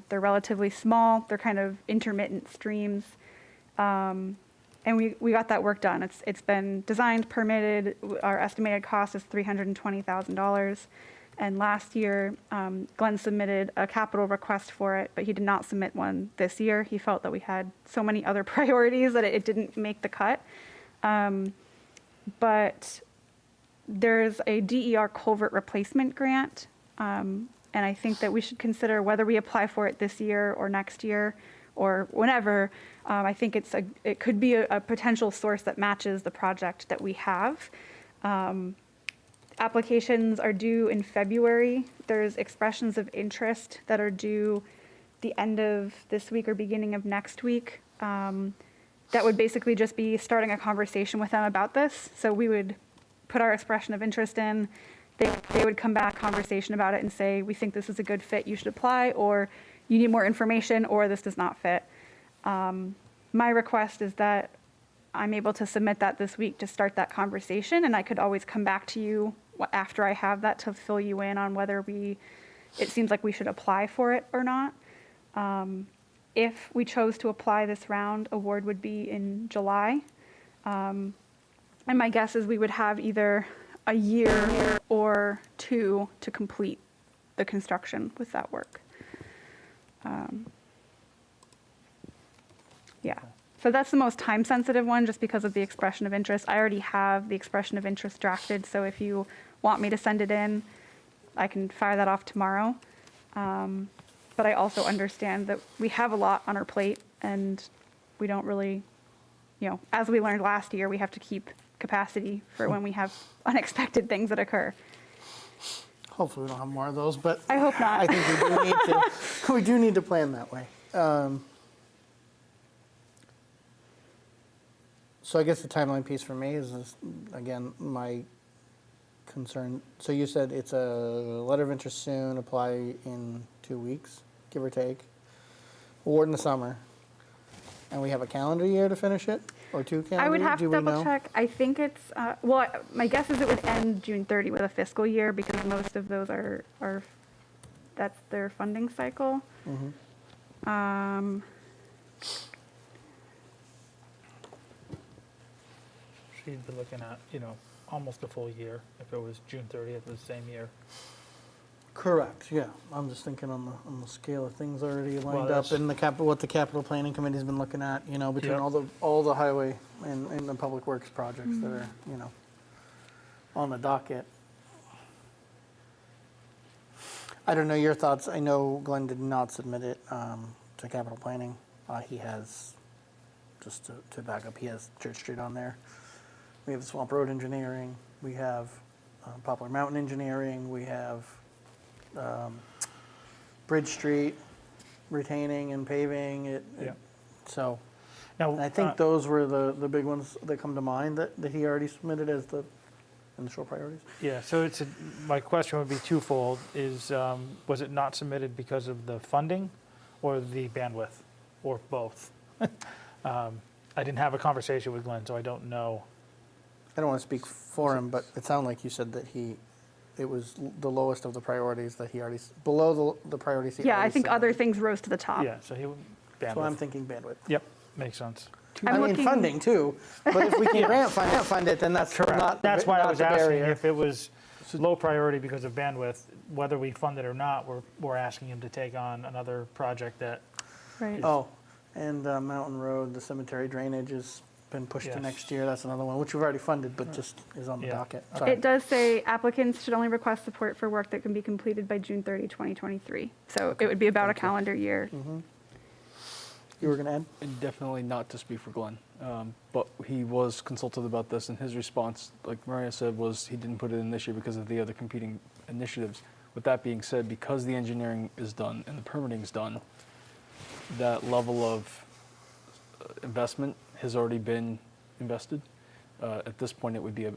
[SPEAKER 6] They're relatively small. They're kind of intermittent streams. And And we got that work done. It's been designed, permitted. Our estimated cost is $320,000. And last year, Glenn submitted a capital request for it, but he did not submit one this year. He felt that we had so many other priorities that it didn't make the cut. But there's a DER culvert replacement grant, and I think that we should consider whether we apply for it this year or next year or whenever. I think it could be a potential source that matches the project that we have. Applications are due in February. There's expressions of interest that are due the end of this week or beginning of next week. That would basically just be starting a conversation with them about this. So we would put our expression of interest in. They would come back, conversation about it, and say, we think this is a good fit, you should apply, or you need more information, or this does not fit. My request is that I'm able to submit that this week to start that conversation, and I could always come back to you after I have that to fill you in on whether it seems like we should apply for it or not. If we chose to apply this round, award would be in July. And my guess is we would have either a year or two to complete the construction with that work. Yeah. So that's the most time-sensitive one, just because of the expression of interest. I already have the expression of interest drafted, so if you want me to send it in, I can fire that off tomorrow. But I also understand that we have a lot on our plate, and we don't really, as we learned last year, we have to keep capacity for when we have unexpected things that occur.
[SPEAKER 1] Hopefully we don't have more of those, but
[SPEAKER 6] I hope not.
[SPEAKER 1] I think we do need to. We do need to plan that way. So I guess the timeline piece for me is again, my concern. So you said it's a letter of interest soon, apply in 2 weeks, give or take. Award in the summer. And we have a calendar year to finish it? Or 2 calendar years?
[SPEAKER 6] I would have to
[SPEAKER 1] Do we
[SPEAKER 6] double
[SPEAKER 1] know?
[SPEAKER 6] check. I think it's, my guess is it would end June 30 with a fiscal year, because most of those are that's their funding cycle.
[SPEAKER 1] Mm-hmm.
[SPEAKER 3] She'd be looking at, almost a full year if it was June 30th of the same year.
[SPEAKER 1] Correct, yeah. I'm just thinking on the scale of things already lined up
[SPEAKER 3] that's-
[SPEAKER 1] and what the capital planning committee's been looking at, between
[SPEAKER 3] Yeah.
[SPEAKER 1] all the highway and the public works projects that are, on the docket. I don't know your thoughts. I know Glenn did not submit it to capital planning. He has, just to back up, he has Church Street on there. We have Swamp Road Engineering. We have Poplar Mountain Engineering. We have Bridge Street, retaining and paving it.
[SPEAKER 3] Yeah.
[SPEAKER 1] So,
[SPEAKER 3] Now,
[SPEAKER 1] and I think those were the big ones that come to mind that he already submitted as the initial priorities.
[SPEAKER 3] yeah, so my question would be twofold, was it not submitted because of the funding or the bandwidth, or both? I didn't have a conversation with Glenn, so I don't know.
[SPEAKER 1] I don't want to speak for him, but it sounded like you said that it was the lowest of the priorities that he already, below the priorities he
[SPEAKER 6] Yeah,
[SPEAKER 1] already
[SPEAKER 6] I think
[SPEAKER 1] submitted.
[SPEAKER 6] other things rose to the top.
[SPEAKER 3] Yeah, so bandwidth.
[SPEAKER 1] So I'm thinking bandwidth.
[SPEAKER 3] Yep, makes sense.
[SPEAKER 6] I'm
[SPEAKER 1] I mean,
[SPEAKER 6] looking-
[SPEAKER 1] funding too, but if we can grant fund it, then that's not
[SPEAKER 3] That's why I
[SPEAKER 1] not
[SPEAKER 3] was
[SPEAKER 1] the
[SPEAKER 3] asking
[SPEAKER 1] barrier.
[SPEAKER 3] if it was low priority because of bandwidth, whether we fund it or not, we're asking him to take on another project that,
[SPEAKER 6] Right.
[SPEAKER 1] Oh, and Mountain Road, the cemetery drainage has been pushed to
[SPEAKER 3] Yes.
[SPEAKER 1] next year. That's another one, which we've already funded, but just is on the
[SPEAKER 3] Yeah.
[SPEAKER 1] docket.
[SPEAKER 3] Okay.
[SPEAKER 1] Sorry.
[SPEAKER 6] It does say applicants should only request support for work that can be completed by June 30, 2023. So it would be about a calendar year.
[SPEAKER 1] You were going to add?
[SPEAKER 2] And definitely not to speak for Glenn, but he was consulted about this, and his response, like Maria said, was he didn't put it in this year because of the other competing initiatives. With that being said, because the engineering is done and the permitting is done, that level of investment has already been invested. At this point, it would be,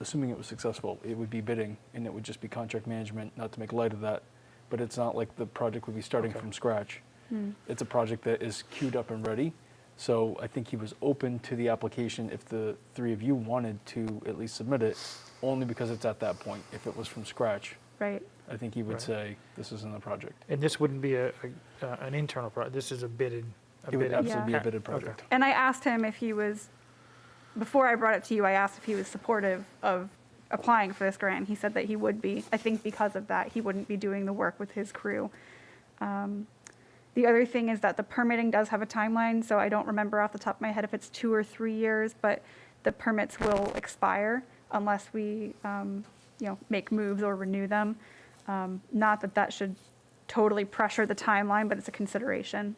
[SPEAKER 2] assuming it was successful, it would be bidding, and it would just be contract management, not to make light of that, but it's not like the project would be starting from scratch. It's a project that is queued up and ready. So I think he was open to the application if the three of you wanted to at least submit it, only because it's at that point. If it was from scratch,
[SPEAKER 6] Right.
[SPEAKER 2] I think he would
[SPEAKER 3] Right.
[SPEAKER 2] say, this isn't a project.
[SPEAKER 3] and this wouldn't be an internal project, this is a bidded
[SPEAKER 2] It would
[SPEAKER 3] bidded-
[SPEAKER 2] absolutely be a
[SPEAKER 6] Yeah.
[SPEAKER 2] bidded project.
[SPEAKER 6] And I asked him if he was, before I brought it to you, I asked if he was supportive of applying for this grant. He said that he would be. I think because of that, he wouldn't be doing the work with his crew. The other thing is that the permitting does have a timeline, so I don't remember off the top of my head if it's 2 or 3 years, but the permits will expire unless we, make moves or renew them. Not that that should totally pressure the timeline, but it's a consideration.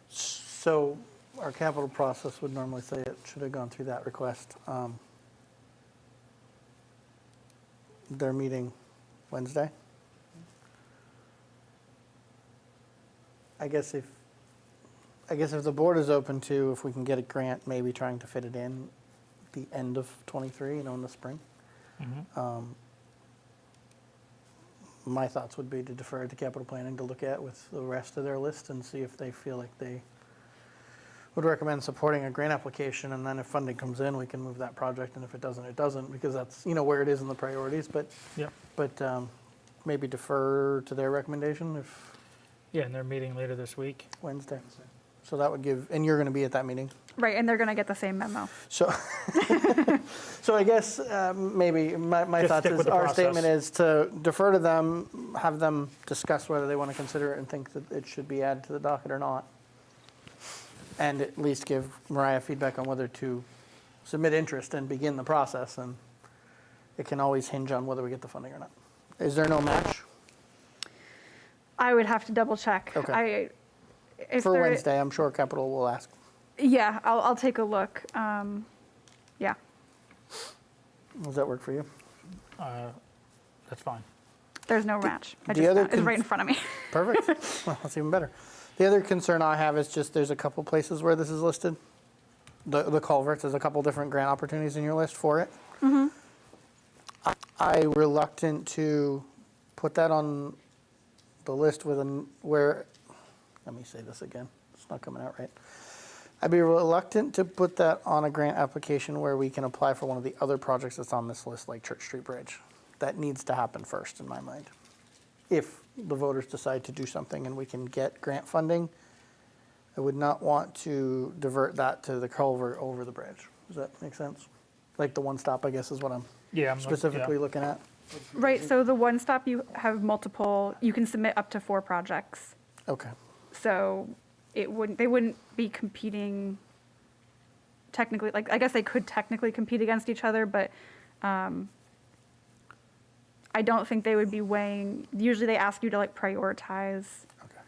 [SPEAKER 1] So our capital process would normally say it should have gone through that request. They're meeting Wednesday. I guess if the board is open to, if we can get a grant, maybe trying to fit it in the end of '23, in the spring. My thoughts would be to defer it to capital planning to look at with the rest of their list and see if they feel like they would recommend supporting a grant application, and then if funding comes in, we can move that project, and if it doesn't, it doesn't, because that's, where it is in the priorities, but maybe defer to their recommendation if
[SPEAKER 3] Yeah, and they're meeting later this week.
[SPEAKER 1] Wednesday. So that would give, and you're going to be at that meeting.
[SPEAKER 6] Right, and they're going to get the same memo.
[SPEAKER 1] So, so I guess maybe my
[SPEAKER 3] Just
[SPEAKER 1] thoughts
[SPEAKER 3] stick
[SPEAKER 1] is,
[SPEAKER 3] with the
[SPEAKER 1] our
[SPEAKER 3] process.
[SPEAKER 1] statement is to defer to them, have them discuss whether they want to consider it and think that it should be added to the docket or not. And at least give Mariah feedback on whether to submit interest and begin the process. And it can always hinge on whether we get the funding or not. Is there no match
[SPEAKER 6] I would have to double check.
[SPEAKER 1] Okay.
[SPEAKER 6] If
[SPEAKER 1] for
[SPEAKER 6] there-
[SPEAKER 1] Wednesday? I'm sure Capital will ask.
[SPEAKER 6] Yeah, I'll take a look. Yeah.
[SPEAKER 1] Does that work for you?
[SPEAKER 3] That's fine.
[SPEAKER 6] There's no match. I
[SPEAKER 1] the
[SPEAKER 6] just
[SPEAKER 1] other
[SPEAKER 6] found, it's right in front of me.
[SPEAKER 1] Perfect. Well, that's even better. The other concern I have is just there's a couple places where this is listed. The culverts, there's a couple different grant opportunities in your list for it. I'm reluctant to put that on the list with where, let me say this again, it's not coming out right. I'd be reluctant to put that on a grant application where we can apply for one of the other projects that's on this list, like Church Street Bridge. That needs to happen first, in my mind. If the voters decide to do something and we can get grant funding, I would not want to divert that to the culvert over the bridge. Does that make sense? Like the one stop, I guess, is what I'm specifically looking at.
[SPEAKER 6] Right, so the one stop, you have multiple, you can submit up to 4 projects.
[SPEAKER 1] Okay.
[SPEAKER 6] So they wouldn't be competing technically, like, I guess they could technically compete against each other, but I don't think they would be weighing, usually they ask you to prioritize
[SPEAKER 1] Okay.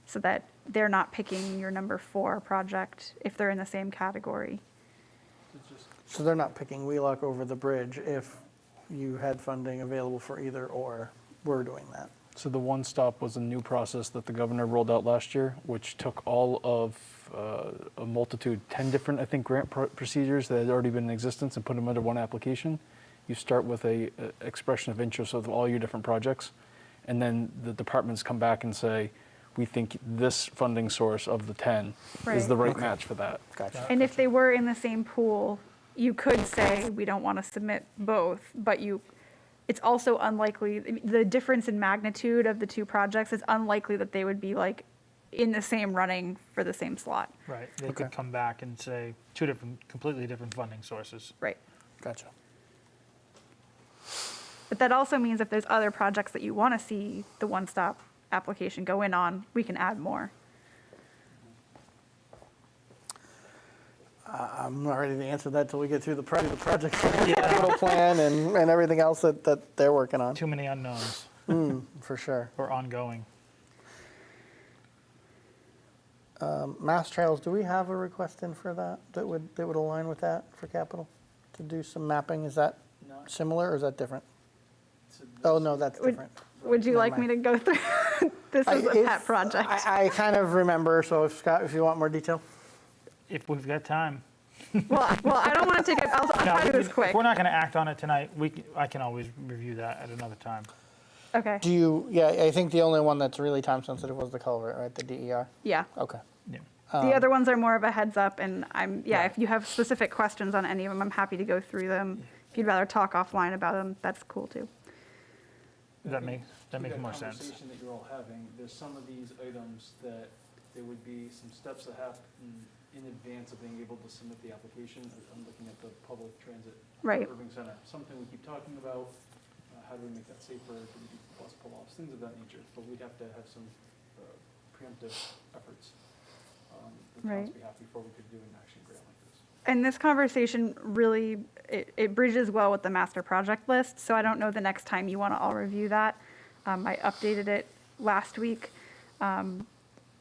[SPEAKER 6] so that they're not picking your number 4 project if they're in the same category.
[SPEAKER 1] So they're not picking Wheelock over the bridge if you had funding available for either, or we're doing that.
[SPEAKER 2] So the one stop was a new process that the governor rolled out last year, which took all of a multitude, 10 different, I think, grant procedures that had already been in existence and put them under one application. You start with a expression of interest of all your different projects, and then the departments come back and say, we think this funding source of the 10 is the
[SPEAKER 6] Right.
[SPEAKER 2] right match for that.
[SPEAKER 1] Gotcha.
[SPEAKER 6] And if they were in the same pool, you could say, we don't want to submit both, but it's also unlikely, the difference in magnitude of the 2 projects is unlikely that they would be in the same running for the same slot.
[SPEAKER 3] Right. They
[SPEAKER 1] Okay.
[SPEAKER 3] could come back and say 2 completely different funding sources.
[SPEAKER 6] Right.
[SPEAKER 1] Gotcha.
[SPEAKER 6] But that also means if there's other projects that you want to see the one-stop application go in on, we can add more.
[SPEAKER 1] I'm not ready to answer that till we get through the project capital plan and everything else that they're working on.
[SPEAKER 3] Too many unknowns
[SPEAKER 1] For sure.
[SPEAKER 3] or ongoing.
[SPEAKER 1] Mass Trails, do we have a request in for that would align with that for capital? To do some mapping, is that similar or is that different? Oh, no, that's different.
[SPEAKER 6] Would you
[SPEAKER 1] Never
[SPEAKER 6] like me to go through? This is a pet project.
[SPEAKER 1] I kind of remember, so if Scott, if you want more detail.
[SPEAKER 3] If we've got time.
[SPEAKER 6] Well, I don't want to take it, I'll try to do this quick.
[SPEAKER 3] If we're not going to act on it tonight, I can always review that at another time.
[SPEAKER 6] Okay,
[SPEAKER 1] I think the only one that's really time sensitive was the culvert, right, the DER?
[SPEAKER 6] yeah.
[SPEAKER 1] Okay.
[SPEAKER 3] Yeah.
[SPEAKER 6] The other ones are more of a heads up, and if you have specific questions on any of them, I'm happy to go through them. If if you'd rather talk offline about them, that's cool too.
[SPEAKER 3] That makes more sense.
[SPEAKER 2] The conversation that you're all having, there's some of these items that there would be some steps that happen in advance of being able to submit the application. I'm looking at the public transit
[SPEAKER 6] Right.
[SPEAKER 2] Irving Center, something we keep talking about. How do we make that safer? Do we do bus pull-offs, things of that nature? But we'd have to have some preemptive efforts on the town's
[SPEAKER 6] Right.
[SPEAKER 2] behalf before we could do an action grant like this.
[SPEAKER 6] And this conversation really, it bridges well with the master project list, so I don't know the next time you want to all review that. I updated it last week.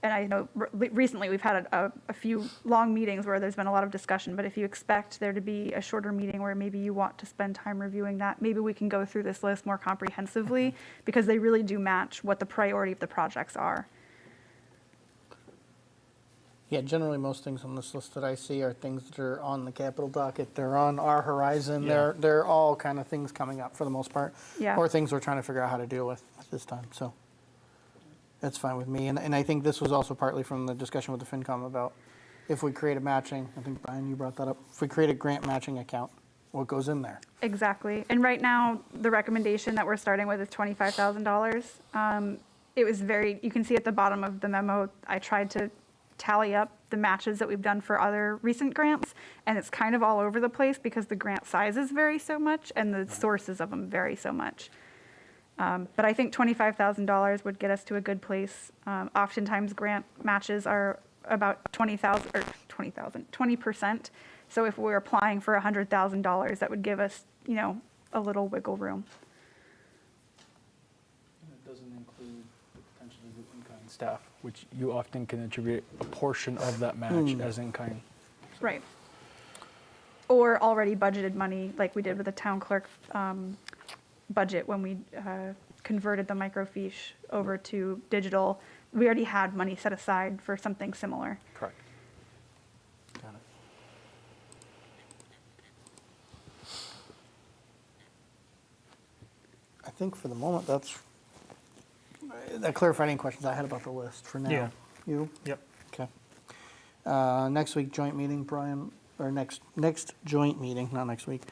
[SPEAKER 6] And I know recently we've had a few long meetings where there's been a lot of discussion, but if you expect there to be a shorter meeting where maybe you want to spend time reviewing that, maybe we can go through this list more comprehensively, because they really do match what the priority of the projects are.
[SPEAKER 1] Yeah, generally, most things on this list that I see are things that are on the capital docket. They're on our horizon.
[SPEAKER 3] Yeah.
[SPEAKER 1] They're all kind of things coming up for the most part.
[SPEAKER 6] Yeah.
[SPEAKER 1] Or things we're trying to figure out how to deal with at this time, so that's fine with me. And I think this was also partly from the discussion with the FinCom about if we create a matching, I think, Brian, you brought that up. If we create a grant matching account, what goes in there?
[SPEAKER 6] Exactly. And right now, the recommendation that we're starting with is $25,000. It was you can see at the bottom of the memo, I tried to tally up the matches that we've done for other recent grants, and it's kind of all over the place because the grant sizes vary so much and the sources of them vary so much. But I think $25,000 would get us to a good place. Oftentimes grant matches are about 20%. So if we're applying for $100,000, that would give us, a little wiggle room.
[SPEAKER 2] And it doesn't include the potentially the in-kind staff, which you often can attribute a portion of that match as in-kind.
[SPEAKER 6] Right. Or already budgeted money, like we did with the town clerk budget when we converted the microfiche over to digital. We already had money set aside for something similar.
[SPEAKER 2] Correct.
[SPEAKER 1] Got it. I think for the moment, that clarified any questions I had about the list for now.
[SPEAKER 3] Yeah.
[SPEAKER 1] You?
[SPEAKER 3] Yep.
[SPEAKER 1] Okay. Next week, joint meeting, Brian, or next joint meeting, not next week,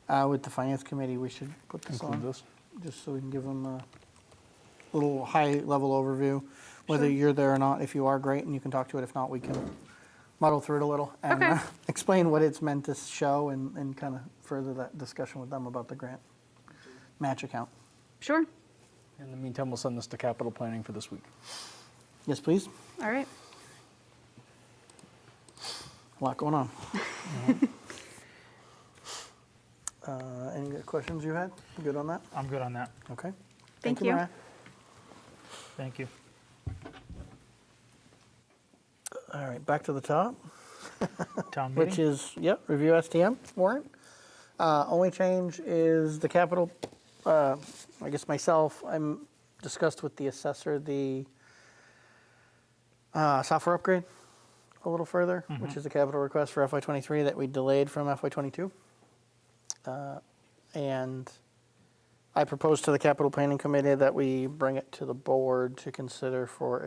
[SPEAKER 1] with the Finance Committee, we should put this
[SPEAKER 2] Include
[SPEAKER 1] on.
[SPEAKER 2] this.
[SPEAKER 1] Just so we can give them a little high-level overview, whether
[SPEAKER 6] Sure.
[SPEAKER 1] you're there or not. If you are, great, and you can talk to it. If not, we can muddle through it a little and
[SPEAKER 6] Okay.
[SPEAKER 1] explain what it's meant to show and kind of further that discussion with them about the grant match account.
[SPEAKER 6] Sure.
[SPEAKER 2] In the meantime, we'll send this to capital planning for this week.
[SPEAKER 1] Yes, please.
[SPEAKER 6] All right.
[SPEAKER 1] A lot going on. Any good questions you had? You good on that?
[SPEAKER 3] I'm good on that.
[SPEAKER 1] Okay.
[SPEAKER 6] Thank you.
[SPEAKER 1] Mariah.
[SPEAKER 3] Thank you.
[SPEAKER 1] All right, back to the top,
[SPEAKER 3] Town meeting?
[SPEAKER 1] which is, review STM warrant. Only change is the capital, I guess myself, I'm discussed with the assessor the software upgrade a little further, which is a capital request for FY23 that we delayed from FY22. And I proposed to the capital planning committee that we bring it to the board to consider for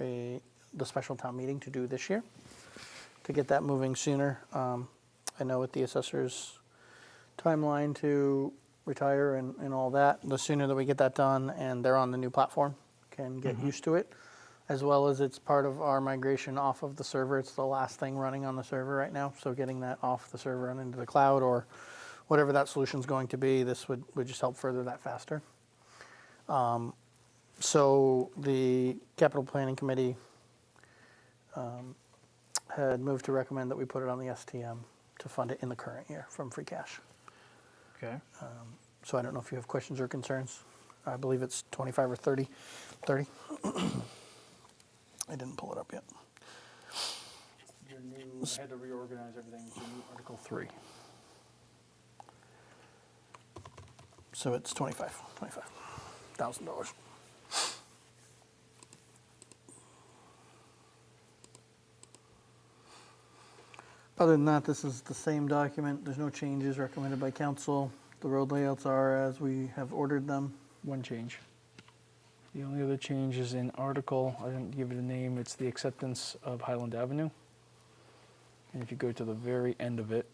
[SPEAKER 1] the special town meeting to do this year, to get that moving sooner. I know with the assessor's timeline to retire and all that, the sooner that we get that done and they're on the new platform, can get used to it, as well as it's part of our migration off of the server. It's the last thing running on the server right now, so getting that off the server and into the cloud or whatever that solution's going to be, this would just help further that faster. So the capital planning committee had moved to recommend that we put it on the STM to fund it in the current year from free cash.
[SPEAKER 3] Okay.
[SPEAKER 1] So I don't know if you have questions or concerns. I believe it's 25 or 30. 30. I didn't pull it up yet.
[SPEAKER 2] Your new, I had to reorganize everything to new Article 3.
[SPEAKER 1] So it's $25,000. Other than that, this is the same document. There's no changes recommended by council. The road layouts are as we have ordered them.
[SPEAKER 2] One change. The only other change is in article, I didn't give it a name, it's the acceptance of Highland Avenue. And if you go to the very end of it,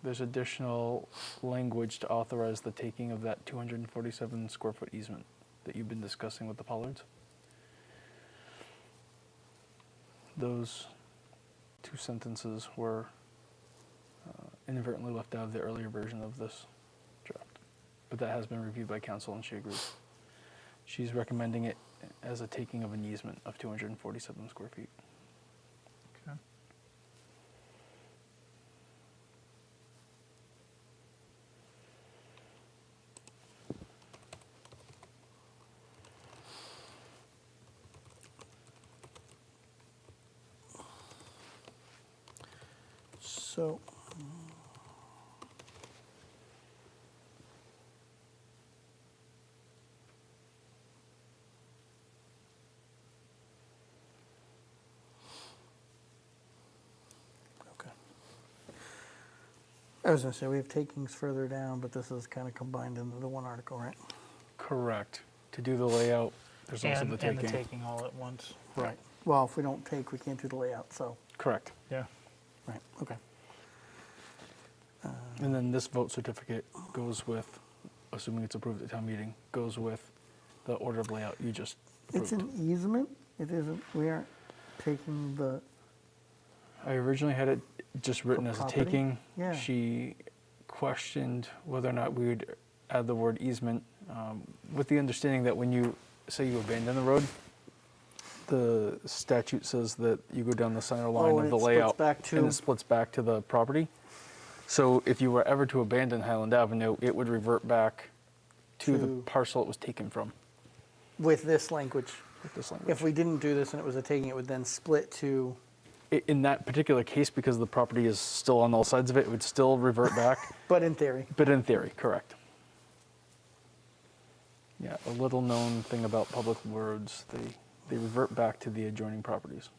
[SPEAKER 2] There's additional language to authorize the taking of that 247 square foot easement that you've been discussing with the Pollards. Those two sentences were inadvertently left out of the earlier version of this draft. But that has been reviewed by council and she agrees. She's recommending it as a taking of an easement of 247 square feet.
[SPEAKER 3] Okay.
[SPEAKER 1] So, okay. I was gonna say, we have takings further down, but this is kind of combined into the one article, right?
[SPEAKER 2] Correct. To do the layout, there's also the taking.
[SPEAKER 3] And the taking all at once.
[SPEAKER 1] Right. Well, if we don't take, we can't do the layout, so,
[SPEAKER 2] Correct.
[SPEAKER 3] Yeah.
[SPEAKER 1] right, okay.
[SPEAKER 2] And then this vote certificate goes with, assuming it's approved at town meeting, goes with the order of layout you just
[SPEAKER 1] It's
[SPEAKER 2] approved.
[SPEAKER 1] an easement, it isn't, we aren't taking the,
[SPEAKER 2] I originally had it just written
[SPEAKER 1] For
[SPEAKER 2] as a
[SPEAKER 1] property?
[SPEAKER 2] taking.
[SPEAKER 1] Yeah.
[SPEAKER 2] She questioned whether or not we would add the word easement, with the understanding that when you say you abandon the road, the statute says that you go down the center line
[SPEAKER 1] Oh,
[SPEAKER 2] of
[SPEAKER 1] and
[SPEAKER 2] the
[SPEAKER 1] it splits
[SPEAKER 2] layout
[SPEAKER 1] back to-
[SPEAKER 2] and it splits back to the property. So if you were ever to abandon Highland Avenue, it would revert back to the
[SPEAKER 1] To-
[SPEAKER 2] parcel it was taken from
[SPEAKER 1] with this language.
[SPEAKER 2] with this language.
[SPEAKER 1] If we didn't do this and it was a taking, it would then split to,
[SPEAKER 2] In that particular case, because the property is still on all sides of it, it would still revert back.
[SPEAKER 1] but in theory.
[SPEAKER 2] But in theory, correct. Yeah, a little known thing about public roads, they revert back to the adjoining properties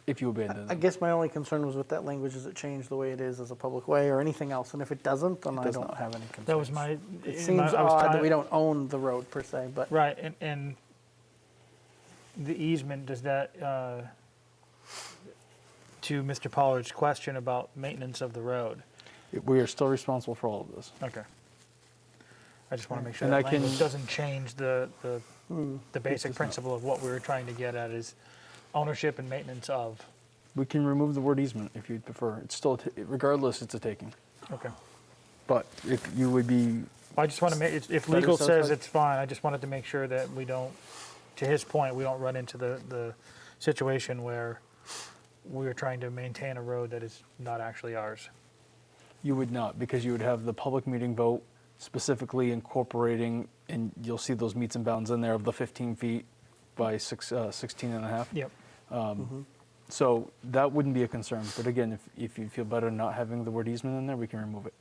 [SPEAKER 2] if you abandon
[SPEAKER 1] I
[SPEAKER 2] them.
[SPEAKER 1] guess my only concern was with that language, is it changed the way it is as a public way or anything else? And if it doesn't, then I
[SPEAKER 2] does
[SPEAKER 1] don't
[SPEAKER 2] not.
[SPEAKER 1] have any concerns.
[SPEAKER 3] That was my.
[SPEAKER 1] It seems odd that we don't own the road per se, but.
[SPEAKER 3] Right, and the easement, does that, to Mr. Pollard's question about maintenance of the road?
[SPEAKER 2] We are still responsible for all of this.
[SPEAKER 3] Okay. I just want to make sure
[SPEAKER 2] And
[SPEAKER 3] that
[SPEAKER 2] I can-
[SPEAKER 3] language doesn't change the
[SPEAKER 2] does
[SPEAKER 3] basic
[SPEAKER 2] not.
[SPEAKER 3] principle of what we were trying to get at is ownership and maintenance of.
[SPEAKER 2] We can remove the word easement if you'd prefer. It's still, regardless, it's a taking.
[SPEAKER 3] Okay.
[SPEAKER 2] But if you would be,
[SPEAKER 3] I just want to make, if
[SPEAKER 2] Better
[SPEAKER 3] legal says
[SPEAKER 2] satisfied?
[SPEAKER 3] it's fine, I just wanted to make sure that we don't, to his point, we don't run into the situation where we're trying to maintain a road that is not actually ours.
[SPEAKER 2] you would not, because you would have the public meeting vote specifically incorporating, and you'll see those meets and bounds in there of the 15 feet by 16 and a half.
[SPEAKER 3] Yep.
[SPEAKER 2] So that wouldn't be a concern. But again, if you feel better not having the word easement in there, we can remove it.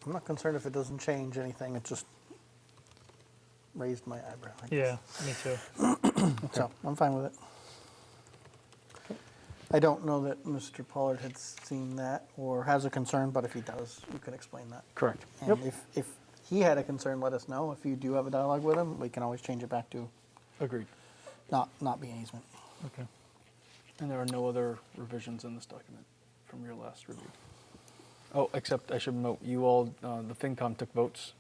[SPEAKER 1] I'm not concerned if it doesn't change anything, it just raised my eyebrow. I
[SPEAKER 3] Yeah,
[SPEAKER 1] guess.
[SPEAKER 3] me too.
[SPEAKER 1] So, I'm fine with it. I don't know that Mr. Pollard had seen that or has a concern, but if he does, you can explain that.
[SPEAKER 2] Correct.
[SPEAKER 1] And if he had a concern, let us know. If you do have a dialogue with him, we can always change it back to
[SPEAKER 2] Agreed.
[SPEAKER 1] not be an easement.
[SPEAKER 3] Okay.
[SPEAKER 2] And there are no other revisions in this document from your last review. Oh, except I should note, you all, the FinCom took votes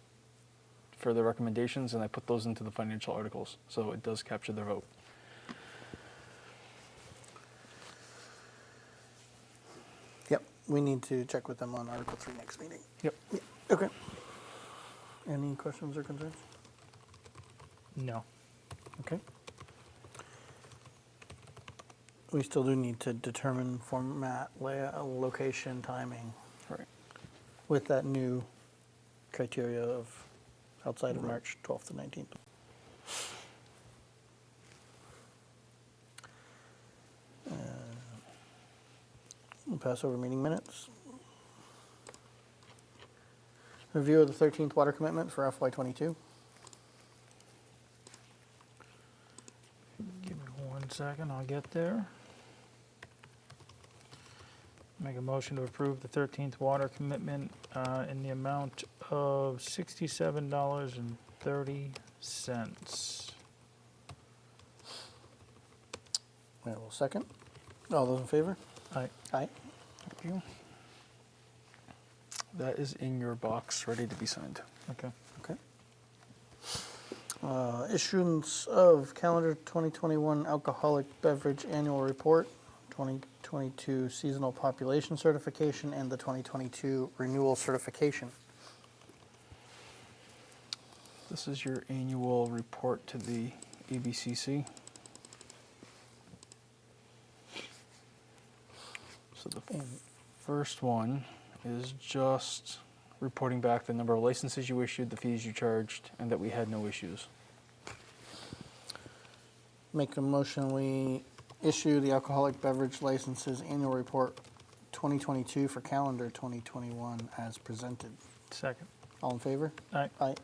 [SPEAKER 2] for the recommendations, and I put those into the financial articles, so it does capture their vote.
[SPEAKER 1] Yep, we need to check with them on Article 3 next meeting.
[SPEAKER 2] Yep.
[SPEAKER 1] Okay. Any questions or concerns?
[SPEAKER 3] No.
[SPEAKER 1] Okay. We still do need to determine format, layout, location, timing
[SPEAKER 2] Right.
[SPEAKER 1] with that new criteria of outside of March 12th to 19th. We'll pass over meeting minutes. Review of the 13th water commitment for FY22.
[SPEAKER 3] Give me 1 second, I'll get there. Make a motion to approve the 13th water commitment in the amount of $67.30.
[SPEAKER 1] I will second. All those in favor?
[SPEAKER 3] Aye.
[SPEAKER 1] Aye.
[SPEAKER 2] Thank you. That is in your box, ready to be signed.
[SPEAKER 3] Okay.
[SPEAKER 1] Okay. Issuance of calendar 2021 alcoholic beverage annual report, 2022 seasonal population certification, and the 2022 renewal certification.
[SPEAKER 2] This is your annual report to the ABCC. So the first one is just reporting back the number of licenses you issued, the fees you charged, and that we had no issues.
[SPEAKER 1] Make a motion, we issue the alcoholic beverage licenses annual report 2022 for calendar 2021 as presented.
[SPEAKER 3] Second.
[SPEAKER 1] All in favor?
[SPEAKER 3] Aye.
[SPEAKER 1] Aye.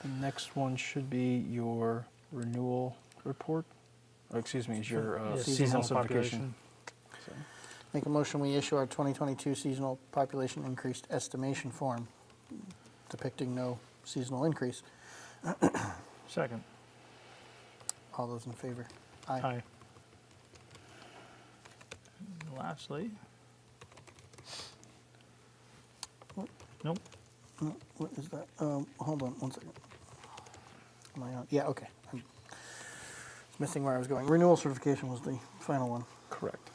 [SPEAKER 2] The next one should be your renewal report. Or excuse me, is your
[SPEAKER 3] Yeah,
[SPEAKER 2] seasonal certification. So,
[SPEAKER 1] Make a motion, we issue our 2022 seasonal population increased estimation form depicting no seasonal increase.
[SPEAKER 3] Second.
[SPEAKER 1] All those in favor?
[SPEAKER 3] Aye. And lastly. Nope.
[SPEAKER 1] What is that? Hold on one second. Am I on? Yeah, okay. I'm missing where I was going. Renewal certification was the final one.
[SPEAKER 2] correct.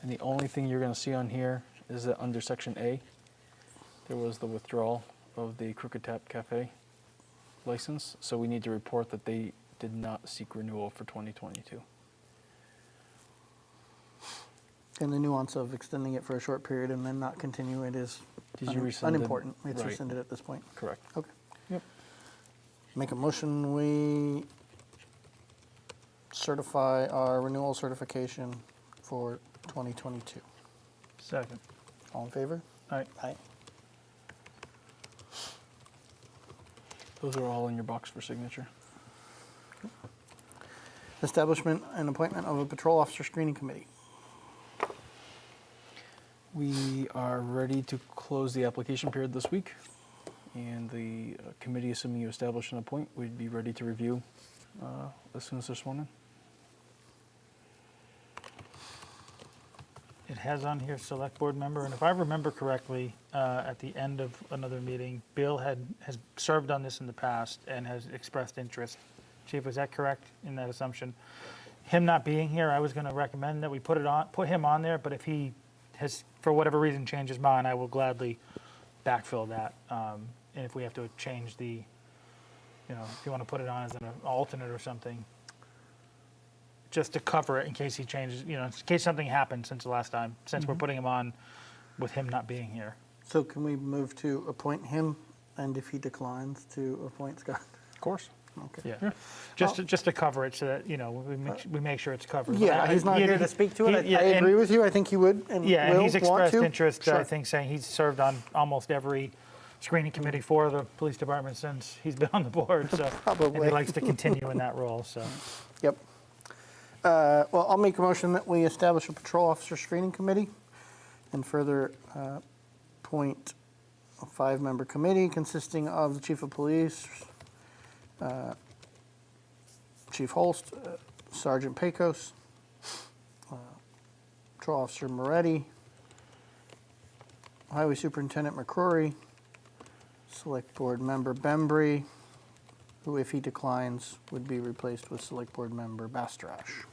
[SPEAKER 2] And the only thing you're going to see on here is that under section A, there was the withdrawal of the Crooked Tap Cafe license. So we need to report that they did not seek renewal for 2022.
[SPEAKER 1] And the nuance of extending it for a short period and then not continue it is
[SPEAKER 2] Did you rescind it?
[SPEAKER 1] unimportant. It's
[SPEAKER 2] Right.
[SPEAKER 1] rescinded at this point.
[SPEAKER 2] Correct.
[SPEAKER 1] Okay.
[SPEAKER 2] Yep.
[SPEAKER 1] Make a motion, we certify our renewal certification for 2022.
[SPEAKER 3] Second.
[SPEAKER 1] All in favor?
[SPEAKER 3] Aye.
[SPEAKER 1] Aye.
[SPEAKER 2] Those are all in your box for signature.
[SPEAKER 1] Establishment and appointment of a patrol officer screening committee.
[SPEAKER 2] We are ready to close the application period this week, and the committee, assuming you establish and appoint, would be ready to review as soon as they're sworn in.
[SPEAKER 3] It has on here select board member, and if I remember correctly, at the end of another meeting, Bill has served on this in the past and has expressed interest. Chief, is that correct in that assumption? Him not being here, I was going to recommend that we put him on there, but if he has, for whatever reason, changed his mind, I will gladly backfill that. And if we have to change the, if you want to put it on as an alternate or something, just to cover it in case he changes, in case something happened since the last time, since we're putting him on with him not being here.
[SPEAKER 1] So can we move to appoint him, and if he declines, to appoint Scott?
[SPEAKER 2] Of course.
[SPEAKER 1] Okay.
[SPEAKER 3] Yeah. Just to cover it so that, we make sure it's covered.
[SPEAKER 1] Yeah, he's not here to speak to it. I agree with you. I think he would and
[SPEAKER 3] Yeah, and
[SPEAKER 1] will
[SPEAKER 3] he's
[SPEAKER 1] want
[SPEAKER 3] expressed
[SPEAKER 1] to.
[SPEAKER 3] interest,
[SPEAKER 1] Sure.
[SPEAKER 3] I think, saying he's served on almost every screening committee for the police department since he's been on the board, so. And
[SPEAKER 1] Probably.
[SPEAKER 3] he likes to continue in that role, so.
[SPEAKER 1] Yep. Well, I'll make a motion that we establish a patrol officer screening committee and further appoint a 5-member committee consisting of the chief of police, Chief Holst, Sergeant Pecos, Patrol Officer Moretti, Highway Superintendent McCrory, Select Board Member Bembry, who, if he declines, would be replaced with Select Board Member Bastarash.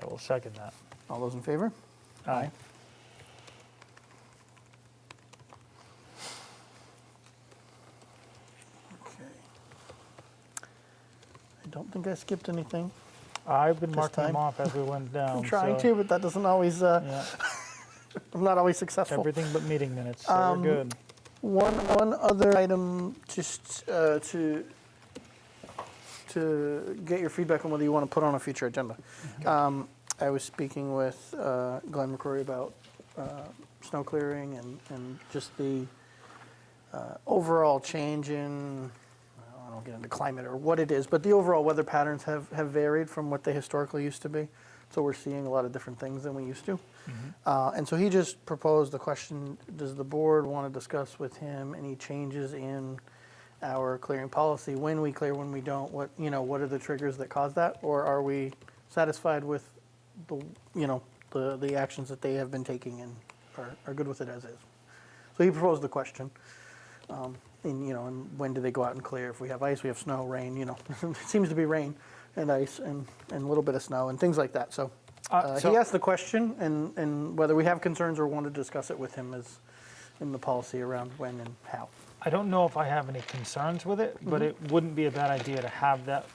[SPEAKER 3] I will second that.
[SPEAKER 1] All those in favor?
[SPEAKER 3] Aye.
[SPEAKER 1] Okay. I don't think I skipped anything.
[SPEAKER 3] I've been
[SPEAKER 1] This
[SPEAKER 3] marking them
[SPEAKER 1] time.
[SPEAKER 3] off as we went down.
[SPEAKER 1] I'm trying
[SPEAKER 3] so,
[SPEAKER 1] to, but that doesn't always,
[SPEAKER 3] Yeah,
[SPEAKER 1] I'm not always successful.
[SPEAKER 3] everything but meeting minutes, so we're good.
[SPEAKER 1] One other item, just to get your feedback on whether you want to put on a future agenda. I was speaking with Glenn McCrory about snow clearing and just the overall change in, I don't get into climate or what it is, but the overall weather patterns have varied from what they historically used to be. So we're seeing a lot of different things than we used to. And so he just proposed the question, does the board want to discuss with him any changes in our clearing policy, when we clear, when we don't, what, what are the triggers that cause that? Or are we satisfied with the actions that they have been taking and are good with it as is? So he proposed the question, and when do they go out and clear? If we have ice, we have snow, rain, it seems to be rain and ice and a little bit of snow and things like that. So
[SPEAKER 3] So-
[SPEAKER 1] he asked the question, and whether we have concerns or want to discuss it with him is in the policy around when and how.
[SPEAKER 3] I don't know if I have any concerns with it, but it wouldn't be a bad idea to have that.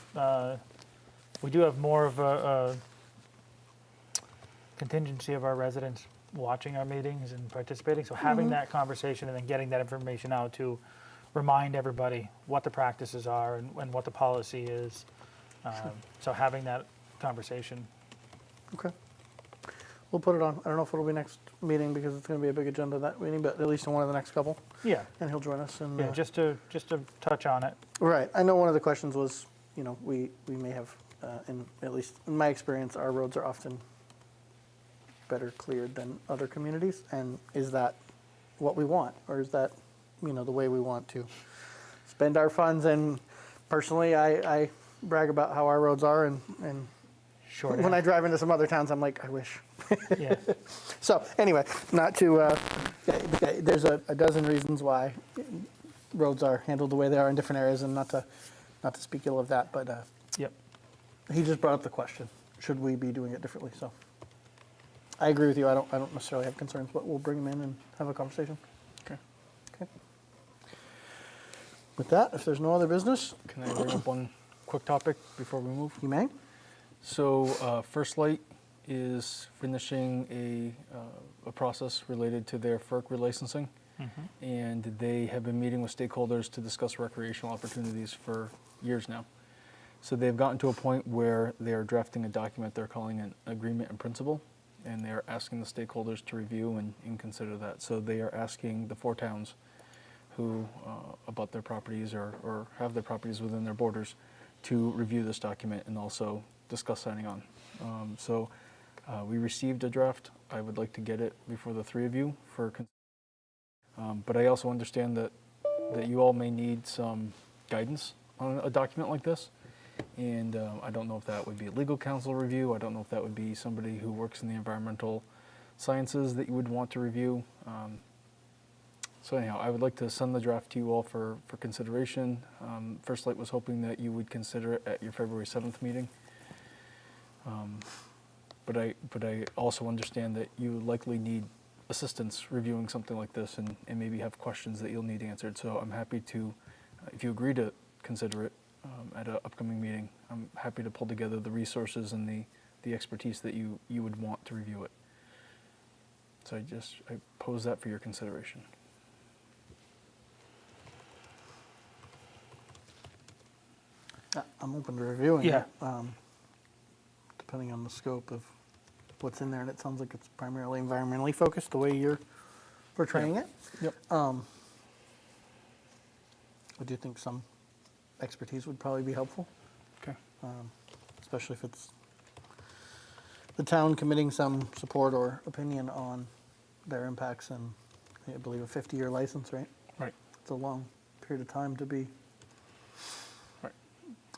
[SPEAKER 3] We do have more of a contingency of our residents watching our meetings and participating. So having that conversation and then getting that information out to remind everybody what the practices are and what the policy is. So having that conversation.
[SPEAKER 1] Okay. We'll put it on. I don't know if it'll be next meeting because it's going to be a big agenda that meeting, but at least in one of the next couple.
[SPEAKER 3] Yeah.
[SPEAKER 1] And he'll join us. And
[SPEAKER 3] Yeah. Just to touch on it.
[SPEAKER 1] right. I know one of the questions was, we may have, at least in my experience, our roads are often better cleared than other communities. And is that what we want, or is that, the way we want to spend our funds? And personally, I brag about how our roads are, and
[SPEAKER 3] Sure.
[SPEAKER 1] when I drive into some other towns, I'm like, I wish.
[SPEAKER 3] Yeah.
[SPEAKER 1] So anyway, not to, there's a dozen reasons why roads are handled the way they are in different areas, and not to speak ill of that, but
[SPEAKER 3] Yep.
[SPEAKER 1] he just brought up the question: should we be doing it differently? So I agree with you. I don't necessarily have concerns, but we'll bring him in and have a conversation.
[SPEAKER 2] Okay.
[SPEAKER 1] Okay. With that, if there's no other business,
[SPEAKER 2] Can I bring up one quick topic before we move?
[SPEAKER 1] you may.
[SPEAKER 2] So First Light is finishing a process related to their FERC relicensing, and they have been meeting with stakeholders to discuss recreational opportunities for years now. So they've gotten to a point where they are drafting a document they're calling an agreement in principle, and they are asking the stakeholders to review and consider that. So they are asking the 4 towns who about their properties or have their properties within their borders to review this document and also discuss signing on. So we received a draft. I would like to get it before the 3 of you but I also understand that you all may need some guidance on a document like this. And I don't know if that would be a legal counsel review. I don't know if that would be somebody who works in the environmental sciences that you would want to review. So anyhow, I would like to send the draft to you all for consideration. First Light was hoping that you would consider it at your February 7th meeting. But I also understand that you likely need assistance reviewing something like this and maybe have questions that you'll need answered. So I'm happy to, if you agree to consider it at an upcoming meeting, I'm happy to pull together the resources and the expertise that you would want to review it. So I pose that for your consideration.
[SPEAKER 1] I'm open to reviewing
[SPEAKER 3] Yeah.
[SPEAKER 1] it, depending on the scope of what's in there, and it sounds like it's primarily environmentally focused, the way you're portraying it.
[SPEAKER 2] Yep.
[SPEAKER 1] I do think some expertise would probably be helpful,
[SPEAKER 2] Okay.
[SPEAKER 1] especially if it's the town committing some support or opinion on their impacts, and I believe a 50-year license, right?
[SPEAKER 2] Right.
[SPEAKER 1] It's a long period of time to be
[SPEAKER 2] Right.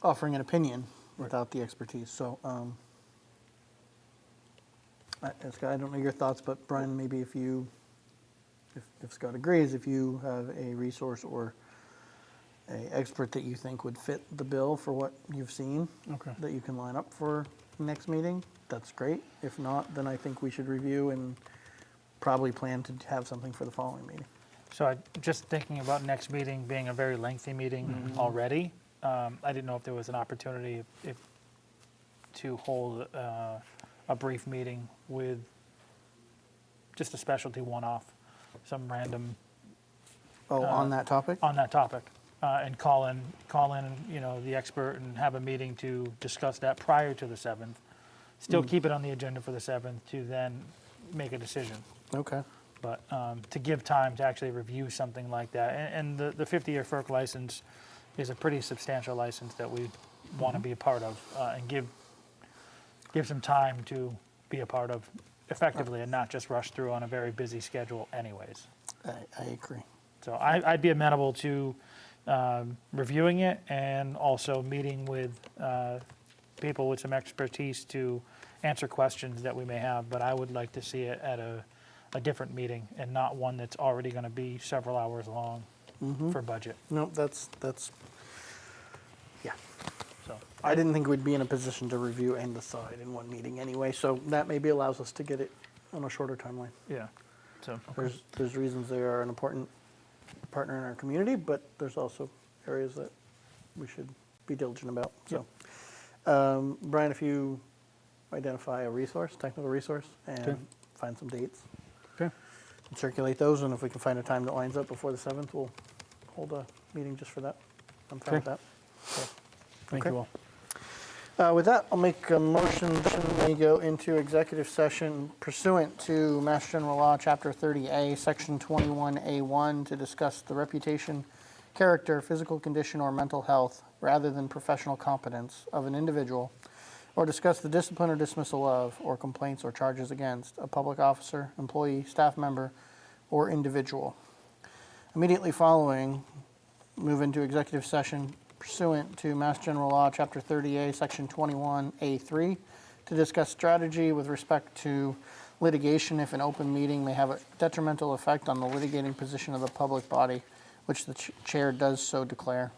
[SPEAKER 1] offering an opinion without the expertise. So, Scott, I don't know your thoughts, but Brian, maybe if Scott agrees, if you have a resource or a expert that you think would fit the bill for what you've seen,
[SPEAKER 2] Okay.
[SPEAKER 1] that you can line up for next meeting, that's great. If not, then I think we should review and probably plan to have something for the following meeting.
[SPEAKER 3] So just thinking about next meeting being a very lengthy meeting already, I didn't know if there was an opportunity to hold a brief meeting with just a specialty one-off, some random
[SPEAKER 1] On that topic?
[SPEAKER 3] on that topic, and call in, the expert and have a meeting to discuss that prior to the 7th. Still keep it on the agenda for the 7th to then make a decision.
[SPEAKER 1] Okay.
[SPEAKER 3] But to give time to actually review something like that. And the 50-year FERC license is a pretty substantial license that we want to be a part of, and give some time to be a part of effectively and not just rush through on a very busy schedule anyways.
[SPEAKER 1] I agree.
[SPEAKER 3] So I'd be amenable to reviewing it and also meeting with people with some expertise to answer questions that we may have. But I would like to see it at a different meeting and not one that's already going to be several hours long for budget.
[SPEAKER 1] No, that's, yeah.
[SPEAKER 3] So
[SPEAKER 1] I didn't think we'd be in a position to review and decide in one meeting anyway, so that maybe allows us to get it on a shorter timeline.
[SPEAKER 3] yeah. So
[SPEAKER 1] There's reasons they are an important partner in our community, but there's also areas that we should be diligent about, so. Brian, if you identify a resource, technical resource,
[SPEAKER 2] Okay.
[SPEAKER 1] and find some dates,
[SPEAKER 2] Okay.
[SPEAKER 1] and circulate those, and if we can find a time that lines up before the 7th, we'll hold a meeting just for that. I'm fine with
[SPEAKER 2] Okay.
[SPEAKER 1] that.
[SPEAKER 2] Thank
[SPEAKER 1] Okay.
[SPEAKER 2] you all.
[SPEAKER 1] With that, I'll make a motion that we go into executive session pursuant to Mass General Law, Chapter 30A, Section 21A1, to discuss the reputation, character, physical condition, or mental health, rather than professional competence of an individual, or discuss the discipline or dismissal of, or complaints or charges against, a public officer, employee, staff member, or individual. Immediately following, move into executive session pursuant to Mass General Law, Chapter 30A, Section 21A3, to discuss strategy with respect to litigation if an open meeting may have a detrimental effect on the litigating position of the public body, which the chair does so declare.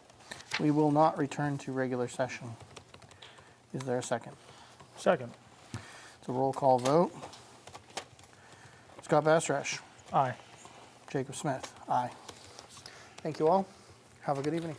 [SPEAKER 1] We will not return to regular session. Is there a second?
[SPEAKER 3] second,
[SPEAKER 1] It's a roll call vote. Scott Bastrash,
[SPEAKER 3] aye.
[SPEAKER 1] Jacob Smith, aye. Thank you all. Have a good evening.